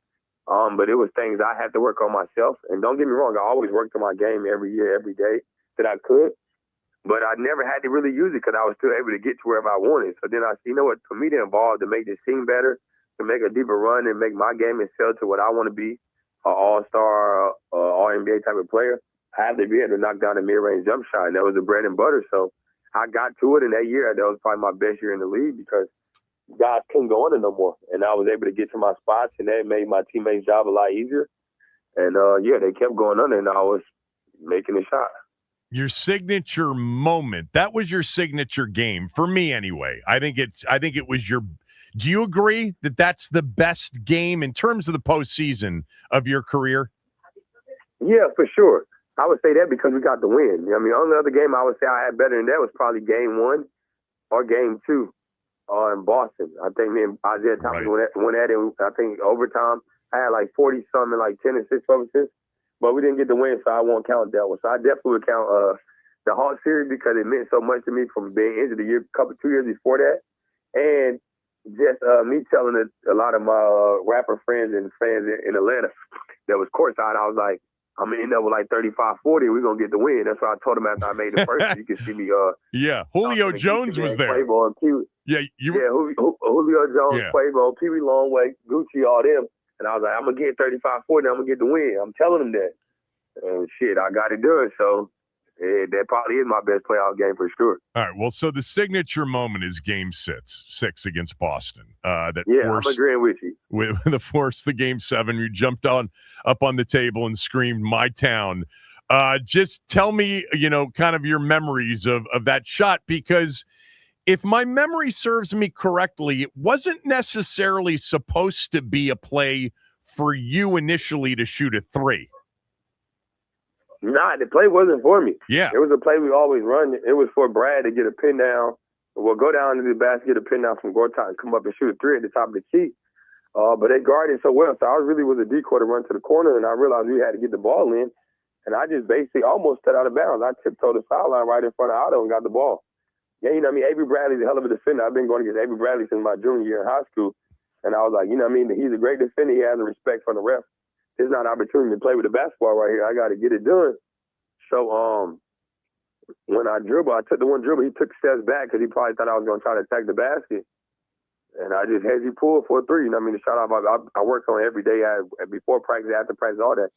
But it was things I had to work on myself. And don't get me wrong, I always worked on my game every year, every day that I could. But I never had to really use it because I was still able to get to wherever I wanted. So then I see, you know what, for me to evolve, to make this team better, to make a deeper run and make my game excel to what I want to be, an all-star, all-NBA type of player, I have to be able to knock down a mid-range jump shot. And that was the bread and butter. So I got to it in that year. That was probably my best year in the league because guys couldn't go on it no more. And I was able to get to my spots, and that made my teammates' job a lot easier. And, yeah, they kept going under, and I was making a shot. Your signature moment, that was your signature game for me anyway. I think it was your, do you agree that that's the best game in terms of the postseason of your career? Yeah, for sure. I would say that because we got the win. I mean, the only other game I would say I had better than that was probably game 1 or game 2 in Boston. I think me and Isaiah Thomas went at it. I think overtime. I had like 40-something, like 10 assists, 12 assists. But we didn't get the win, so I won't count that one. So I definitely would count the Hawks series because it meant so much to me from being injured 2 years before that. And just me telling a lot of my rapper friends and fans in Atlanta that was courtside, I was like, I'm going to end up with like 35-40. We're going to get the win. That's what I told him after I made the first. You can see me. Yeah, Julio Jones was there. Julio Jones, Quavo, Pee Wee Longway, Gucci, all them. And I was like, I'm going to get 35-40, I'm going to get the win. I'm telling them that. And shit, I got it done. So that probably is my best playoff game for sure. All right, well, so the signature moment is Game 6 against Boston. I'm agreeing with you. That forced the Game 7. You jumped up on the table and screamed, "My town." Just tell me, kind of your memories of that shot, because if my memory serves me correctly, it wasn't necessarily supposed to be a play for you initially to shoot a 3. Nah, the play wasn't for me. Yeah. It was a play we always run. It was for Brad to get a pin down. We'll go down to the basket, get a pin down from Gortat and come up and shoot a 3 at the top of the key. But they guarded so well. So I really was a decoy to run to the corner, and I realized we had to get the ball in. And I just basically almost stepped out of bounds. I tiptoed the sideline right in front of Otto and got the ball. Yeah, Avery Bradley's a hell of a defender. I've been going against Avery Bradley since my junior year in high school. And I was like, he's a great defender. He has a respect for the ref. It's not an opportunity to play with the basketball right here. I got to get it done. So when I took the one dribble. He took steps back because he probably thought I was going to try to attack the basket. And I just had you pull for a 3. The shot off I worked on every day before practice, after practice, all that.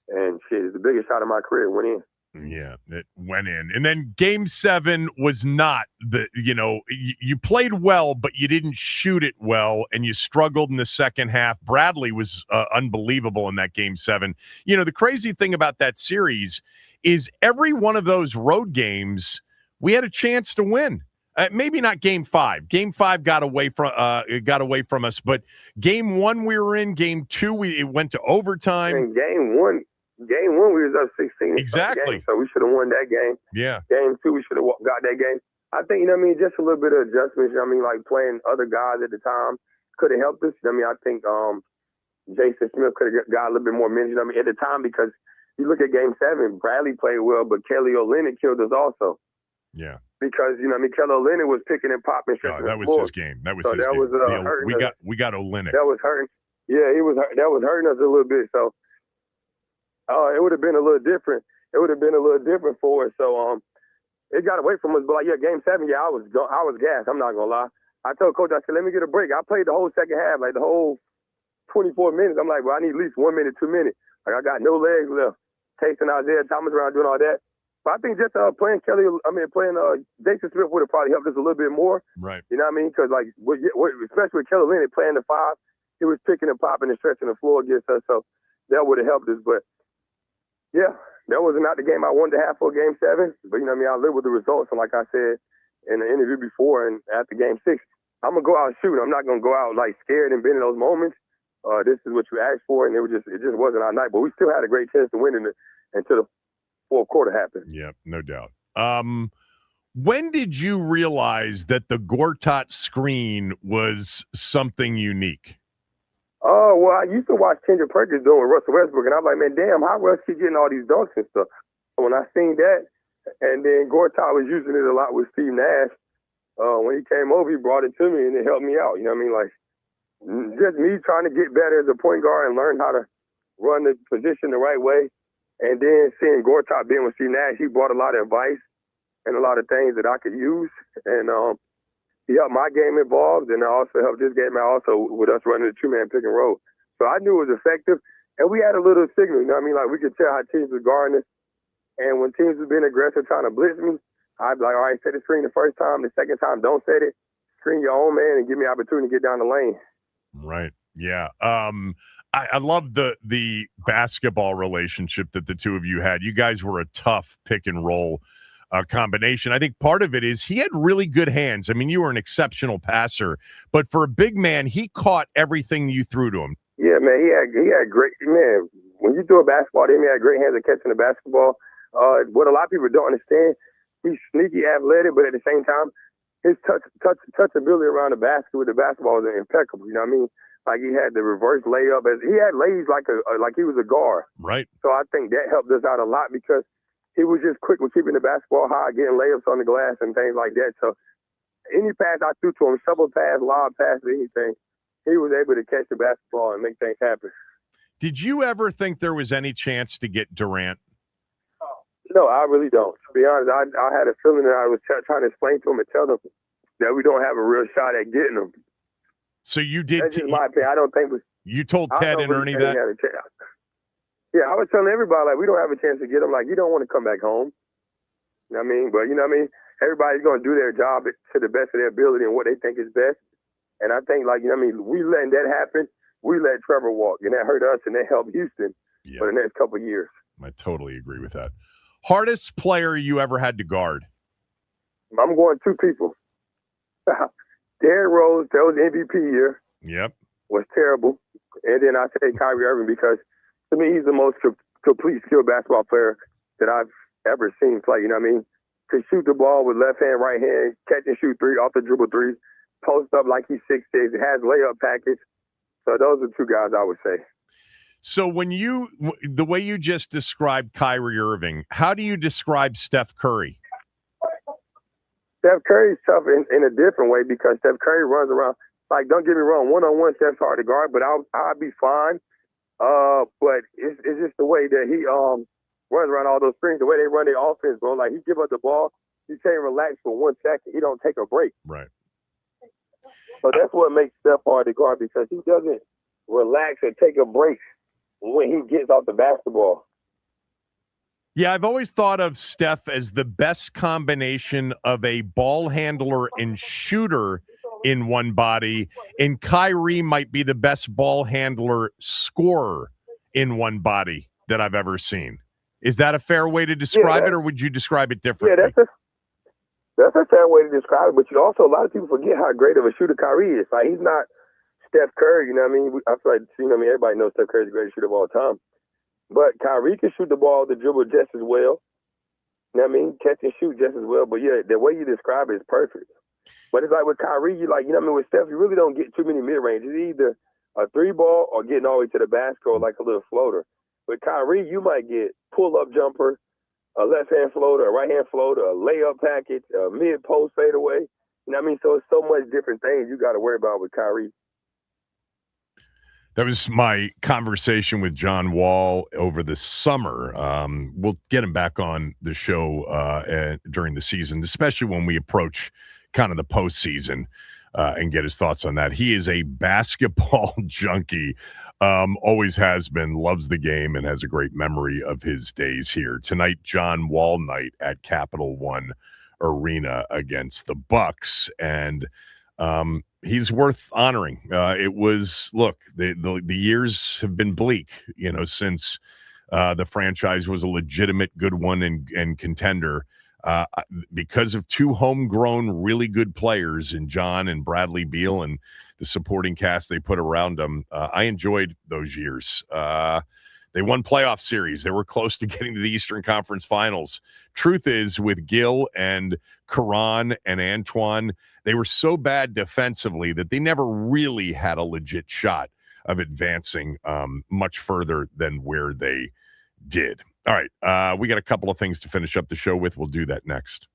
And shit, it's the biggest shot of my career. It went in. Yeah, it went in. And then Game 7 was not you played well, but you didn't shoot it well, and you struggled in the second half. Bradley was unbelievable in that Game 7. The crazy thing about that series is every one of those road games, we had a chance to win. Maybe not Game 5. Game 5 got away from us, but Game 1 we were in. Game 2 it went to overtime. In Game 1, game 1 we was up 16. Exactly. So we should have won that game. Yeah. Game 2 we should have got that game. I think, just a little bit of adjustments. Like playing other guys at the time could have helped us. I think Jason Smith could have got a little bit more minutes. At the time, because you look at Game 7, Bradley played well, but Kelly Olynyk killed us also. Yeah. Because Kelly Olynyk was picking and popping. That was his game. That was his game. We got Olynyk. That was hurting. Yeah, that was hurting us a little bit. So it would have been a little different. It would have been a little different for us. So it got away from us. But Game 7, I was gassed. I'm not gonna lie. I told Coach, I said, let me get a break. I played the whole second half, like the whole 24 minutes. I'm like, well, I need at least 1 minute, 2 minutes. Like I got no legs left. Tasting Isaiah Thomas around doing all that. But I think just playing Jason Smith would have probably helped us a little bit more. Right. You know what I mean? Because especially with Kelly Olynyk playing the 5, he was picking and popping and stretching the floor against us. So that would have helped us. But yeah, that was not the game I wanted to have for Game 7. But I live with the results. And like I said in the interview before and after Game 6, I'm gonna go out and shoot. I'm not gonna go out like scared and been in those moments. This is what you asked for, and it just wasn't our night. But we still had a great chance to win until the fourth quarter happened. Yeah, no doubt. When did you realize that the Gortat screen was something unique? Oh, well, I used to watch Kendrick Perkins doing with Russell Westbrook, and I'm like, man, damn, how Russ keep getting all these dunks and stuff? When I seen that, and then Gortat was using it a lot with Steve Nash. When he came over, he brought it to me, and it helped me out. You know what I mean? Like, just me trying to get better as a point guard and learn how to run the position the right way. And then seeing Gortat being with Steve Nash, he brought a lot of advice and a lot of things that I could use. And he helped my game involved, and I also helped this game out also with us running the 2-man pick and roll. So I knew it was effective. And we had a little signal, you know what I mean? Like, we could tell how teams were guarding us. And when teams were being aggressive trying to blitz me, I'd be like, all right, set the screen the first time. The second time, don't set it. Screen your own man and give me an opportunity to get down the lane. Right. Yeah. I love the basketball relationship that the two of you had. You guys were a tough pick and roll combination. I think part of it is he had really good hands. I mean, you were an exceptional passer, but for a big man, he caught everything you threw to him. Yeah, man, he had great, man. When you throw a basketball to him, he had great hands at catching the basketball. What a lot of people don't understand, he's sneaky athletic, but at the same time, his touchability around the basket with the basketball was impeccable. You know what I mean? Like, he had the reverse layup. He had lays like he was a guard. Right. So I think that helped us out a lot because he was just quick with keeping the basketball high, getting layups on the glass and things like that. So any pass I threw to him, shovel pass, lob pass, anything, he was able to catch the basketball and make things happen. Did you ever think there was any chance to get Durant? No, I really don't. To be honest, I had a feeling that I was trying to explain to him and tell them that we don't have a real shot at getting them. So you did. That's just my opinion. I don't think you told Ted and Ernie that. Yeah, I was telling everybody, like, we don't have a chance to get them. Like, you don't want to come back home. You know what I mean? But you know what I mean? Everybody's going to do their job to the best of their ability and what they think is best. And I think, like, you know what I mean? We letting that happen. We let Trevor walk, and that hurt us, and that helped Houston for the next couple of years. I totally agree with that. Hardest player you ever had to guard? I'm going 2 people. Derrick Rose, that was the MVP year. Yep. Was terrible. And then I say Kyrie Irving because, to me, he's the most complete skilled basketball player that I've ever seen play. You know what I mean? Could shoot the ball with left hand, right hand, catch and shoot 3, off the dribble 3, post up like he's 6'6", has layup package. So those are 2 guys I would say. So the way you just described Kyrie Irving, how do you describe Steph Curry? Steph Curry's tough in a different way because Steph Curry runs around. Like, don't get me wrong, one-on-one Steph's hard to guard, but I'll be fine. But it's just the way that he runs around all those screens, the way they run their offense, bro. Like, he give up the ball, he can't relax for 1 second. He don't take a break. Right. So that's what makes Steph hard to guard because he doesn't relax or take a break when he gets off the basketball. Yeah, I've always thought of Steph as the best combination of a ball handler and shooter in one body, and Kyrie might be the best ball handler scorer in one body that I've ever seen. Is that a fair way to describe it, or would you describe it differently? Yeah, that's a fair way to describe it, but you also, a lot of people forget how great of a shooter Kyrie is. Like, he's not Steph Curry, you know what I mean? I feel like, you know what I mean, everybody knows Steph Curry's the greatest shooter of all time. But Kyrie can shoot the ball, the dribble just as well. You know what I mean? Catch and shoot just as well. But yeah, the way you describe it is perfect. But it's like with Kyrie, you like, you know what I mean? With Steph, you really don't get too many mid-range. It's either a 3-ball or getting all the way to the basket or like a little floater. With Kyrie, you might get pull-up jumper, a left-hand floater, a right-hand floater, a layup package, a mid-post fadeaway. You know what I mean? So it's so much different things you got to worry about with Kyrie. That was my conversation with John Wall over the summer. We'll get him back on the show during the season, especially when we approach kind of the postseason and get his thoughts on that. He is a basketball junkie, always has been, loves the game, and has a great memory of his days here. Tonight, John Wall night at Capital One Arena against the Bucks, and he's worth honoring. It was, look, the years have been bleak, since the franchise was a legitimate good one and contender because of two homegrown, really good players in John and Bradley Beal and the supporting cast they put around them. I enjoyed those years. They won playoff series. They were close to getting to the Eastern Conference Finals. Truth is, with Gil and Karan and Antoine, they were so bad defensively that they never really had a legit shot of advancing much further than where they did. All right, we got a couple of things to finish up the show with. We'll do that next.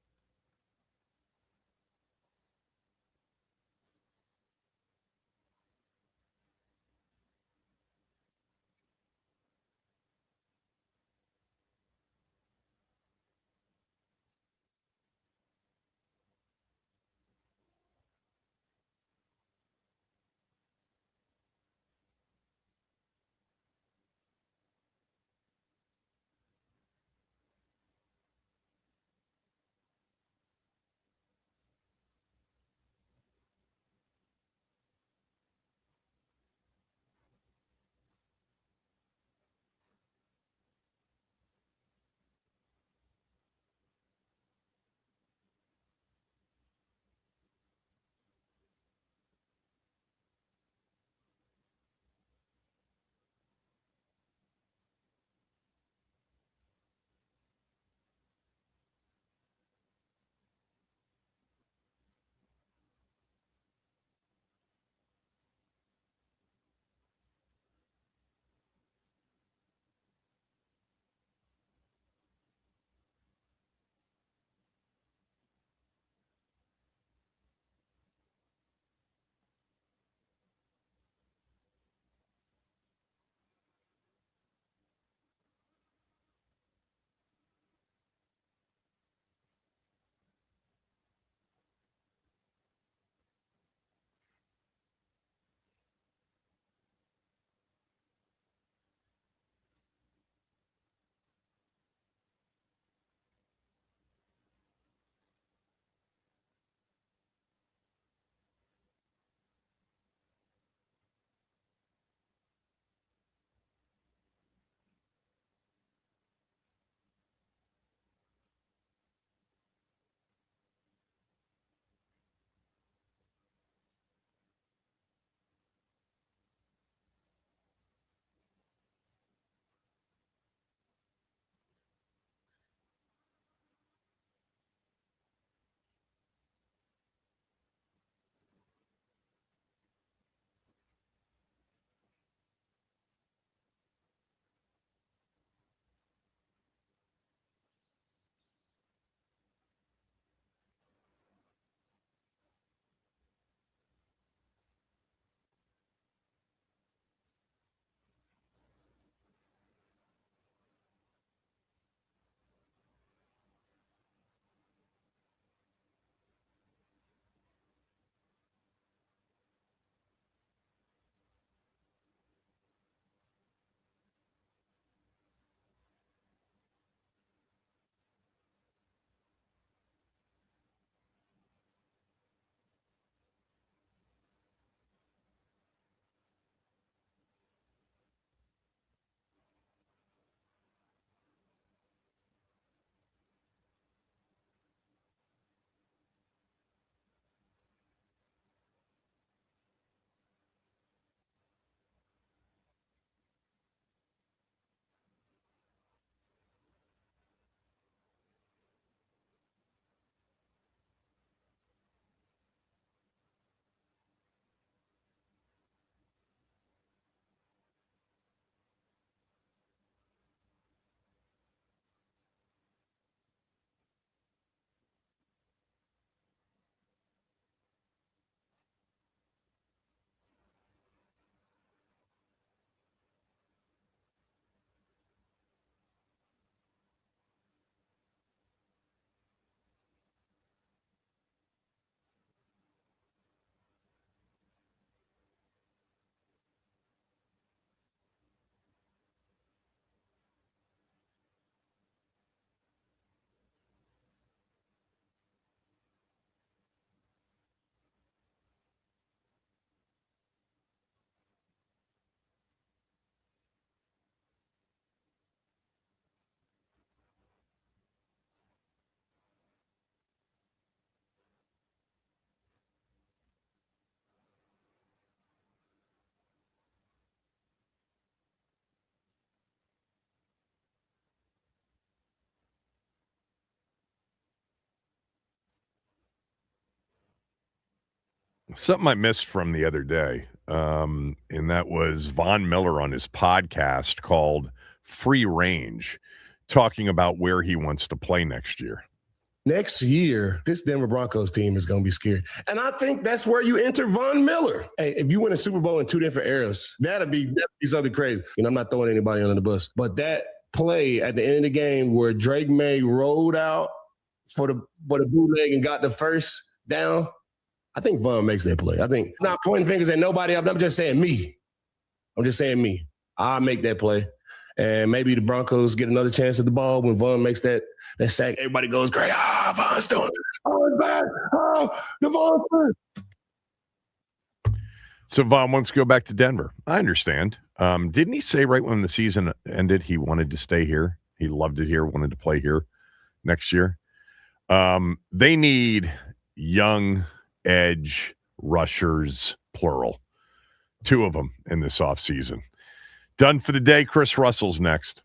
Something I missed from the other day, and that was Von Miller on his podcast called Free Range, talking about where he wants to play next year. Next year, this Denver Broncos team is going to be scary. And I think that's where you enter Von Miller. Hey, if you win a Super Bowl in 2 different eras, that'd be something crazy. I'm not throwing anybody under the bus, but that play at the end of the game where Drake May rolled out for the bootleg and got the first down, I think Von makes that play. I think I'm not pointing fingers at nobody. I'm just saying me. I'll make that play. And maybe the Broncos get another chance at the ball when Von makes that sack. Everybody goes great. Von's doing it. Oh, it's bad. Oh, the Von. So Von wants to go back to Denver. I understand. Didn't he say right when the season ended he wanted to stay here? He loved it here, wanted to play here next year. They need young edge rushers, plural. 2 of them in this offseason. Done for the day. Chris Russell's next.